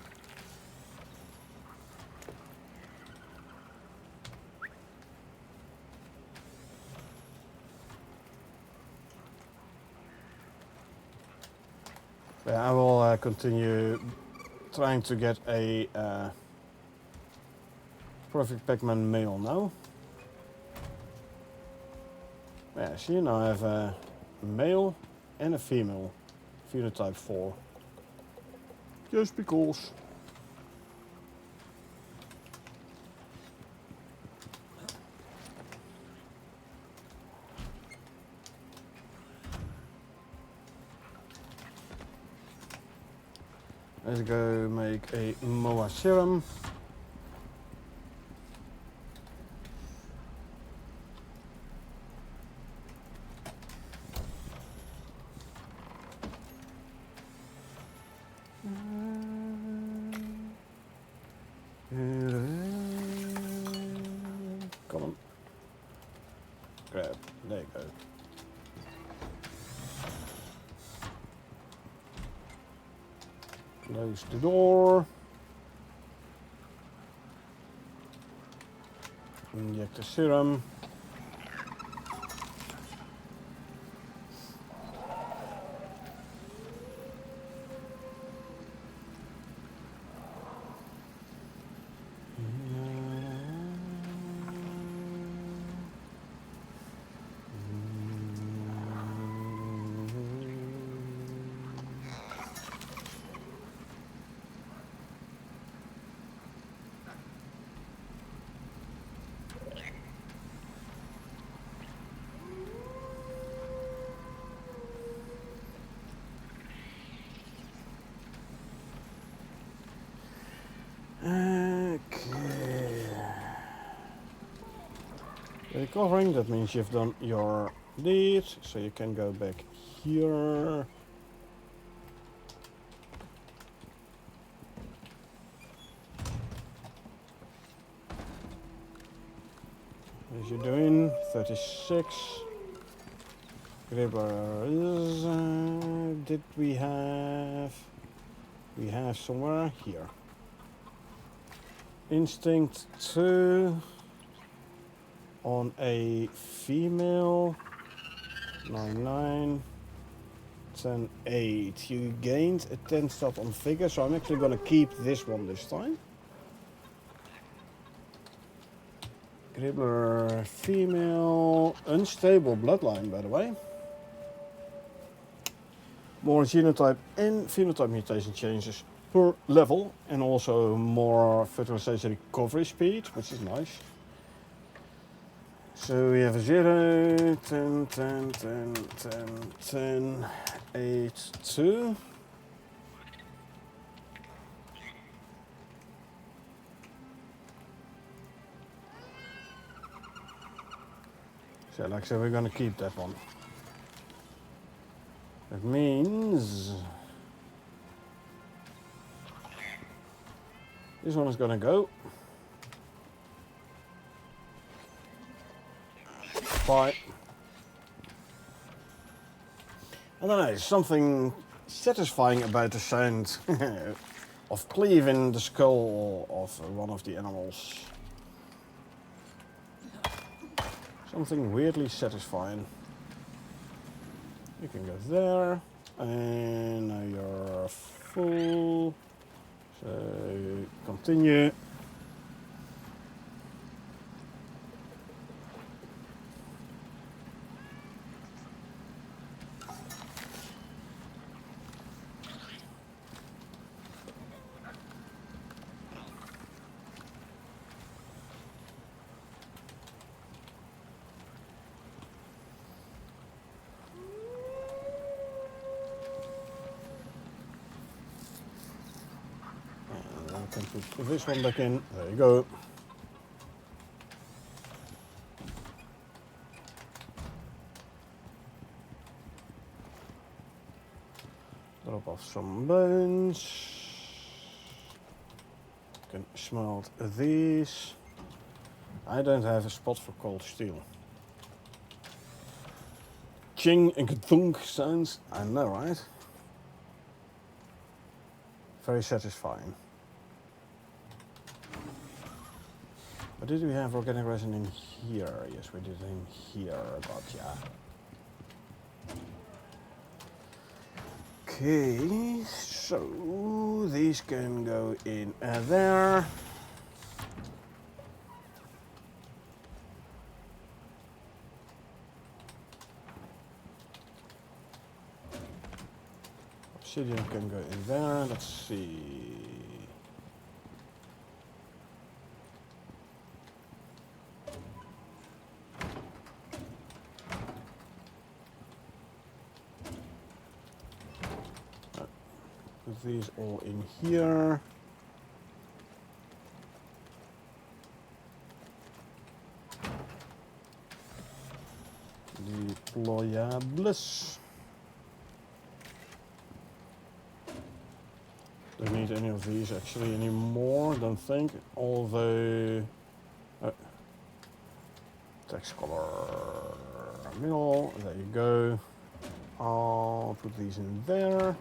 A: Yeah, I will continue trying to get a perfect Pac-Man male now. Yeah, see, now I have a male and a female phenotype 4. Just because. Let's go make a Moa serum. Come on. Grab. There you go. Close the door. Inject the serum. Okay. Recovering, that means you've done your deed, so you can go back here. As you're doing, 36. Gribblers, did we have? We have somewhere here. Instinct 2 on a female. 9, 10, 8. You gained a 10 stat on figure, so I'm actually going to keep this one this time. Gribbler female, unstable bloodline, by the way. More genotype and phenotype mutation changes per level, and also more fertilization recovery speed, which is nice. So we have a 0, 10, 10, 10, 10, 10, 8, 2. So like I said, we're going to keep that one. That means this one is going to go. 5. I don't know, there's something satisfying about the sound of cleaving the skull of one of the animals. Something weirdly satisfying. You can go there, and now you're full. So continue. Can put this one back in. There you go. Drop off some bones. Can smelt these. I don't have a spot for cold steel. Ching and thunk sounds. I know, right? Very satisfying. But did we have organic resin in here? Yes, we did in here, gotcha. Okay, so these can go in there. Obsidian can go in there, let's see. Put these all in here. Deployables. Don't need any of these actually anymore, don't think. Although text color middle, there you go. I'll put these in there.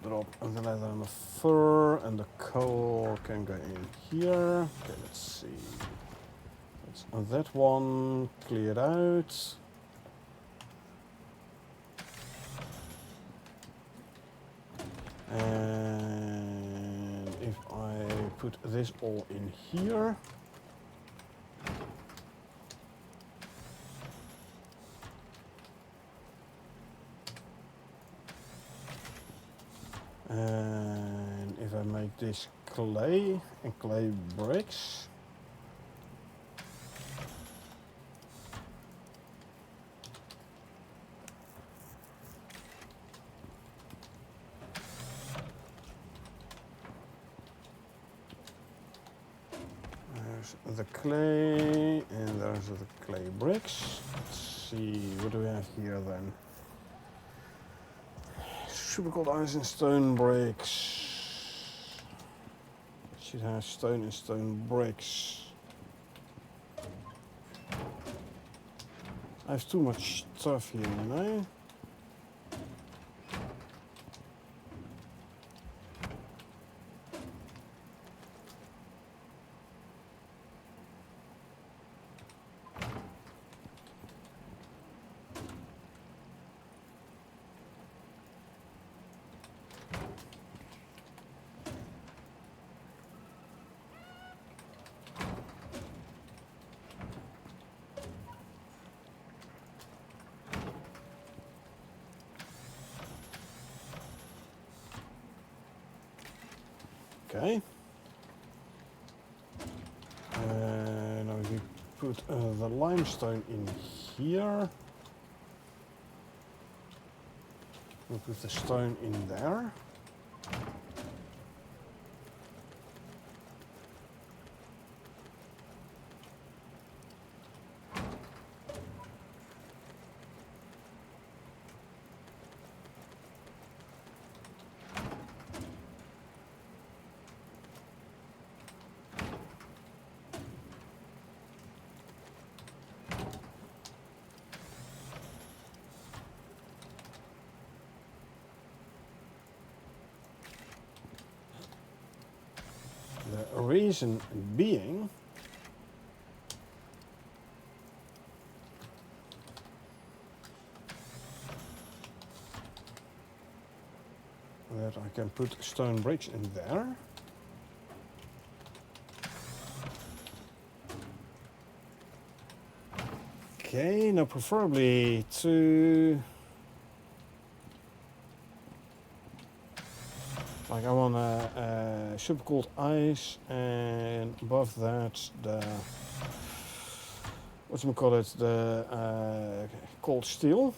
A: Drop the leather and the fur, and the coal can go in here. Okay, let's see. Let's that one cleared out. And if I put this all in here. And if I make this clay and clay bricks. there's the clay, and there's the clay bricks. Let's see, what do we have here then? Super cold ice and stone bricks. Should have stone and stone bricks. I have too much stuff here, you know? Okay. Now if we put the limestone in here, we'll put the stone in there. The reason being that I can put stone bricks in there. Okay, now preferably to, like I want a super cold ice, and above that the, whatchamacallit, the cold steel.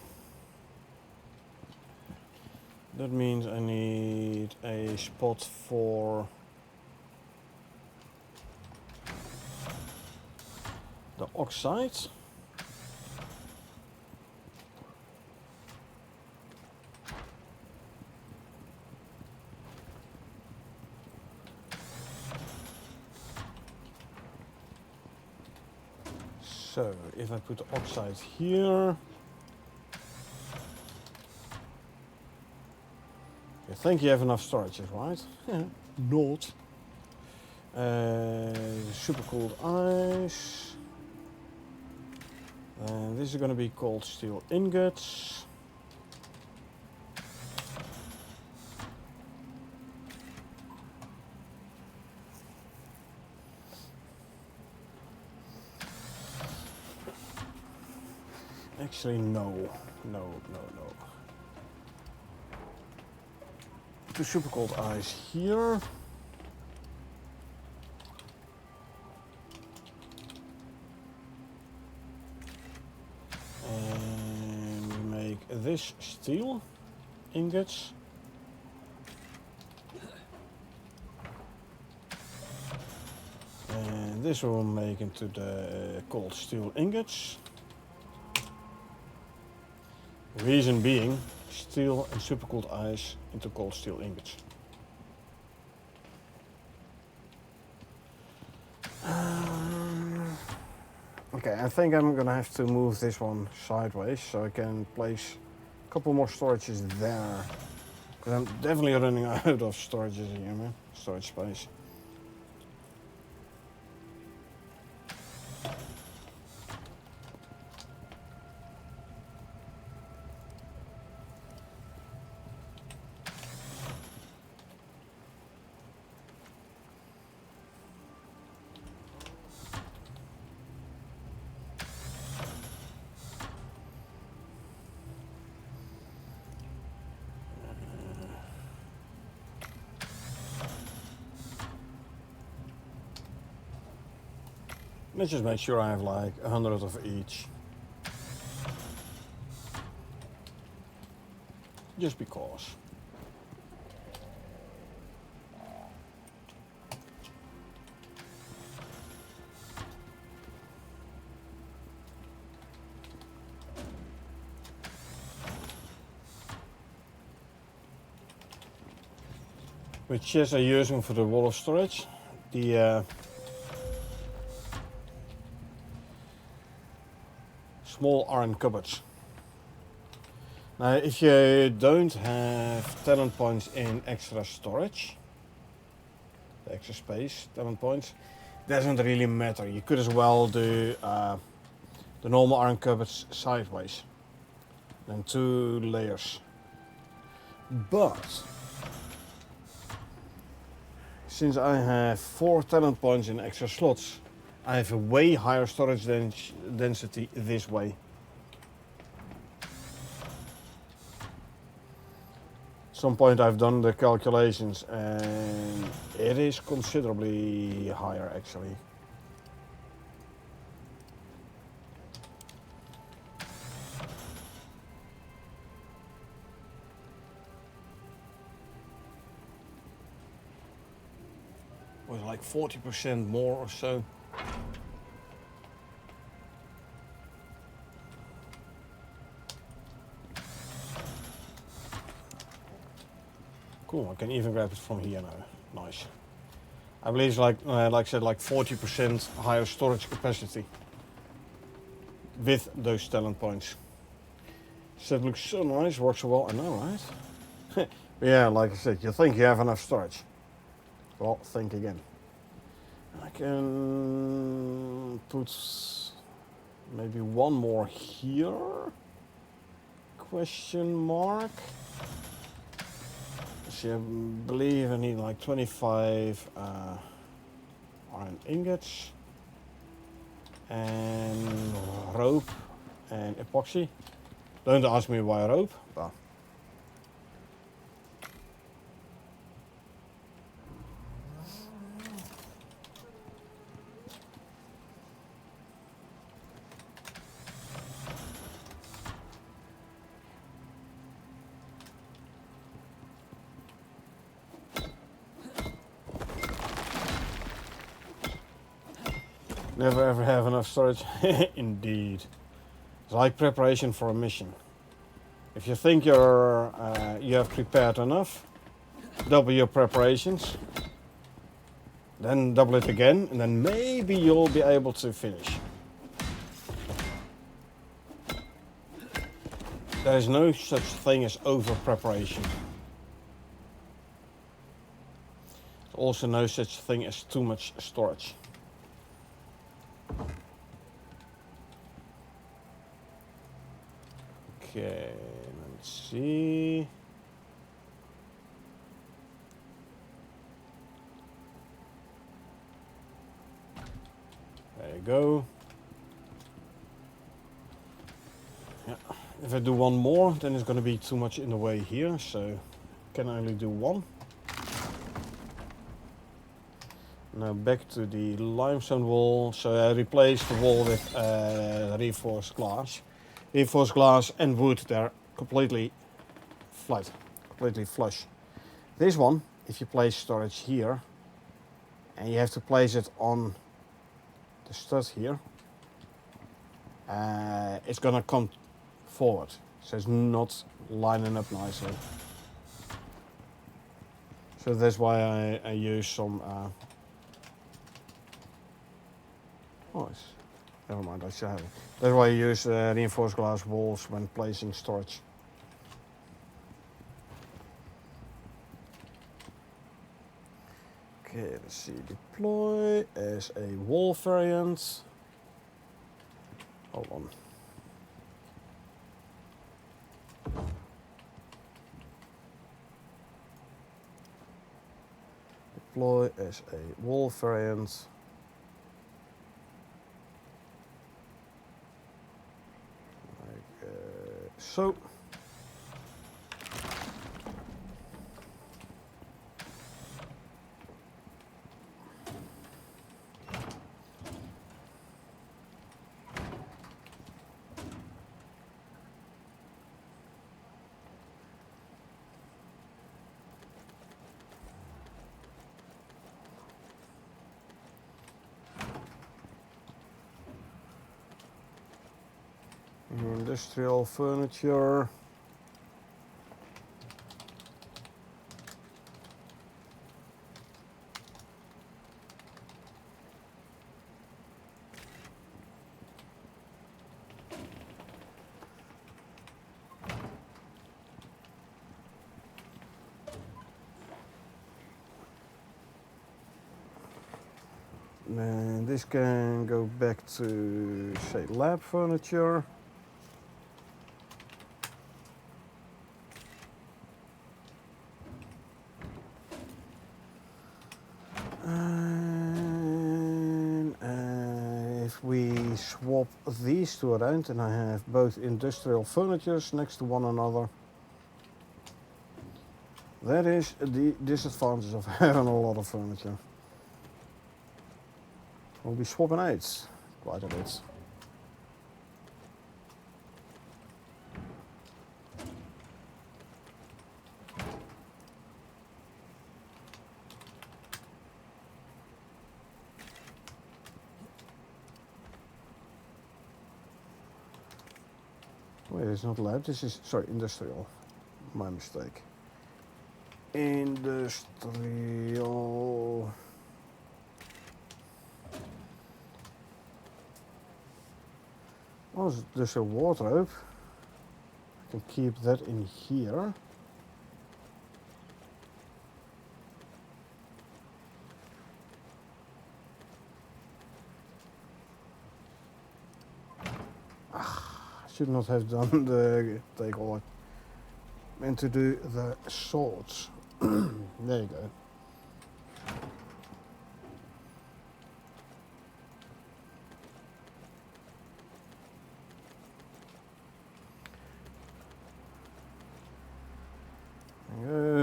A: That means I need a spot for the oxide. So if I put the oxide here, I think you have enough storages, right? Yeah, not. Super cold ice. And this is going to be cold steel ingots. Actually, no. The super cold ice here. And we make this steel ingots. And this will make into the cold steel ingots. Reason being, steel and super cold ice into cold steel ingots. Okay, I think I'm gonna have to move this one sideways so I can place a couple more storages there. Because I'm definitely running out of storages here, man. Storage space. Let's just make sure I have like 100 of each. Just because. which chairs are using for the wall of storage. The small iron cupboards. Now, if you don't have talent points in extra storage, the extra space, talent points, doesn't really matter. You could as well do the normal iron cupboards sideways, then 2 layers. But since I have 4 talent points in extra slots, I have a way higher storage density this way. Some point I've done the calculations and it is considerably higher actually. Was like 40% more or so. Cool, I can even grab it from here now. Nice. I believe it's like I said, like 40% higher storage capacity with those talent points. So it looks so nice, works so well. I know, right? Yeah, like I said, you think you have enough storage. Well, think again. I can put maybe one more here? Question mark. So I believe I need like 25 iron ingots and rope and epoxy. Don't ask me why rope, but never ever have enough storage. Indeed. It's like preparation for a mission. If you think you have prepared enough, double your preparations, then double it again, and then maybe you'll be able to finish. There is no such thing as over preparation. There's also no such thing as too much storage. Okay, let's see. There you go. Yeah. If I do one more, then it's going to be too much in the way here, so I can only do one. Now back to the limestone wall. So I replaced the wall with reinforced glass. Reinforced glass and wood, they're completely flat, completely flush. This one, if you place storage here, and you have to place it on the stud here, it's gonna come forward, so it's not lining up nicely. So that's why I use some never mind, I should have it. That's why I use reinforced glass walls when placing storage. Okay, let's see. Deploy as a wall variant. Hold on. Deploy as a wall variant. So, industrial furniture. And this can go back to, say, lab furniture. And if we swap these two around, and I have both industrial furnitures next to one another, that is the disadvantage of having a lot of furniture. We'll be swapping out quite a bit. Wait, it's not lab, this is, sorry, industrial. My mistake. Industrial. Oh, there's a wardrobe. I can keep that in here. Should not have done the take all. I meant to do the swords. There you go.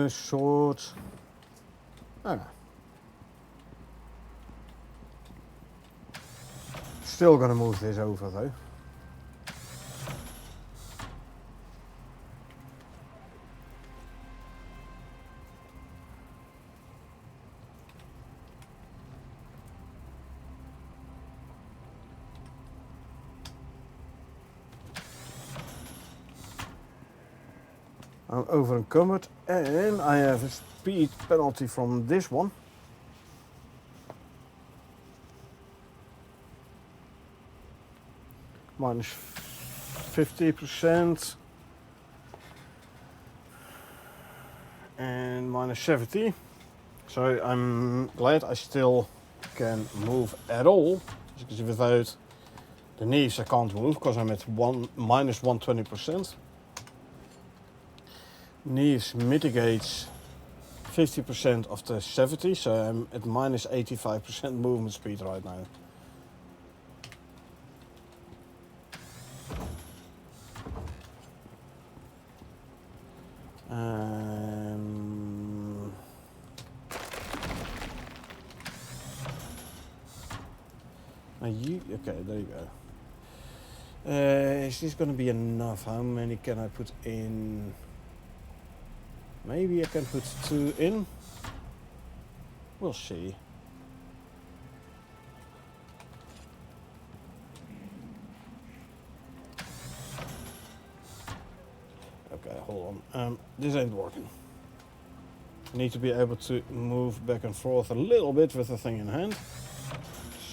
A: Swords. Ah. Still gonna move this over though. I'm over encumbered and I have a speed penalty from this one. Minus 50% and minus 70. So I'm glad I still can move at all, because without the knees I can't move because I'm at minus 120%. Knees mitigates 50% of the 70, so I'm at minus 85% movement speed right now. Okay, there you go. Is this going to be enough? How many can I put in? Maybe I can put 2 in. We'll see. Okay, hold on. This ain't working. I need to be able to move back and forth a little bit with the thing in hand.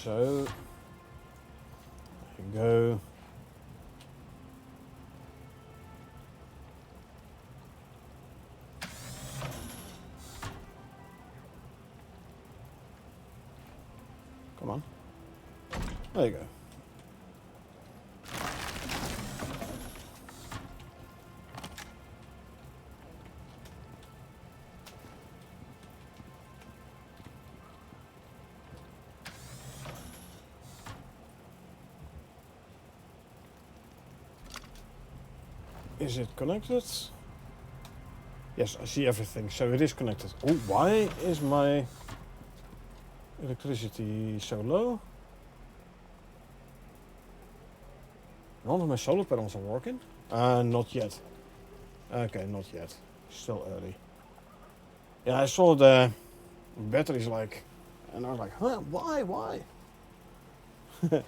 A: So, there you go. Come on. There you go. Is it connected? Yes, I see everything, so it is connected. Oh, why is my electricity so low? None of my solar panels are working? Not yet. Okay, not yet. Still early. Yeah, I saw the batteries like, and I was like, huh, why? Because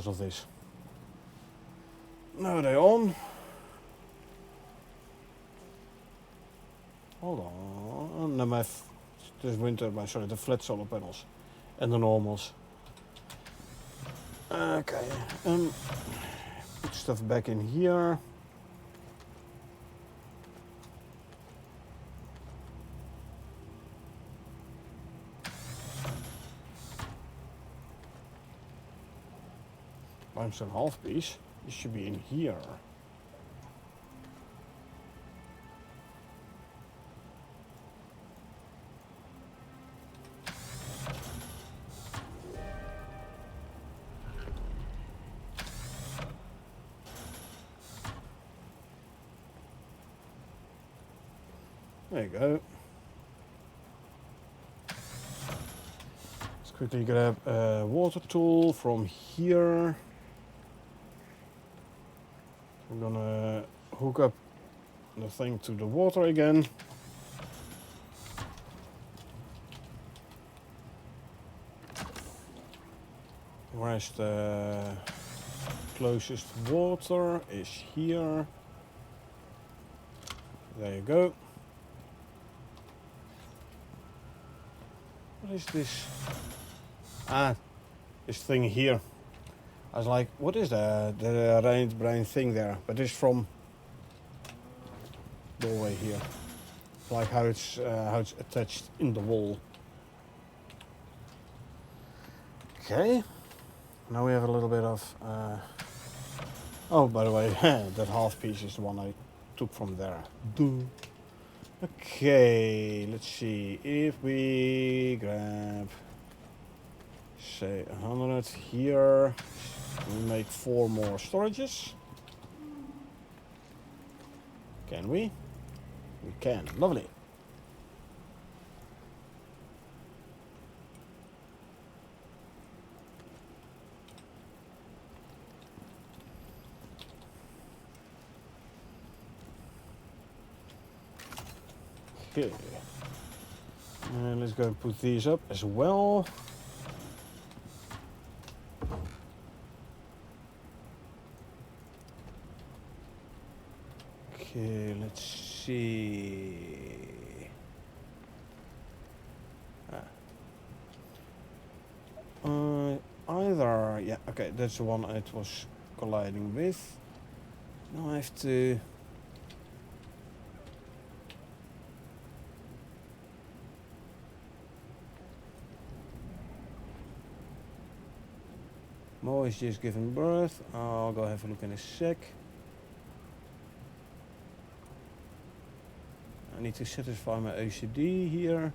A: of this. Now they're on. Hold on. No, this wind turbine, sorry, the flat solar panels and the normals. Okay. Put stuff back in here. limestone half piece. It should be in here. There you go. Let's quickly grab a water tool from here. We're gonna hook up the thing to the water again. Where's the closest water? Is here. There you go. What is this? Ah, this thing here. I was like, what is that? The round brown thing there? But it's from doorway here. Like how it's attached in the wall. Okay. Now we have a little bit of. Oh, by the way, that half piece is the one I took from there. Duh. Okay, let's see if we grab, say, 100 here. We make 4 more storages. Can we? We can. Lovely. Okay. And let's go and put these up as well. Okay, let's see. Either, yeah, okay, that's the one it was colliding with. Now I have to. Mo is just giving birth. I'll go have a look in a sec. I need to satisfy my OCD here.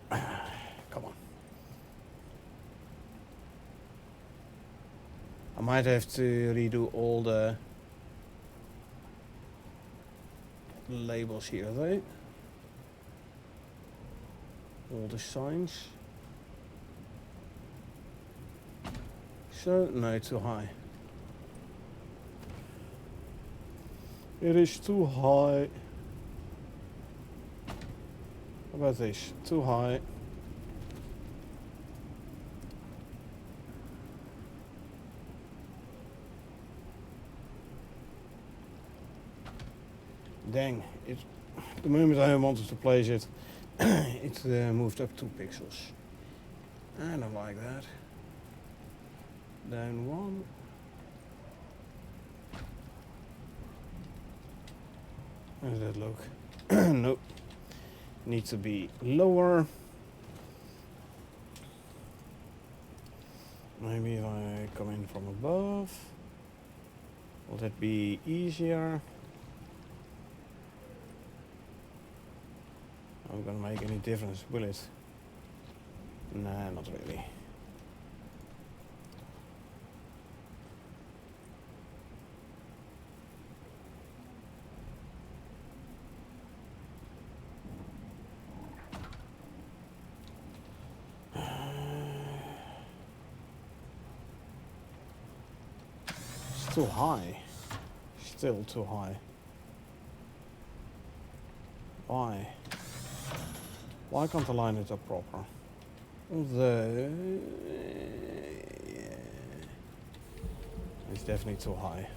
A: Come on. I might have to redo all the labels here though. All the signs. So, no, too high. It is too high. How about this? Too high. Dang, the moment I wanted to place it, it moved up 2 pixels. I don't like that. Down 1. How does that look? Nope. Needs to be lower. Maybe if I come in from above. Will that be easier? Not gonna make any difference, will it? Nah, not really. It's too high. Still too high. Why? Why can't I line it up proper? Although, it's definitely too high.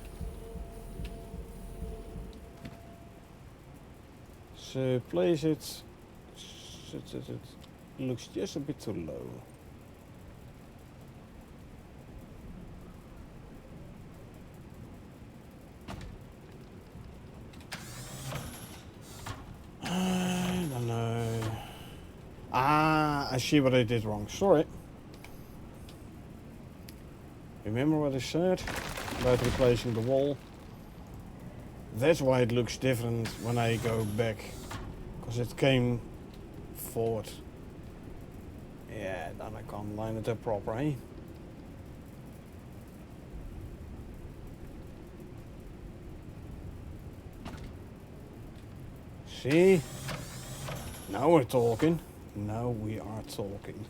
A: So place it so that it looks just a bit too low. I don't know. Ah, I see what I did wrong. Sorry. Remember what I said about replacing the wall? That's why it looks different when I go back. Because it came forward. Yeah, then I can't line it up proper, eh? See? Now we're talking. Now we are talking.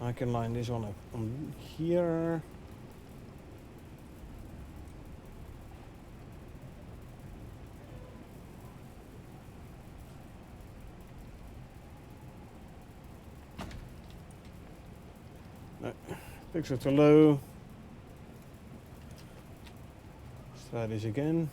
A: I can line this one up on here. No, pixel too low. Let's try this again.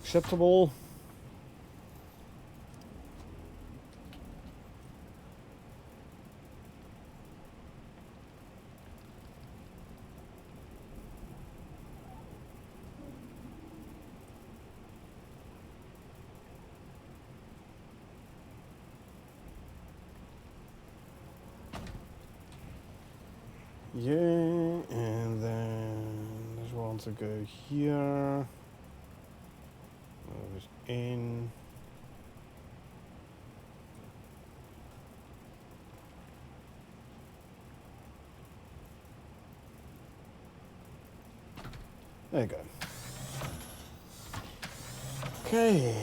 A: Acceptable. Yeah, and then there's one to go here. Move it in. There you go. Okay,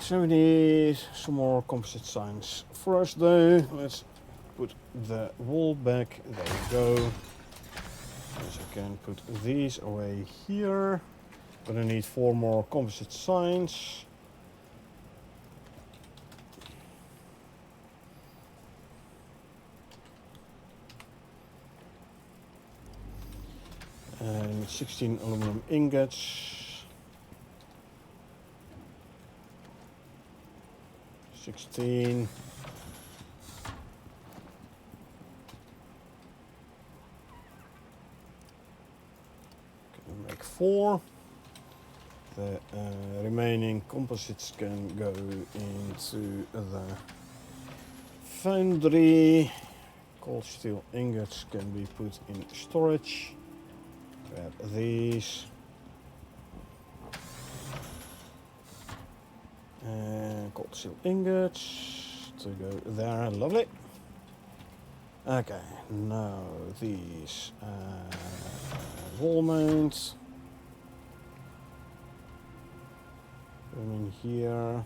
A: so we need some more composite signs. First though, let's put the wall back. There we go. Yes, I can put these away here. Gonna need 4 more composite signs. And 16 aluminum ingots. 16. Gonna make 4. The remaining composites can go into the foundry. Cold steel ingots can be put in storage. Grab these. And cold steel ingots to go there. Lovely. Okay, now these wall mounts. Put them in here.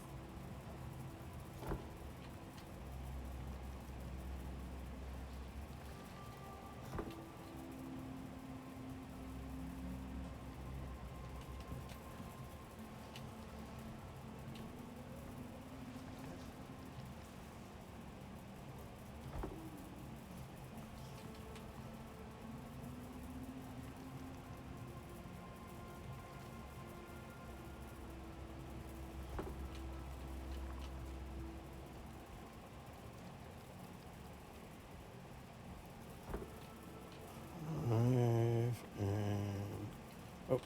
A: Oh,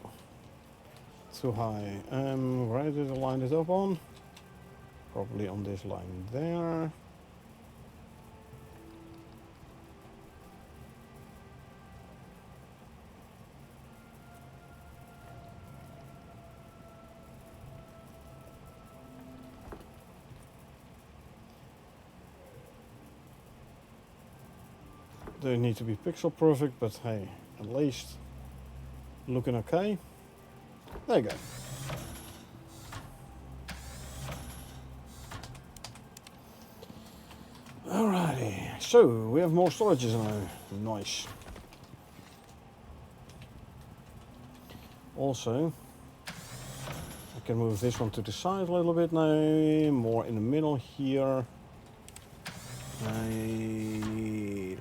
A: too high. Where did I line it up on? Probably on this line there. They need to be pixel perfect, but hey, at least looking okay. There you go. Alrighty, so we have more storages now. Nice. Also, I can move this one to the side a little bit now, more in the middle here. I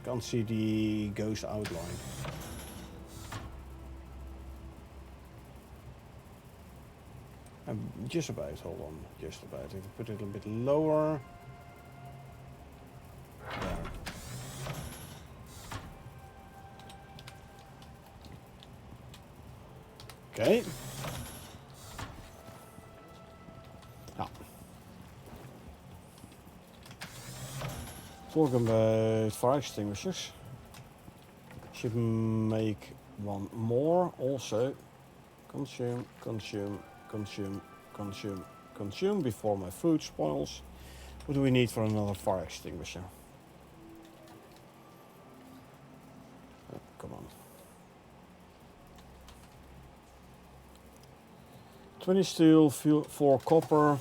A: can't see the ghost outline. Just about, hold on, just about. If I put it a bit lower. There. Okay. Ja. Talking about fire extinguishers. Should make one more also. Consume, consume, consume, consume, consume before my food spoils. What do we need for another fire extinguisher? Oh, come on. 20 steel, 4 copper.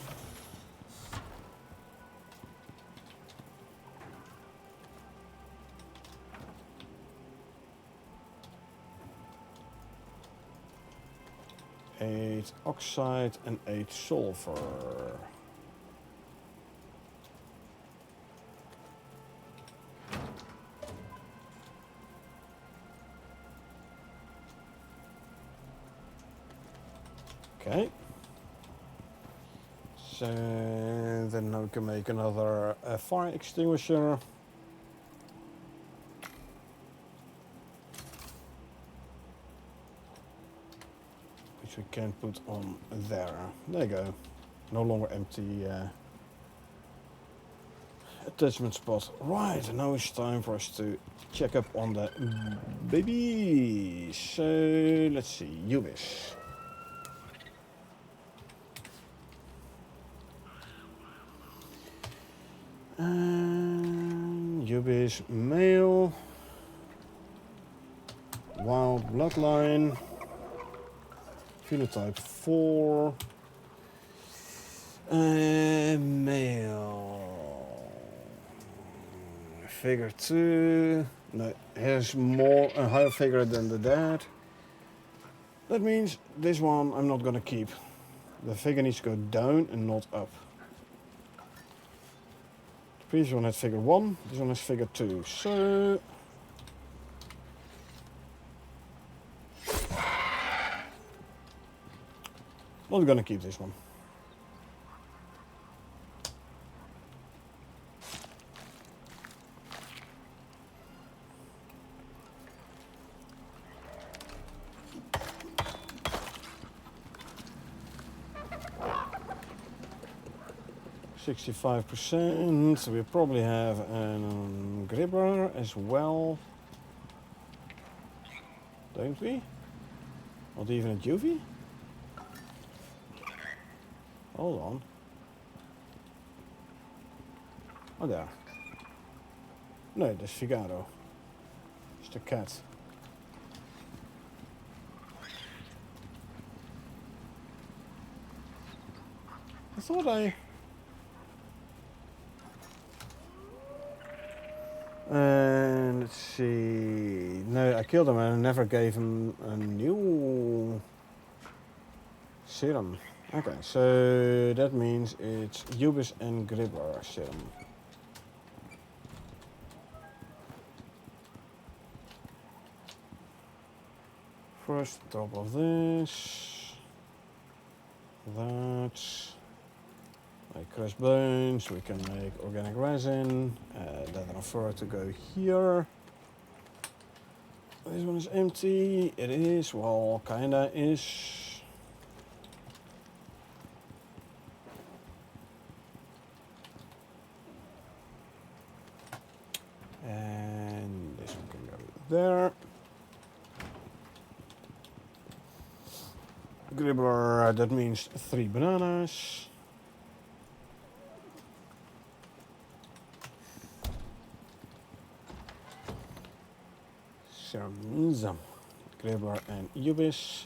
A: Eight oxide and 8 sulfur. Okay. So then we can make another fire extinguisher. Which we can put on there. There you go. No longer empty attachment spot. Right, and now it's time for us to check up on the baby. So let's see, Ubis. Ubis male. Wild bloodline. Phenotype 4. Male. Figure 2. No, has more a higher figure than the dad. That means this one I'm not gonna keep. The figure needs to go down and not up. The previous one had figure 1, this one has figure 2. So not gonna keep this one. %. So we probably have a Gribbler as well. Don't we? Not even a Juvie? Hold on. Oh, there. No, that's Figaro. It's the cat. I thought I... And let's see... No, I killed him and I never gave him a new serum. Okay, so that means it's Ubis and Gribbler serum. First drop of this. That. Like crushed bones, we can make organic resin. That refer to go here. This one is empty. It is, well, kinda is. And this one can go there. Gribbler, that means 3 bananas. Serums, Gribbler and Ubis.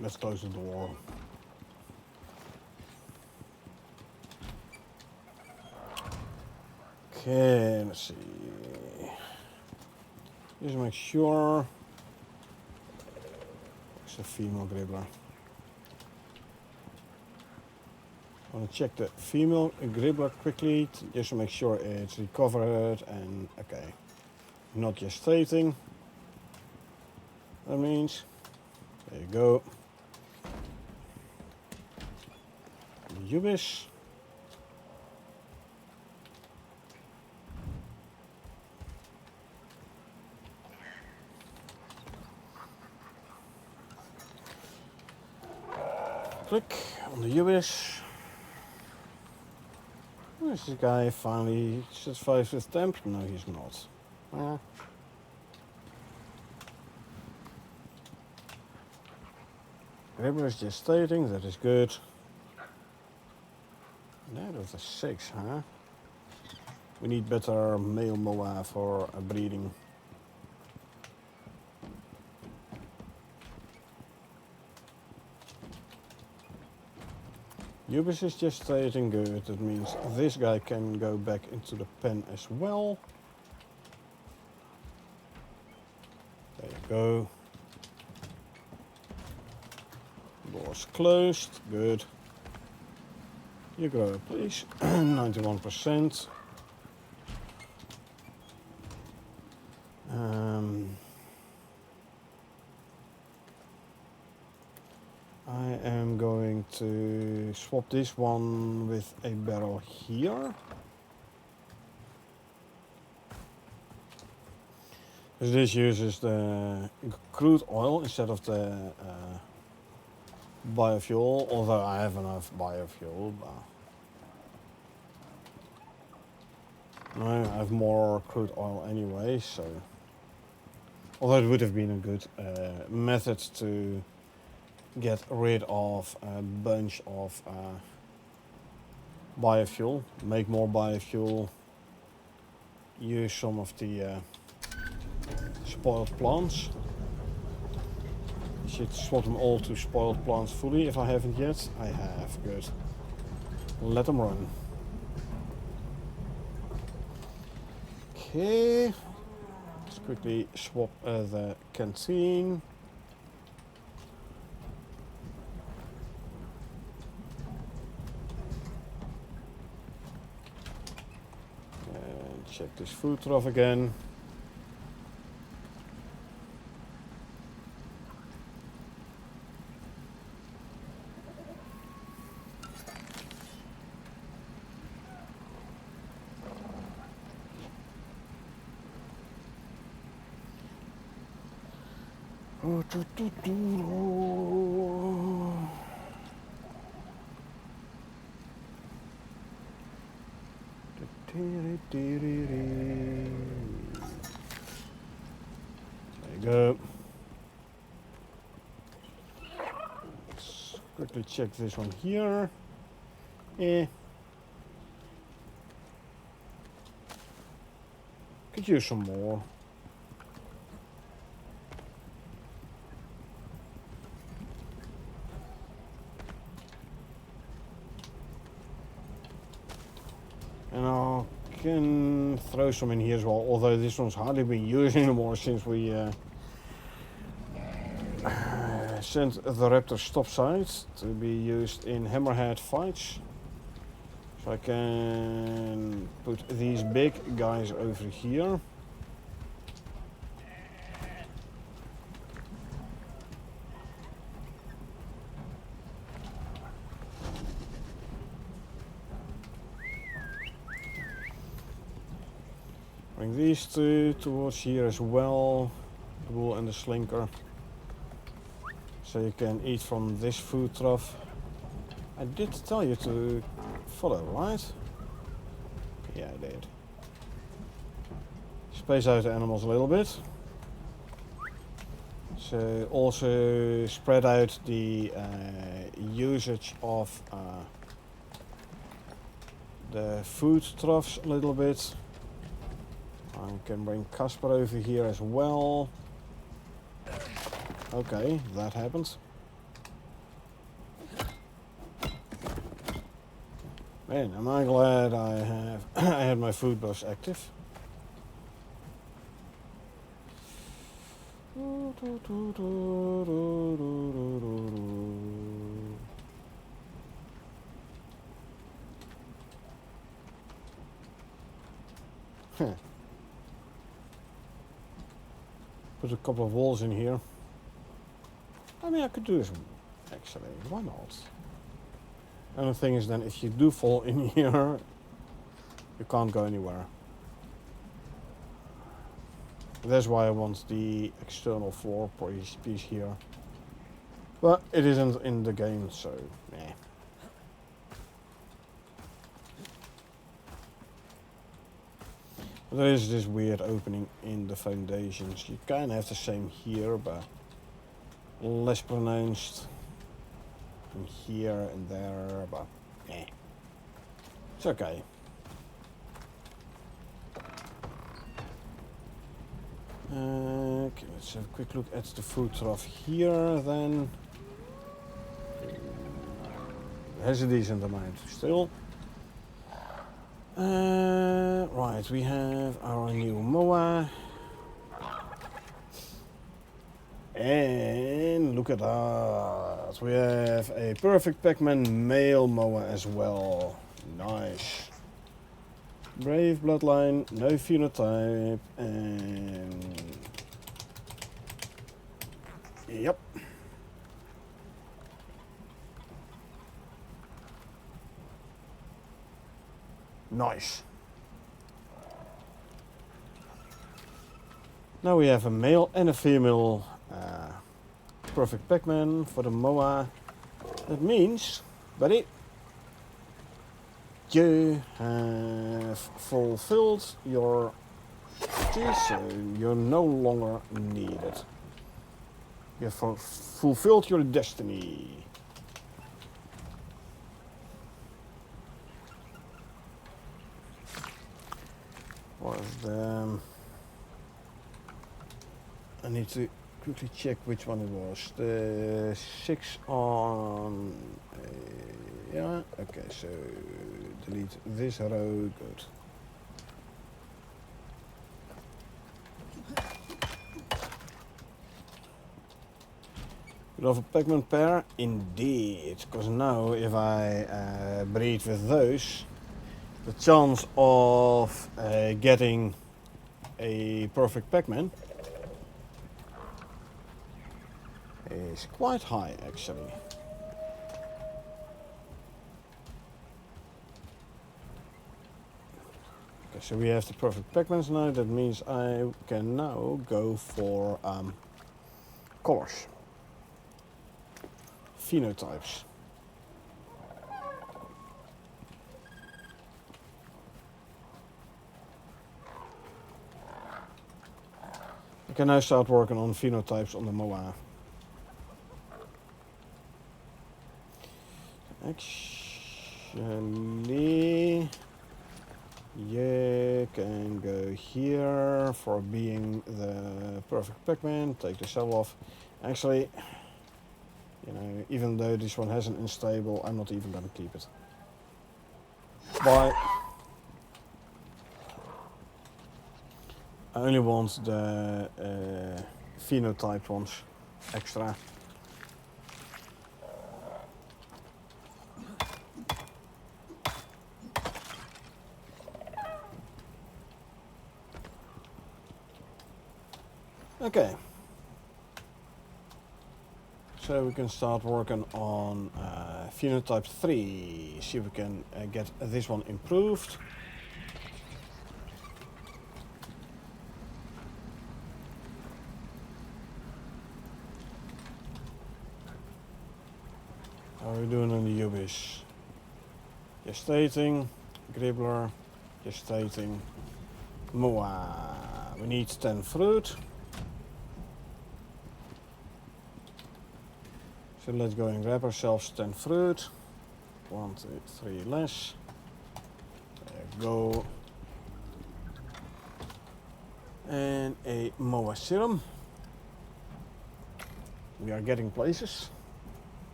A: Let's close the door. Okay, let's see. Just make sure it's a female Gribbler. I want to check the female Gribbler quickly, just to make sure it's recovered and okay, not gestating. That means, there you go. Ubis. Click on the US. Is this guy finally satisfied with temp? No, he's not. River is just stating, that is good. That was a 6, huh? We need better male moa for breeding. Ubis is just stating good. That means this guy can go back into the pen as well. There you go. Doors closed. Good. You grow, please. 91%. I am going to swap this one with a barrel here. Because this uses the crude oil instead of the biofuel, although I have enough biofuel. No, I have more crude oil anyway, so... Although it would have been a good method to get rid of a bunch of biofuel, make more biofuel, use some of the spoiled plants. I should swap them all to spoiled plants fully if I haven't yet. I have, good. Let them run. Okay, let's quickly swap the canteen. Check this food trough again. There you go. Let's quickly check this one here. Could use some more. And I can throw some in here as well, although this one's hardly been used anymore since we sent the Raptor stop sights to be used in hammerhead fights. So I can put these big guys over here. Bring these two towards here as well, the bull and the slinker. So you can eat from this food trough. I did tell you to follow, right? Yeah, I did. Space out the animals a little bit. So also spread out the usage of the food troughs a little bit. I can bring Casper over here as well. Okay, that happened. Man, am I glad I have I had my food buffs active. Put a couple of walls in here. I mean, I could do this actually. Why not? And the thing is, then, if you do fall in here, you can't go anywhere. That's why I want the external floor piece here. But it isn't in the game, so nah. There is this weird opening in the foundations. You kind of have the same here, but less pronounced. And here and there, but eh. It's okay. Okay, let's have a quick look at the food trough here then. Has a decent amount still. Right, we have our new moa. And look at that. We have a perfect Pac-Man male moa as well. Nice. Brave bloodline, no phenotype, and yep. Nice. Now we have a male and a female perfect Pac-Man for the moa. That means, buddy, you have fulfilled your duty, so you're no longer needed. You have fulfilled your destiny. Was the I need to quickly check which one it was. The 6 on yeah, okay, so delete this row, good. We love a Pac-Man pair? Indeed, because now if I breed with those, the chance of getting a perfect Pac-Man is quite high actually. Okay, so we have the perfect Pac-Mans now. That means I can now go for colors, phenotypes. I can now start working on phenotypes on the moa. Actually, you can go here for being the perfect Pac-Man, take the cell off. Actually, you know, even though this one has an unstable, I'm not even going to keep it. Bye. I only want the phenotyped ones extra. Okay. So we can start working on phenotype 3. See if we can get this one improved. How are we doing on the Ubis? Gestating, Gribbler, gestating, Moa. We need 10 fruit. So let's go and grab ourselves 10 fruit. 1, 2, 3 less. There we go. And a Moa serum. We are getting places.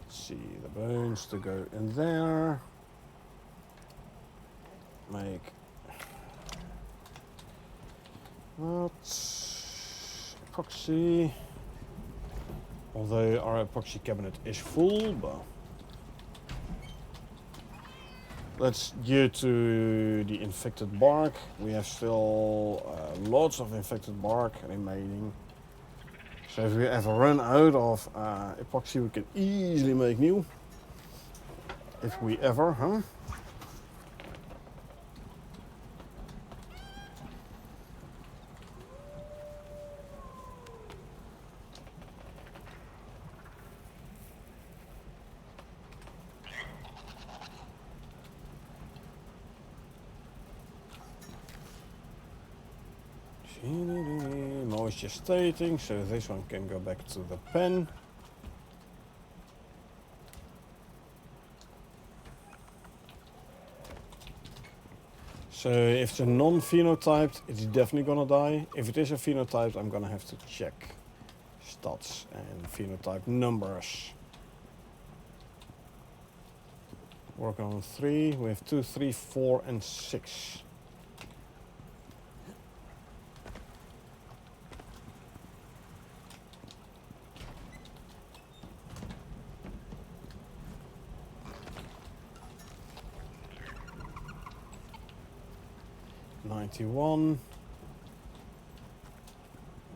A: See the bones to go in there. Make that's epoxy. Although our epoxy cabinet is full, but that's due to the infected bark. We have still lots of infected bark remaining. So if we ever run out of epoxy, we can easily make new. If we ever, huh? Moisture stating, so this one can go back to the pen. So if it's a non-phenotyped, it's definitely gonna die. If it is a phenotyped, I'm gonna have to check stats and phenotype numbers. Work on 3. We have 2, 3, 4, and 6. $91.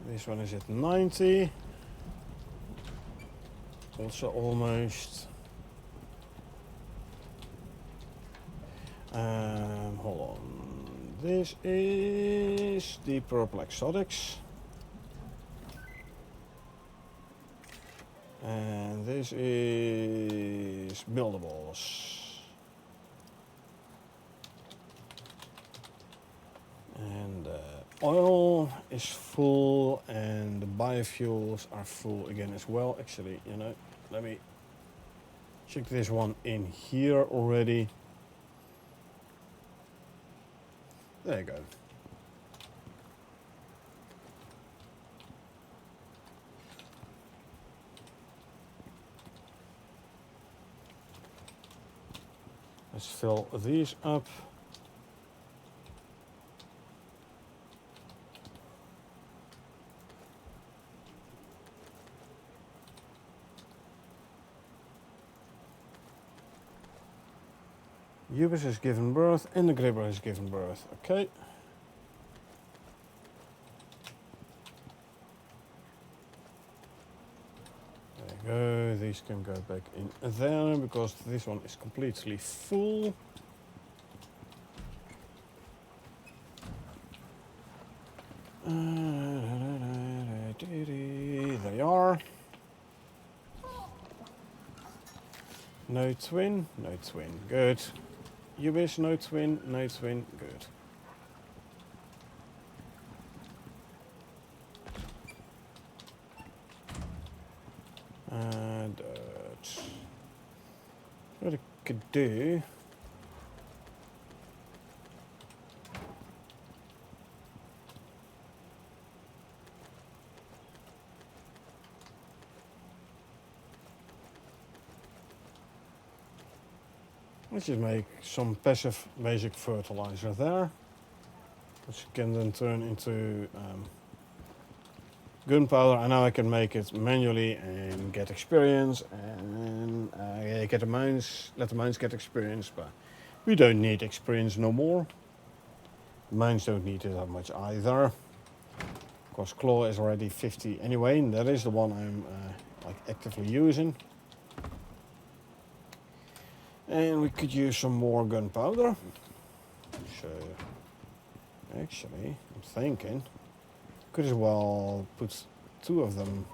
A: This one is at 90. Also almost. Hold on. This is the purple exotics. And this is buildables. And oil is full and the biofuels are full again as well. Actually, you know, let me check this one in here already. There you go. Let's fill these up. Ubis has given birth and the Gribber has given birth. Okay. There you go. These can go back in there because this one is completely full. There they are. No twin, no twin. Good. Ubis, no twin, no twin. Good. Dirt. What I could do. Let's just make some passive basic fertilizer there, which can then turn into gunpowder. And now I can make it manually and get experience and get the mines, let the mines get experience. But we don't need experience no more. The mines don't need it that much either. Of course, claw is already 50 anyway, and that is the one I'm like actively using. And we could use some more gunpowder. So, actually, I'm thinking, could as well put 2 of them.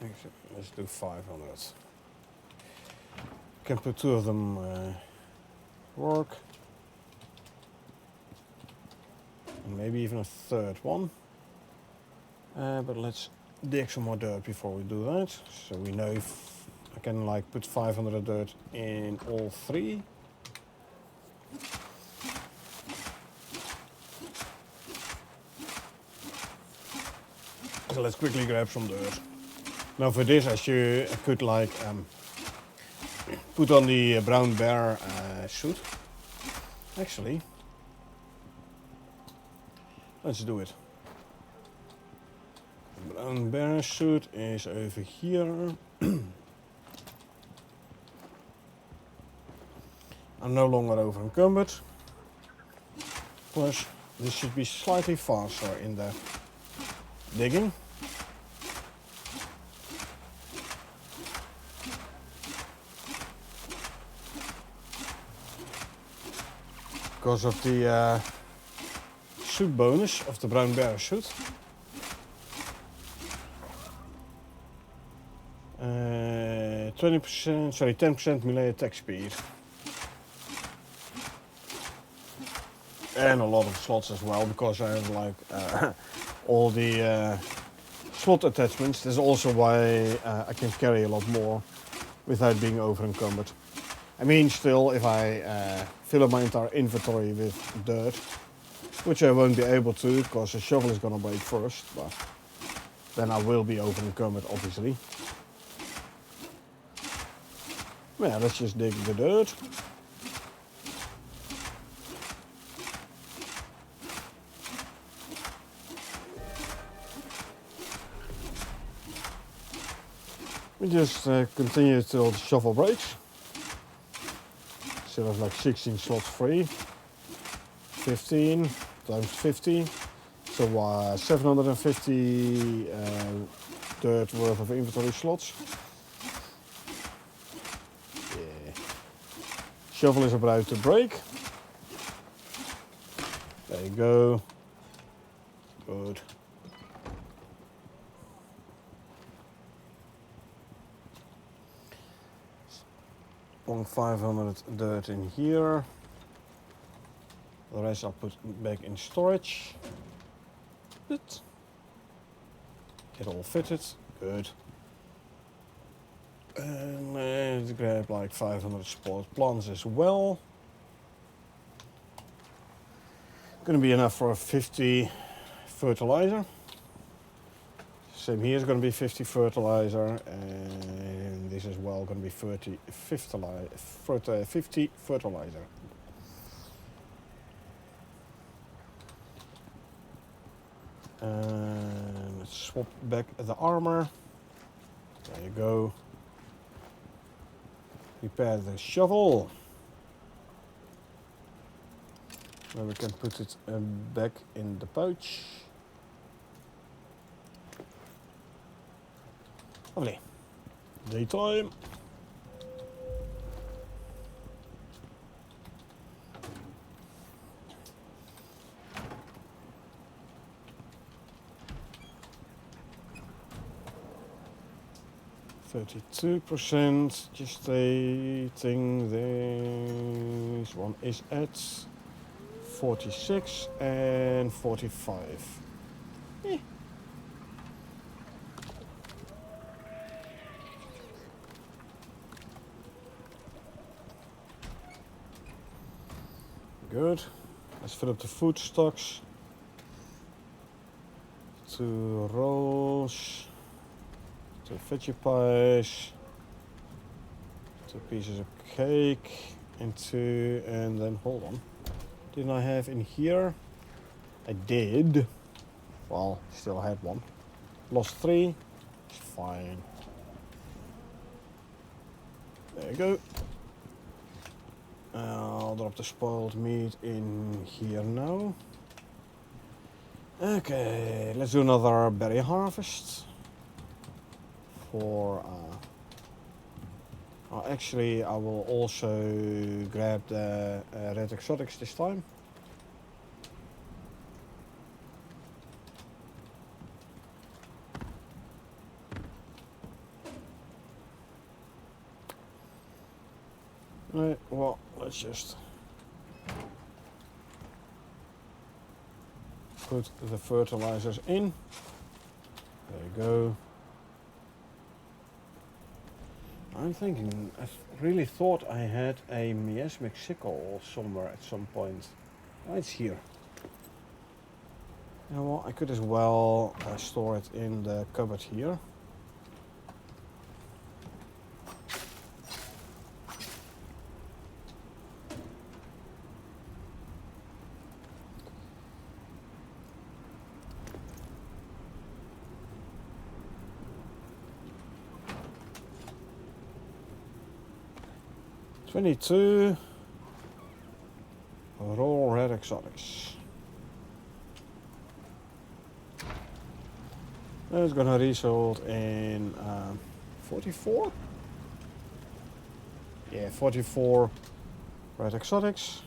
A: Actually, let's do 500. Can put 2 of them work. And maybe even a 3rd one. But let's dig some more dirt before we do that. So we know if I can like put 500 dirt in all 3. So let's quickly grab some dirt. Now for this I could like put on the brown bear suit. Actually, let's do it. Brown bear suit is over here. I'm no longer over encumbered. Plus, this should be slightly faster in the digging. Because of the suit bonus of the brown bear suit. 10% melee attack speed. And a lot of slots as well, because I have like all the slot attachments. That's also why I can carry a lot more without being over encumbered. I mean, still, if I fill up my entire inventory with dirt, which I won't be able to because the shovel is gonna break first, but then I will be over encumbered, obviously. Yeah, let's just dig the dirt. We just continue till the shovel breaks. Still have like 16 slots free. 15 times 50. So 750 dirt worth of inventory slots. Yeah. Shovel is about to break. There you go. Good. On 500 dirt in here. The rest I'll put back in storage. Good. Get all fitted. Good. And let's grab like 500 sport plants as well. Gonna be enough for 50 fertilizer. Same here is gonna be 50 fertilizer, and this as well gonna be 50 fertilizer. And let's swap back the armor. There you go. Prepare the shovel. Then we can put it back in the pouch. Lovely. Daytime. %, just stating this one is at 46 and 45. Eh. Good. Let's fill up the food stocks. 2 rolls. 2 veggie pies, 2 pieces of cake, and then hold on. Didn't I have in here? I did. Well, still had one. Lost 3. It's fine. There you go. I'll drop the spoiled meat in here now. Okay, let's do another berry harvest. Actually, I will also grab the red exotics this time. Right, well, let's just put the fertilizers in. There you go. I'm thinking, I really thought I had a miasmic sickle somewhere at some point. Oh, it's here. You know what, I could as well store it in the cupboard here. $22 raw red exotics. That's gonna result in 44. Yeah, 44 red exotics.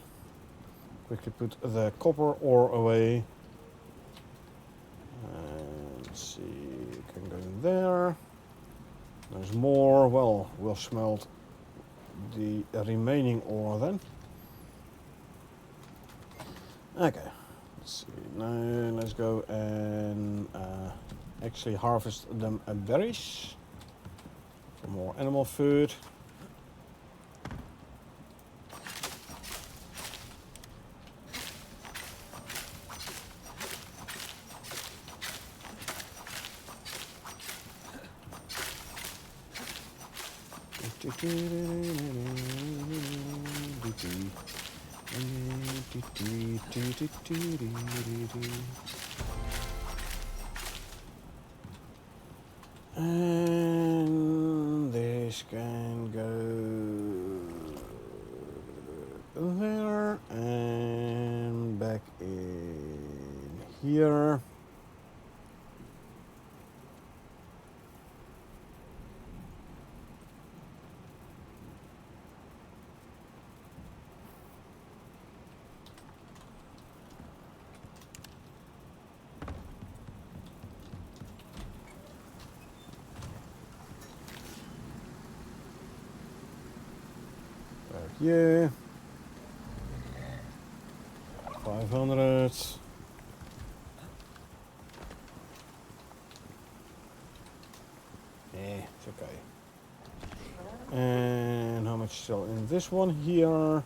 A: Quickly put the copper ore away. And let's see, can go in there. There's more. Well, we'll smelt the remaining ore then. Okay, let's see. Now let's go and actually harvest them berries for more animal food. And this can go there and back in here. Yeah, 500. It's okay. And how much still in this one here?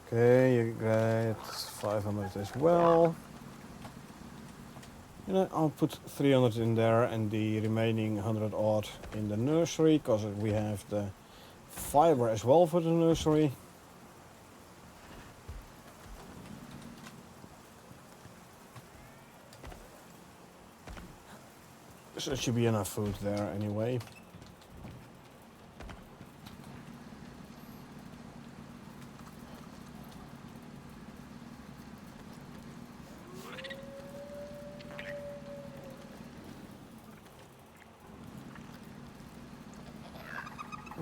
A: Okay, you get 500 as well. You know, I'll put 300 in there and the remaining 100 odd in the nursery, because we have the fiber as well for the nursery. So it should be enough food there anyway.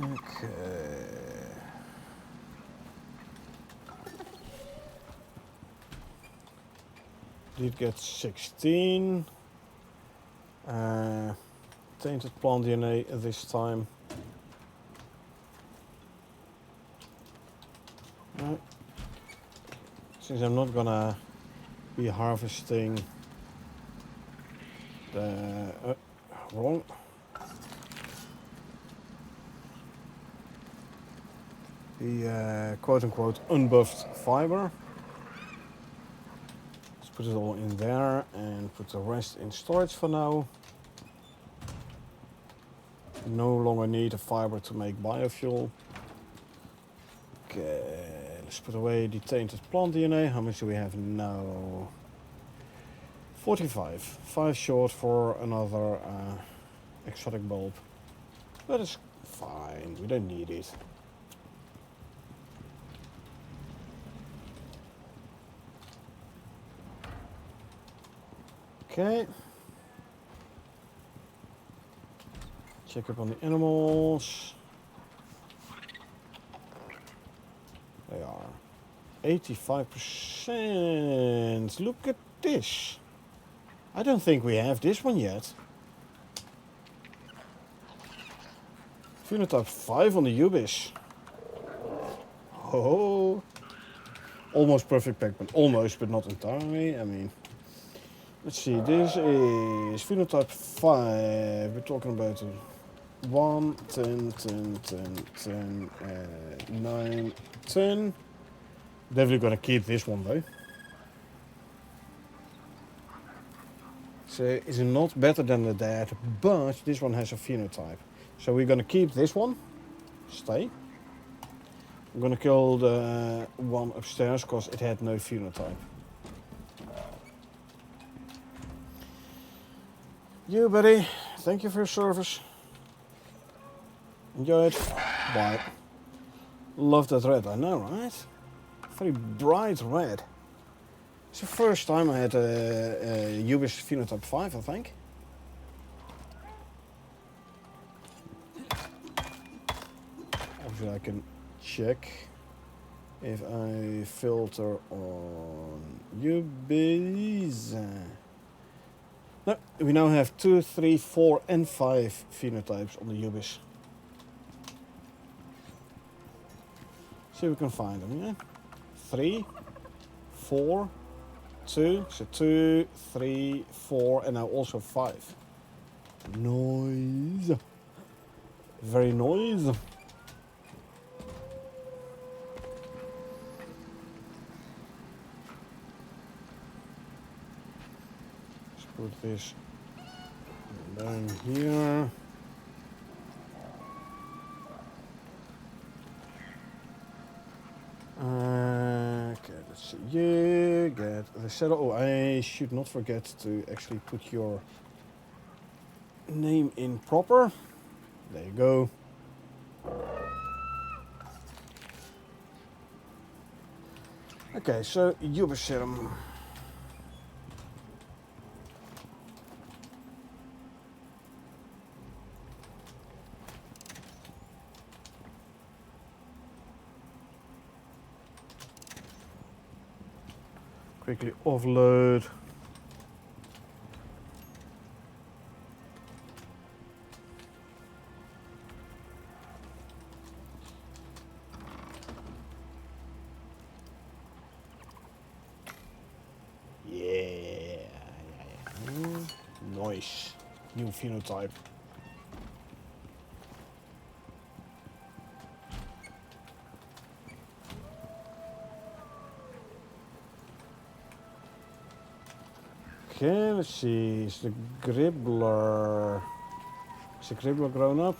A: Okay. Did get 16. Tainted plant DNA this time. Right. Since I'm not gonna be harvesting the wrong. The quote-unquote unbuffed fiber. Let's put it all in there and put the rest in storage for now. No longer need a fiber to make biofuel. Okay, let's put away the tainted plant DNA. How much do we have now? 45. 5 short for another exotic bulb. But it's fine, we don't need it. Okay. Check up on the animals. They are 85%. Look at this. I don't think we have this one yet. Phenotype 5 on the Ubis. Oh, almost perfect packman. Almost, but not entirely. I mean, let's see. This is phenotype 5. We're talking about 1, 10, 10, 10, 10, 9, 10. Definitely gonna keep this one though. So it's not better than the dad, but this one has a phenotype. So we're gonna keep this one. Stay. I'm gonna kill the one upstairs because it had no phenotype. You, buddy. Thank you for your service. Enjoy it. Bye. Love that red, I know, right? Very bright red. It's the first time I had a Ubis phenotype 5, I think. Obviously I can check if I filter on Ubis. No, we now have 2, 3, 4 and 5 phenotypes on the Ubis. See if we can find them, yeah? 3, 4, 2. So 2, 3, 4, and now also 5. Noise. Very noise. Let's put this down here. Okay, let's see. You get the saddle. Oh, I should not forget to actually put your name in proper. There you go. Okay, so Uberserum. Quickly offload. Yeah. Nice. New phenotype. Okay, let's see. Is the Gribbler grown up?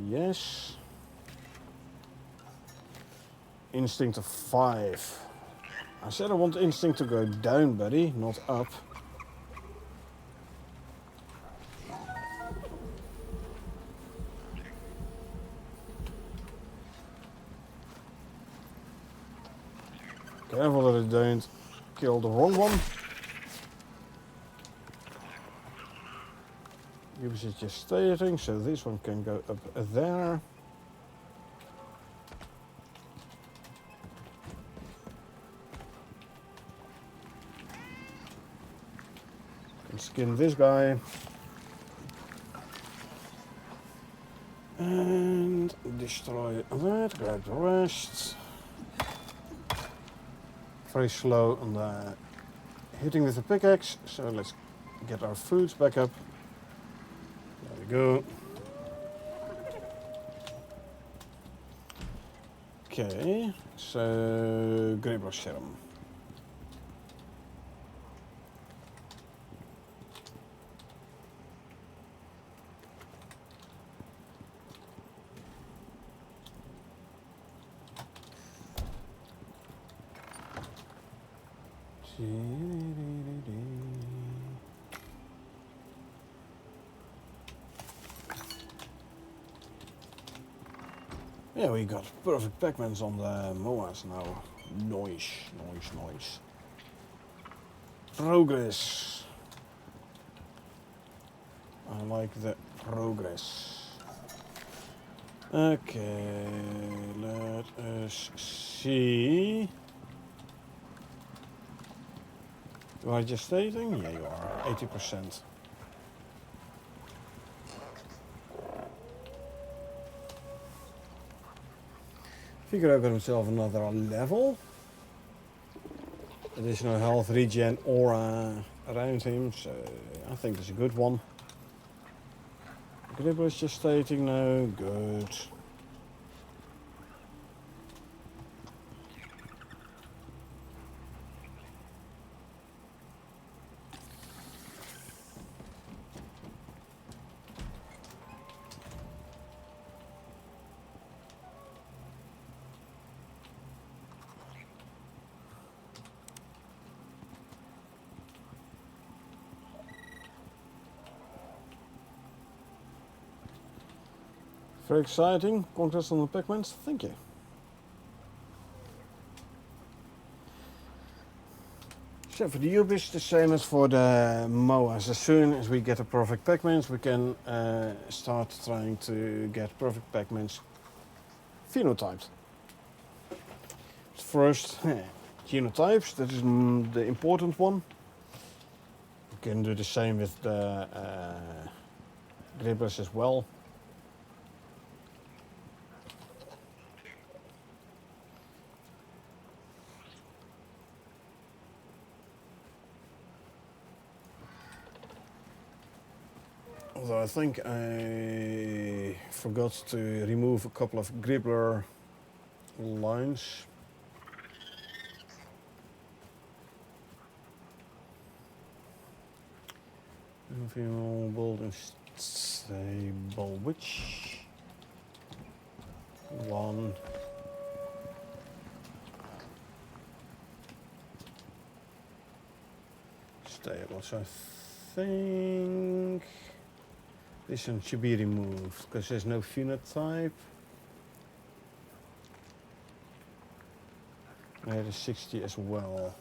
A: Yes. Instinct of 5. I said I want instinct to go down, buddy, not up. Careful that I don't kill the wrong one. Use it just stating, so this one can go up there. Can skin this guy. And destroy that, grab the rest. Very slow on the hitting with the pickaxe, so let's get our foods back up. There we go. Okay, so Gribbler Serum. Yeah, we got perfect Pac-Mans on the MOAs now. Noise. Progress. I like the progress. Okay, let us see. You are just stating? Yeah, you are. 80%. Figure I got himself another level. Additional health regen aura around him, so I think that's a good one. Gribble is just stating no, good. Very exciting. Conquest on the Pac-Mans. Thank you. So for the Ubis, the same as for the MOAs. As soon as we get a perfect Pac-Mans, we can start trying to get perfect Pac-Mans phenotyped. First, genotypes. That is the important one. We can do the same with the Gribblers as well. Although I think I forgot to remove a couple of gribbler lines. Female build and stable which one stable. So I think this one should be removed because there's no phenotype. There is 60 as well.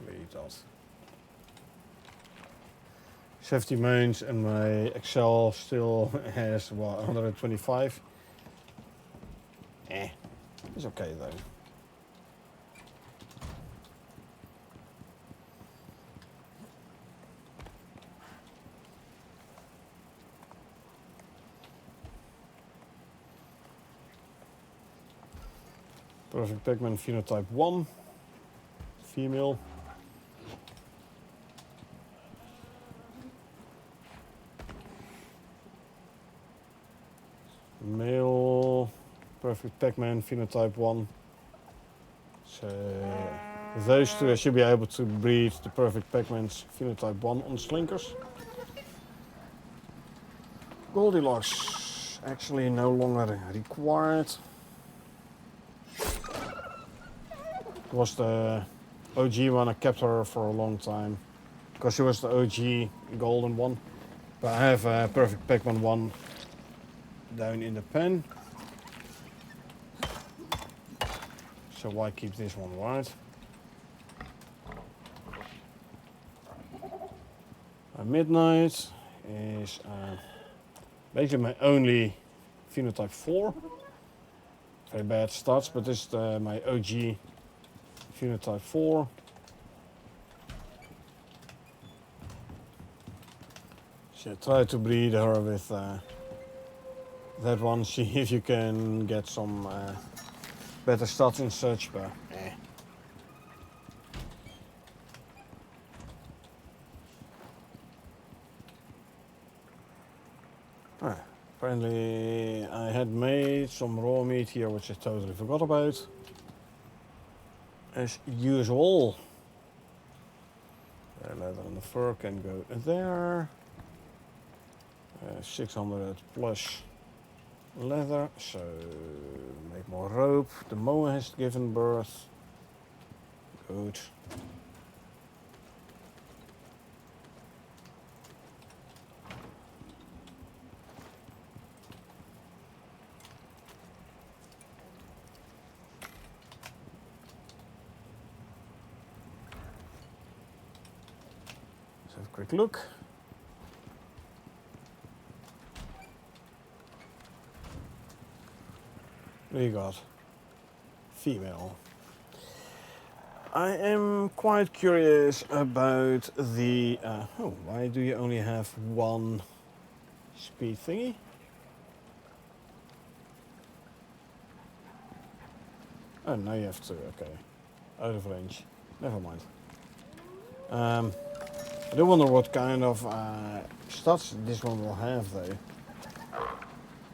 A: Delete that. 70 mains and my Excel still has what, 125. It's okay though. Perfect pigment phenotype 1, female. Male, perfect Pac-Man phenotype 1. So those two I should be able to breed the perfect Pac-Man's phenotype 1 on Slinkers. Goldilocks actually no longer required. It was the OG one, I kept her for a long time because she was the OG golden one. But I have a perfect Pac-Man 1 down in the pen. So why keep this one, right? Midnight is basically my only phenotype 4. Very bad stats, but this is my OG phenotype 4. So try to breed her with that one, see if you can get some better stats and such, but apparently I had made some raw meat here which I totally forgot about. As usual. Leather and the fur can go there. 600 plus leather, so make more rope. The mower has given birth. Good. Let's have a quick look. What do you got? Female. I am quite curious about the... oh, why do you only have one speed thingy? Oh, now you have two, okay. Out of range. Never mind. I do wonder what kind of stats this one will have though.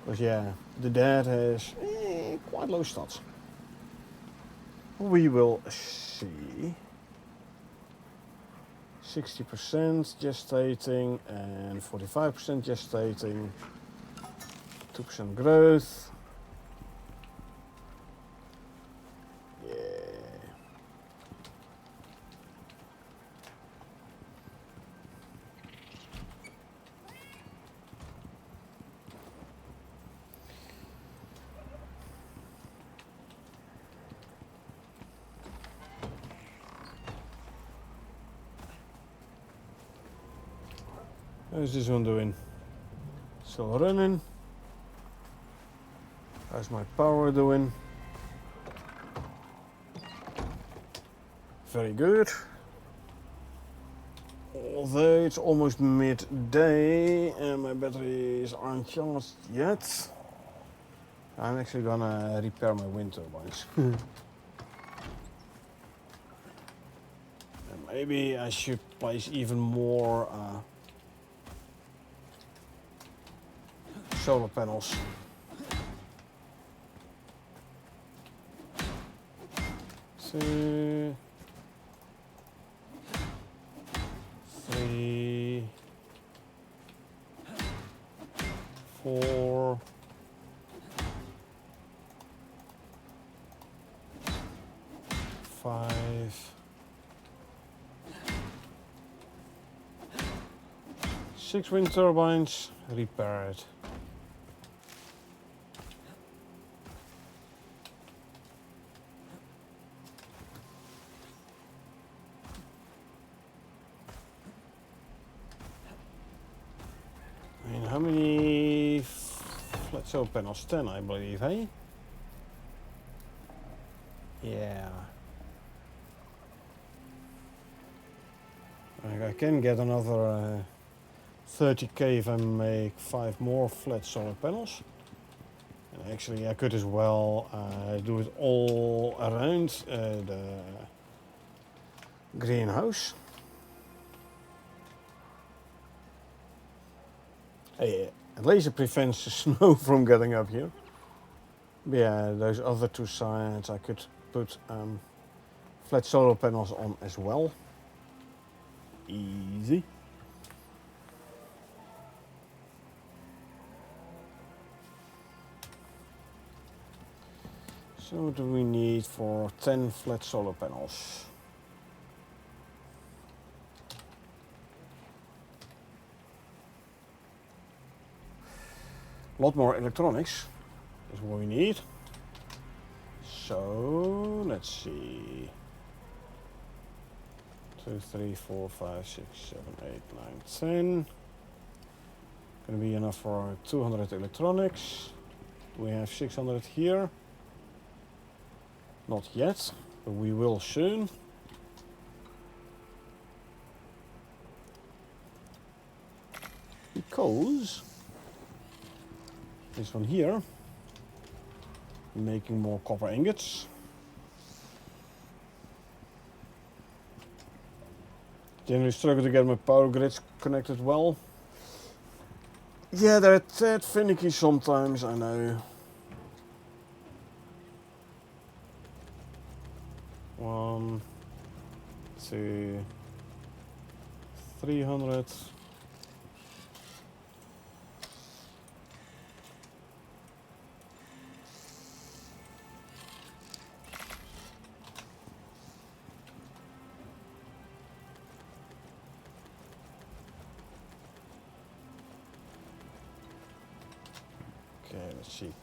A: But yeah, the dad has quite low stats. We will see. 60% gestating and 45% gestating. 2% growth. Yeah. How's this one doing? Still running. How's my power doing? Very good. Although it's almost midday and my batteries aren't charged yet, I'm actually gonna repair my wind turbines. And Maybe I should place even more solar panels. Two, three, four, five, 6 wind turbines repaired. And how many flat solar panels? 10, I believe, hey? Yeah. I can get another 30k if I make 5 more flat solar panels. And actually I could as well do it all around the greenhouse. Hey, at least it prevents the snow from getting up here. But yeah, those other 2 sides I could put flat solar panels on as well. Easy. So what do we need for 10 flat solar panels? A lot more electronics is what we need. So let's see. 2, 3, 4, 5, 6, 7, 8, 9, 10. Gonna be enough for 200 electronics. We have 600 here. Not yet, but we will soon. Because this one here, making more copper ingots. Generally struggle to get my power grids connected well. Yeah, they're a tad finicky sometimes, I know. 1, 2, 300. Okay, let's see.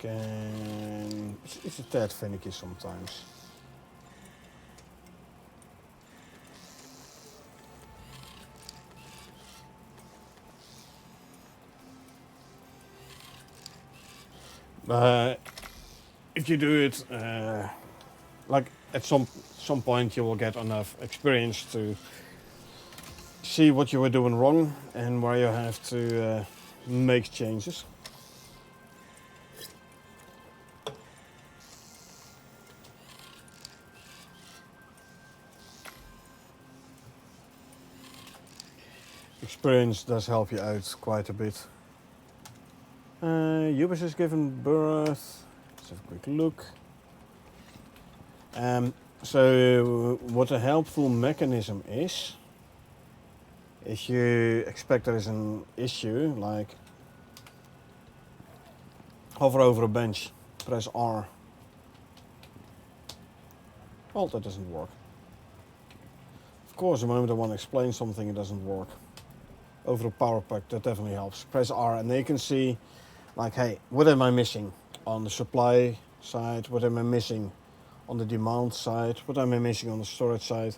A: It's a tad finicky sometimes. If you do it, like at some point, you will get enough experience to see what you were doing wrong and where you have to make changes. Experience does help you out quite a bit. Ubis has given birth. Let's have a quick look. So what a helpful mechanism is, if you expect there is an issue, like hover over a bench, press R. Well, that doesn't work. Of course, the moment I want to explain something, it doesn't work. Over a power pack, that definitely helps. Press R and they can see, like, hey, what am I missing on the supply side? What am I missing on the demand side? What am I missing on the storage side?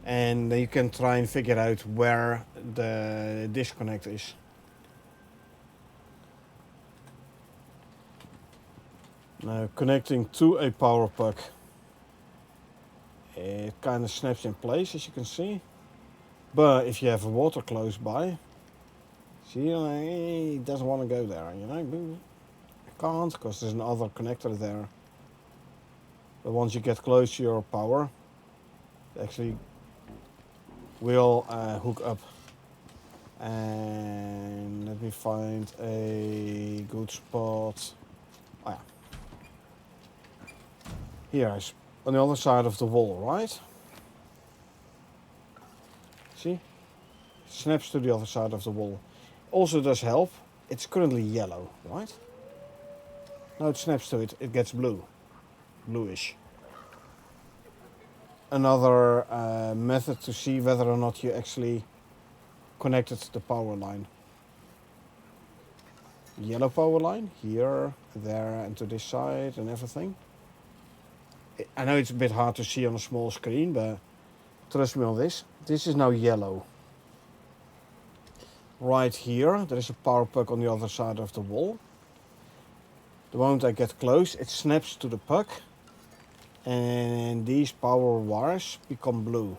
A: And then you can try and figure out where the disconnect is. Now, connecting to a power pack, it kind of snaps in place, as you can see. But if you have water close by, see, like, it doesn't want to go there, you know. It can't, because there's another connector there. But once you get close to your power, it actually we'll hook up. And let me find a good spot. Oh yeah. Here is on the other side of the wall, right? See? Snaps to the other side of the wall. Also does help. It's currently yellow, right? Now it snaps to it, it gets blue. Bluish. Another method to see whether or not you actually connected the power line. Yellow power line, here, there, and to this side and everything. I know it's a bit hard to see on a small screen, but trust me on this. This is now yellow. Right here, there is a power puck on the other side of the wall. The moment I get close, it snaps to the puck. And these power wires become blue.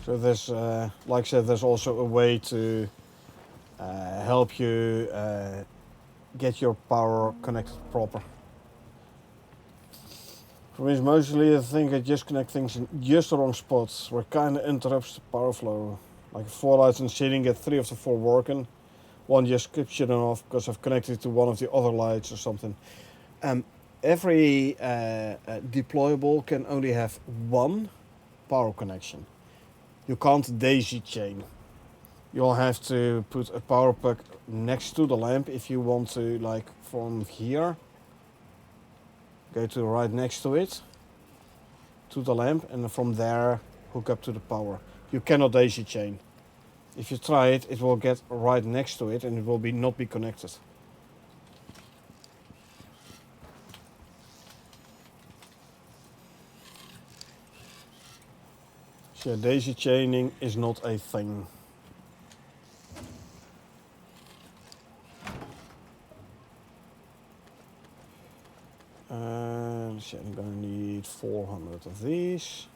A: So there's, like I said, there's also a way to help you get your power connected proper. For me, mostly I think I just connect things in just the wrong spots, where it kind of interrupts the power flow. Like 4 lights and sitting, get 3 of the 4 working. One just keeps shutting off because I've connected to one of the other lights or something. Every deployable can only have one power connection. You can't daisy chain. You'll have to put a power puck next to the lamp if you want to, like from here, go to right next to it, to the lamp, and from there hook up to the power. You cannot daisy chain. If you try it, it will get right next to it and it will not be connected. So daisy chaining is not a thing. So I'm gonna need 400 of these.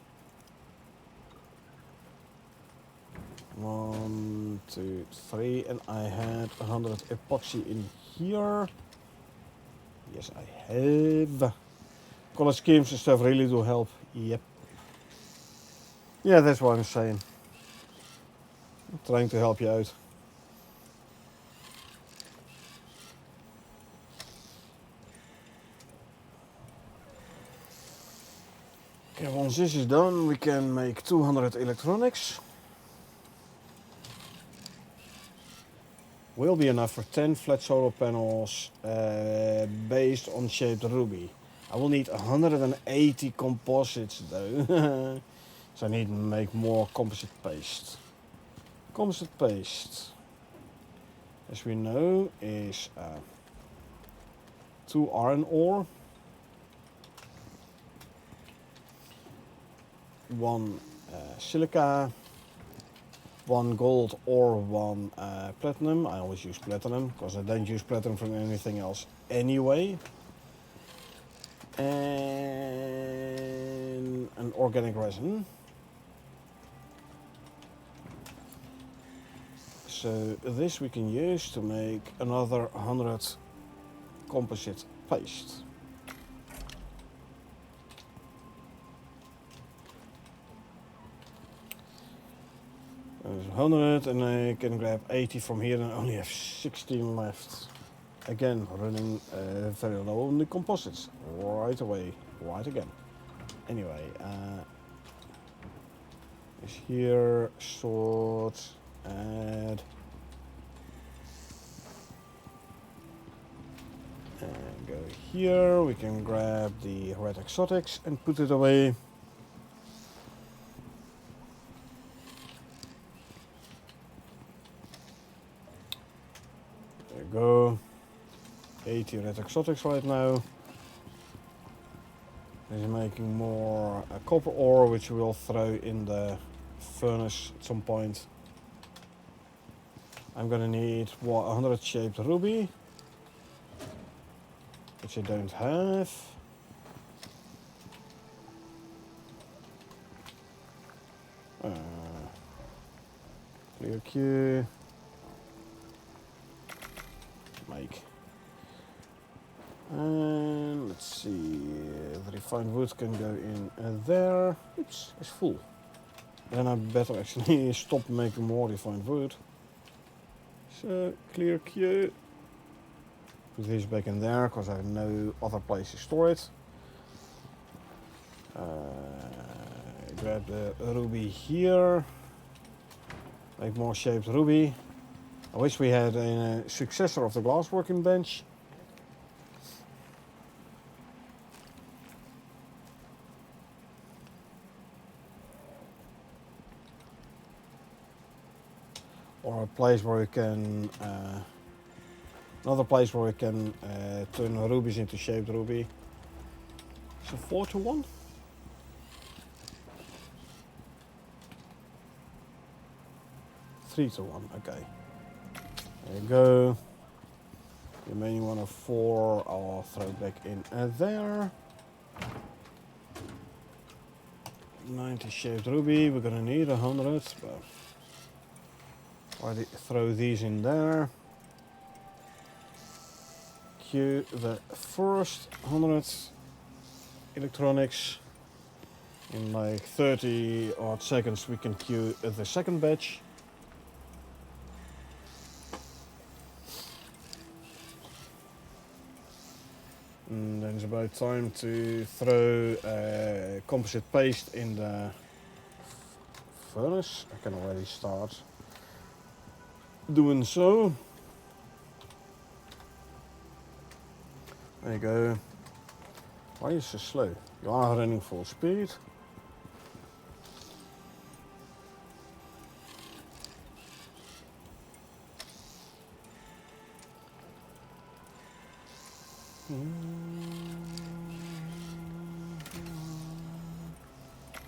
A: 1, 2, 3, and I had 100 epoxy in here. Yes, I have. Color schemes and stuff really do help. Yep. Yeah, that's what I'm saying. I'm trying to help you out. Okay, once this is done, we can make 200 electronics. Will be enough for 10 flat solar panels based on shaped ruby. I will need 180 composites though. So I need to make more composite paste. Composite paste, as we know, is 2 iron ore, 1 silica, 1 gold or 1 platinum. I always use platinum because I don't use platinum from anything else anyway. And an organic resin. So this we can use to make another 100 composite paste. There's 100 and I can grab 80 from here and I only have 16 left. Again, running very low on the composites. Right away, right again. Anyway, is here, sort, add. And go here, we can grab the red exotics and put it away. There you go. 80 red exotics right now. This is making more copper ore, which we'll throw in the furnace at some point. I'm gonna need 100 shaped ruby, which I don't have. Clear queue. Make. And let's see, the refined wood can go in there. Oops, it's full. Then I better actually stop making more refined wood. So, clear queue. Put this back in there, because I have no other place to store it. Grab the ruby here. Make more shaped ruby. I wish we had a successor of the glass working bench. Or a place where we can, another place where we can turn rubies into shaped ruby. So 4 to 1? Three to 1, okay. There you go. The remaining one of 4, I'll throw it back in there. 90 shaped ruby, we're gonna need 100, but already throw these in there. Queue the first 100 electronics. In like 30 odd seconds we can queue the second batch. And then it's about time to throw composite paste in the furnace. I can already start doing so. There you go. Why are you so slow? You are running full speed.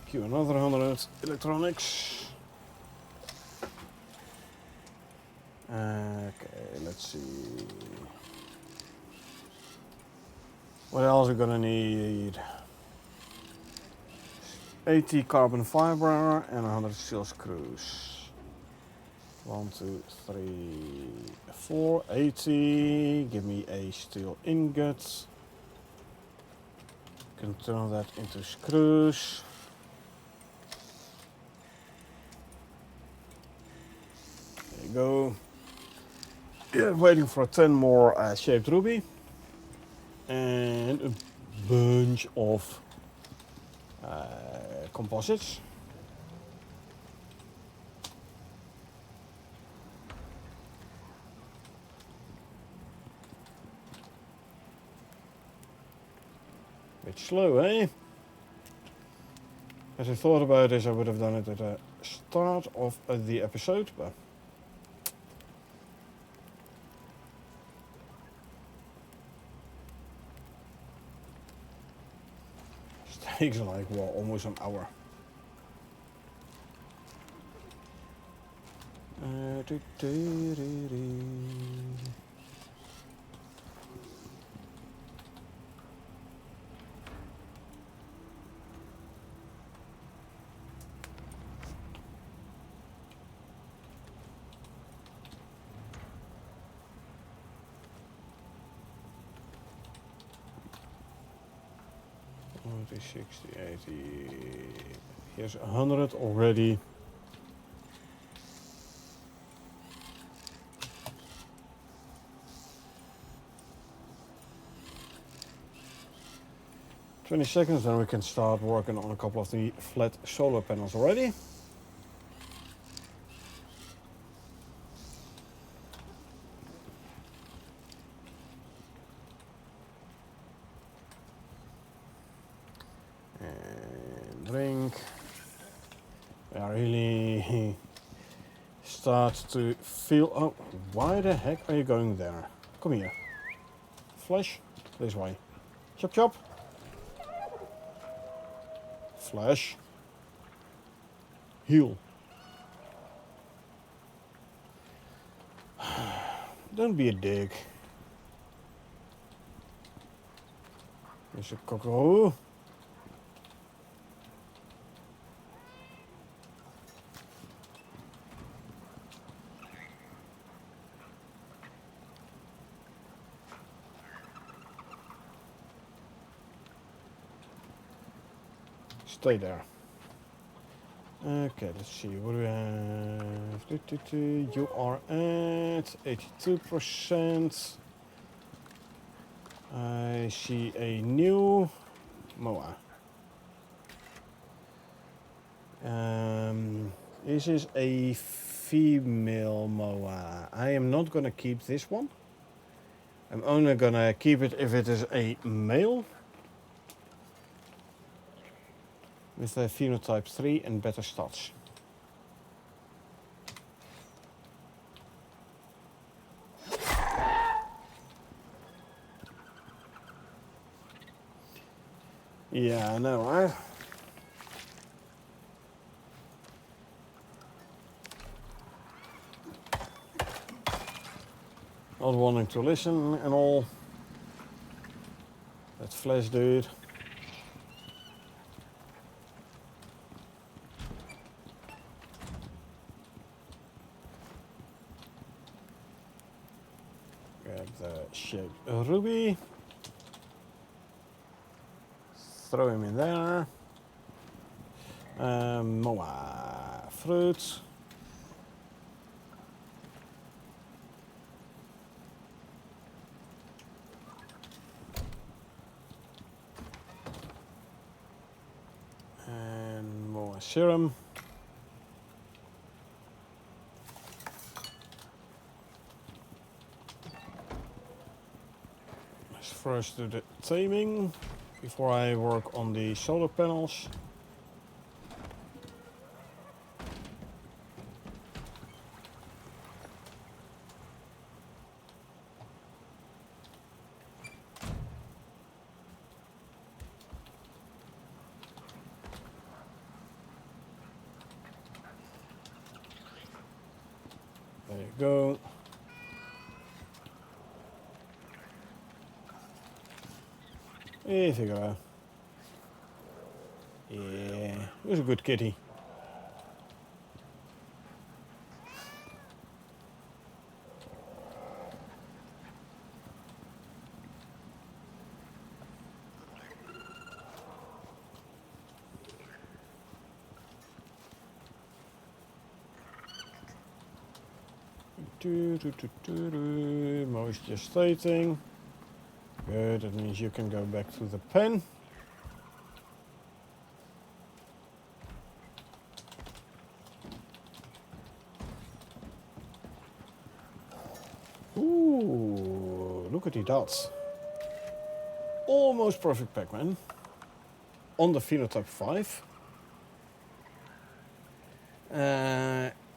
A: Queue another 100 electronics. Okay, let's see. What else are we gonna need? 80 carbon fiber and 100 steel screws. 1, 2, 3, 4, 80. Give me a steel ingot. Can turn that into screws. There you go. Yeah, waiting for 10 more shaped ruby. And a bunch of composites. Bit slow, eh? As I thought about this, I would have done it at the start of the episode, but it takes like, well, almost an hour. What is 60, 80? Here's 100 already. "20 seconds, then we can start working on a couple of the flat solar panels already. And drink. I really start to feel... Oh, why the heck are you going there? Come here. Flash, this way. Chop chop. Flash. Heal. Don't be a dick. There's a cockroach. Stay there. Okay, let's see. What do we have? You are at 82%. I see a new moa. This is a female moa. I am not gonna keep this one. I'm only gonna keep it if it is a male with a phenotype 3 and better stats. Yeah, I know, right? Not wanting to listen and all. That flash dude. Grab the shaped ruby. Throw him in there. Moa fruit. And Moa serum. Let's first do the taming before I work on the solar panels. There you go. Here you go. Yeah, it was a good kitty. Moisture stating. Good, that means you can go back to the pen. Ooh, look at the dots. Almost perfect Pac-Man. On the phenotype 5.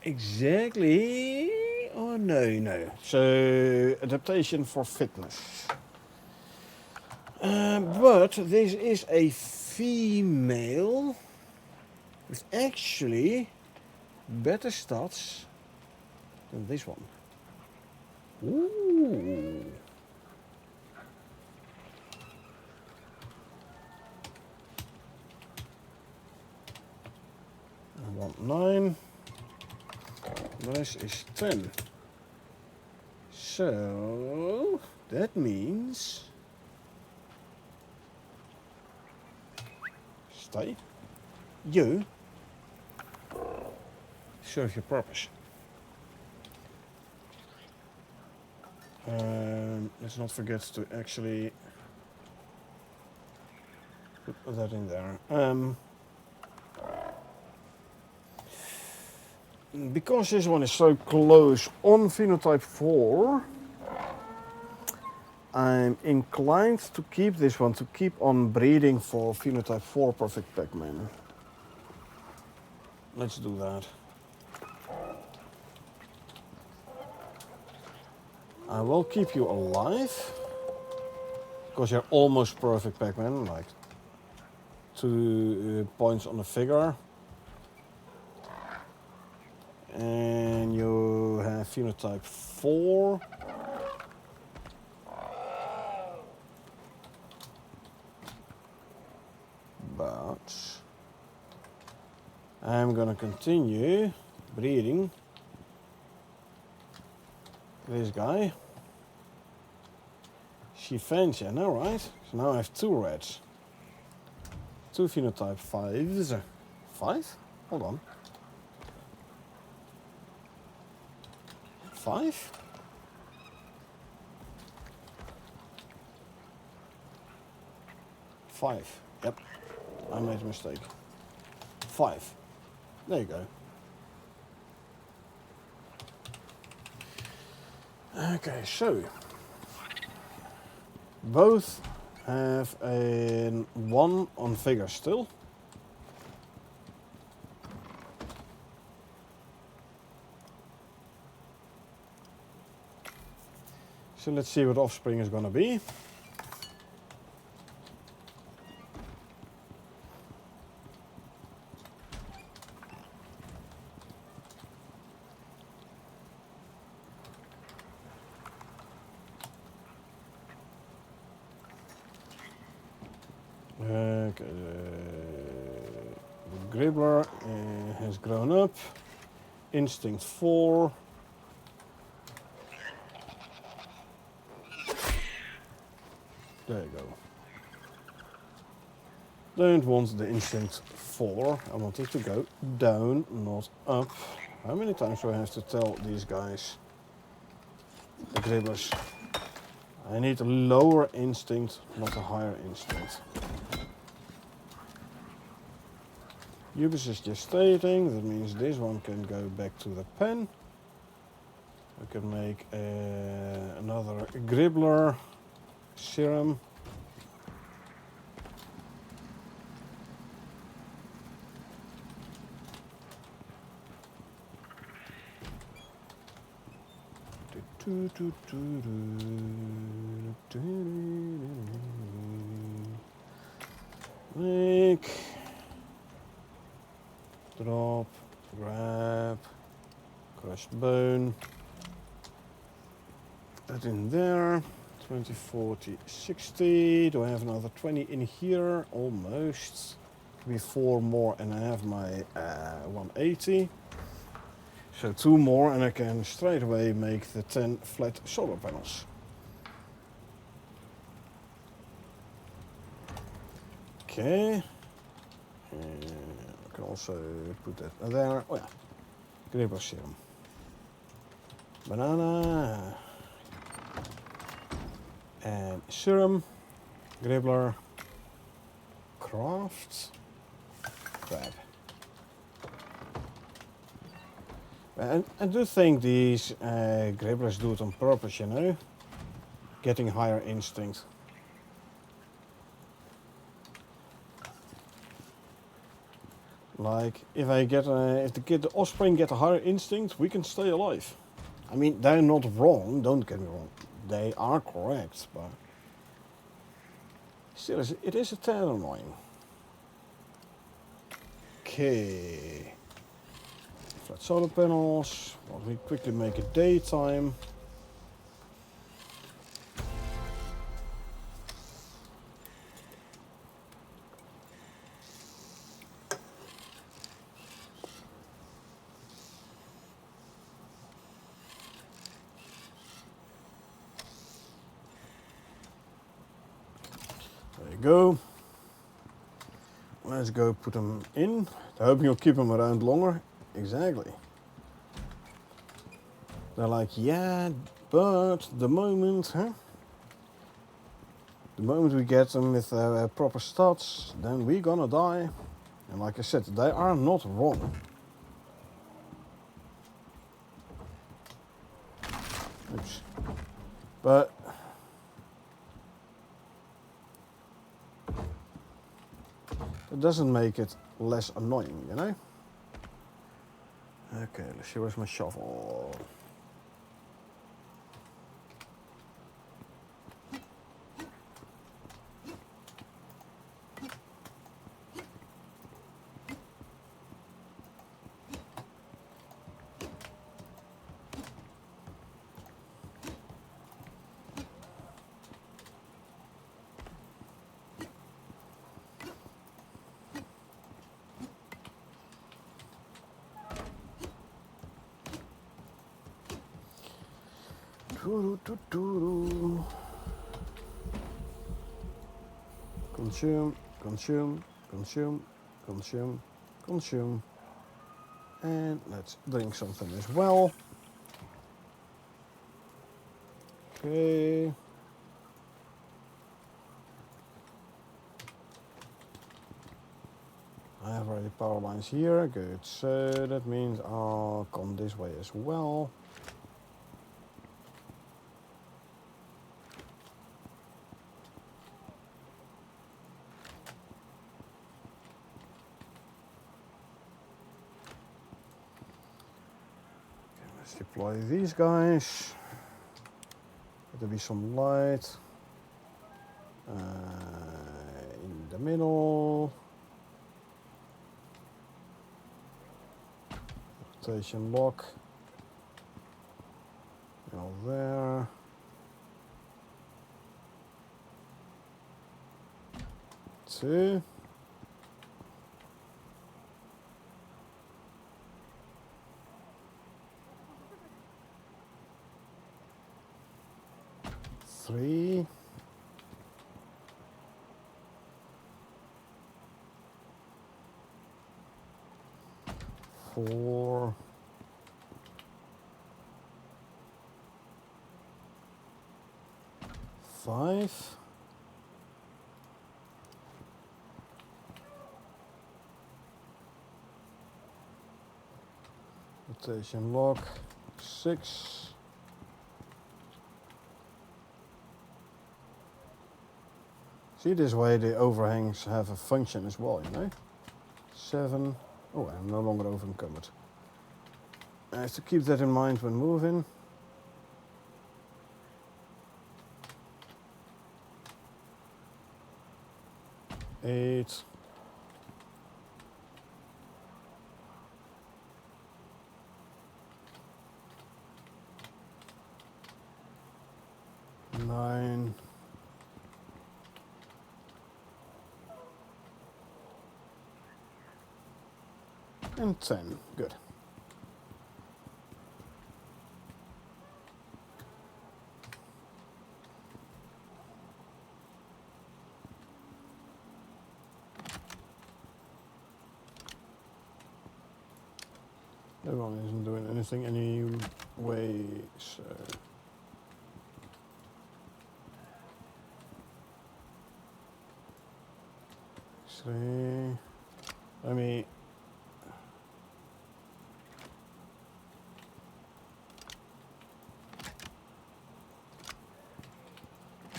A: Exactly. Oh, no. So, adaptation for fitness. But this is a female with actually better stats than this one. Ooh. I want 9. This is 10. So that means stay. You serve your purpose. Let's not forget to actually put that in there. Because this one is so close on phenotype 4, I'm inclined to keep this one, to keep on breeding for phenotype 4 perfect Pac-Man. Let's do that. I will keep you alive, because you're almost perfect Pac-Man, like 2 points on the figure. And you have phenotype 4. But I'm gonna continue breeding this guy. She fancy, I know, right? So now I have 2 reds. 2 phenotype 5s. 5? Hold on. 5? Five. Yep. I made a mistake. 5. There you go. Okay, so both have a 1 on vigor still. So let's see what offspring is going to be. Okay, the Gribbler has grown up. Instinct 4. There you go. Don't want the instinct 4. I want it to go down, not up. How many times do I have to tell these guys? The Gribblers. I need a lower instinct, not a higher instinct. Ubis is gestating, that means this one can go back to the pen. I can make another Gribbler serum. Make, drop, grab, crushed bone. That in there. 20, 40, 60. Do I have another 20 in here? Almost. Could be 4 more and I have my 180. So 2 more and I can straight away make the 10 flat solar panels. Okay. I can also put that there. Oh yeah. Gribber serum. Banana. And serum. Gribbler. Craft. Crab. And I do think these Gribblers do it on purpose, you know? Getting higher instinct. Like, if the offspring get a higher instinct, we can stay alive. I mean, they're not wrong, don't get me wrong. They are correct, but still, it is a tad annoying. Okay. Flat solar panels. Well, we quickly make it daytime. There you go. Let's go put them in. I hope you'll keep them around longer. Exactly. They're like, yeah, but the moment, the moment we get them with proper stats, then we're gonna die. And like I said, they are not wrong. Oops. But it doesn't make it less annoying, you know? Okay, let's see, where's my shovel? Consume, consume, Consume, consume, consume. And let's drink something as well. Okay. I have already power lines here, good. So that means I'll come this way as well. Okay, let's deploy these guys. There'll be some light. In the middle. Rotation lock. All there. Two. Three. Four. Five. Rotation lock. Six. See, this way the overhangs have a function as well, you know. 7. Oh, I'm no longer over encumbered. I have to keep that in mind when moving. 8. 9. And 10. Good. That one isn't doing anything anyway, so... Actually, let me...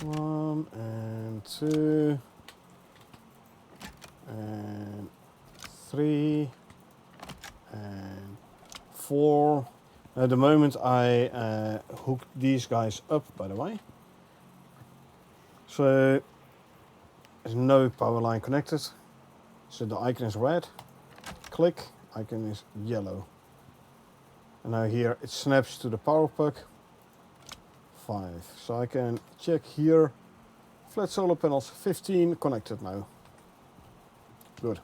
A: One and two and 3 and 4. At the moment I hooked these guys up, by the way. So there's no power line connected. So the icon is red. Click, icon is yellow. And now here it snaps to the power plug. 5. So I can check here. Flat solar panels 15 connected now. Good.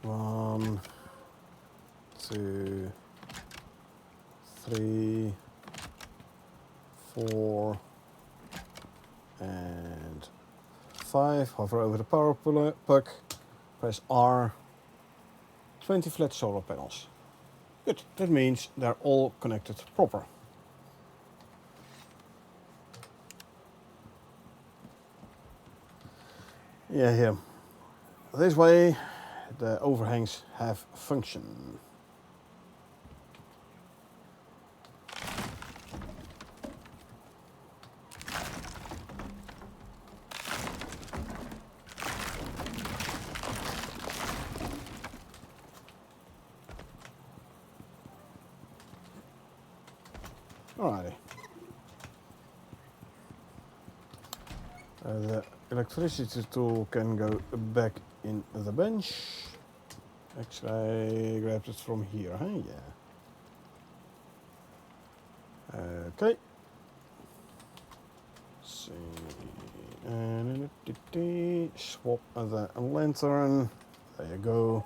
A: One, 2, 3, 4, and 5. Hover over the power plug. Press R. 20 flat solar panels. Good, that means they're all connected proper. Yeah, here. This way the overhangs have function. Alrighty. The electricity tool can go back in the bench. Actually, I grabbed it from here, huh? Yeah. Okay. See. And swap the lantern. There you go.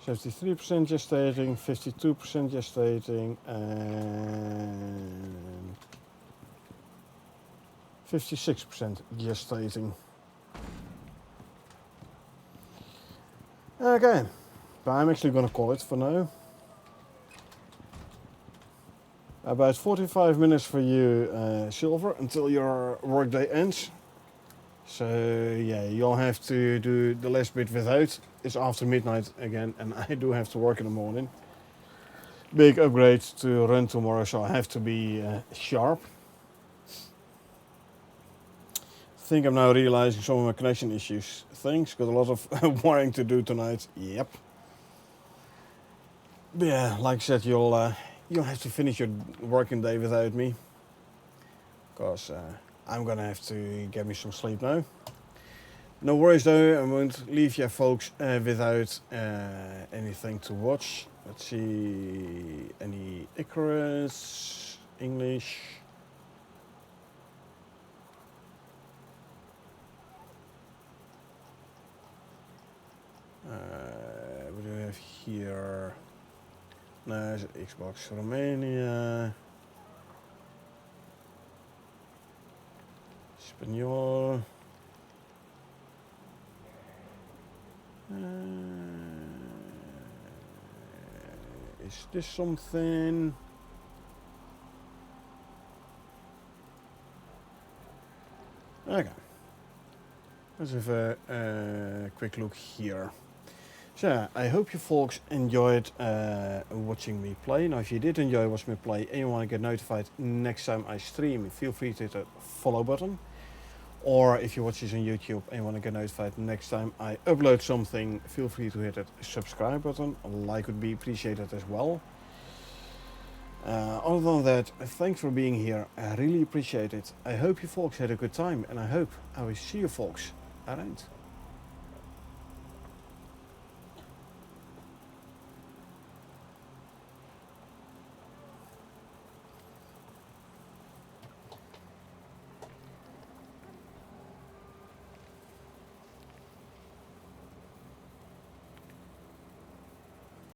A: 73% gestating, 52% gestating, and 56% gestating. Okay, but I'm actually gonna call it for now. About 45 minutes for you, Silver, until your workday ends. So yeah, you'll have to do the last bit without. It's after midnight again, and I do have to work in the morning. Big upgrade to run tomorrow, so I have to be sharp. I think I'm now realizing some of my connection issues. Thanks, got a lot of wiring to do tonight. Yep. But yeah, like I said, you'll have to finish your working day without me, because I'm gonna have to get me some sleep now. No worries though, I won't leave you folks without anything to watch. Let's see, any Icarus, English. What do we have here? No, it's Xbox Romania. Espanol. Is this something? Okay. Let's have a quick look here. So yeah, I hope you folks enjoyed watching me play. Now if you did enjoy watching me play and you want to get notified next time I stream, feel free to hit that follow button. Or if you watch this on YouTube and you want to get notified next time I upload something, feel free to hit that subscribe button. A like would be appreciated as well. Other than that, thanks for being here. I really appreciate it. I hope you folks had a good time, and I hope I will see you folks around.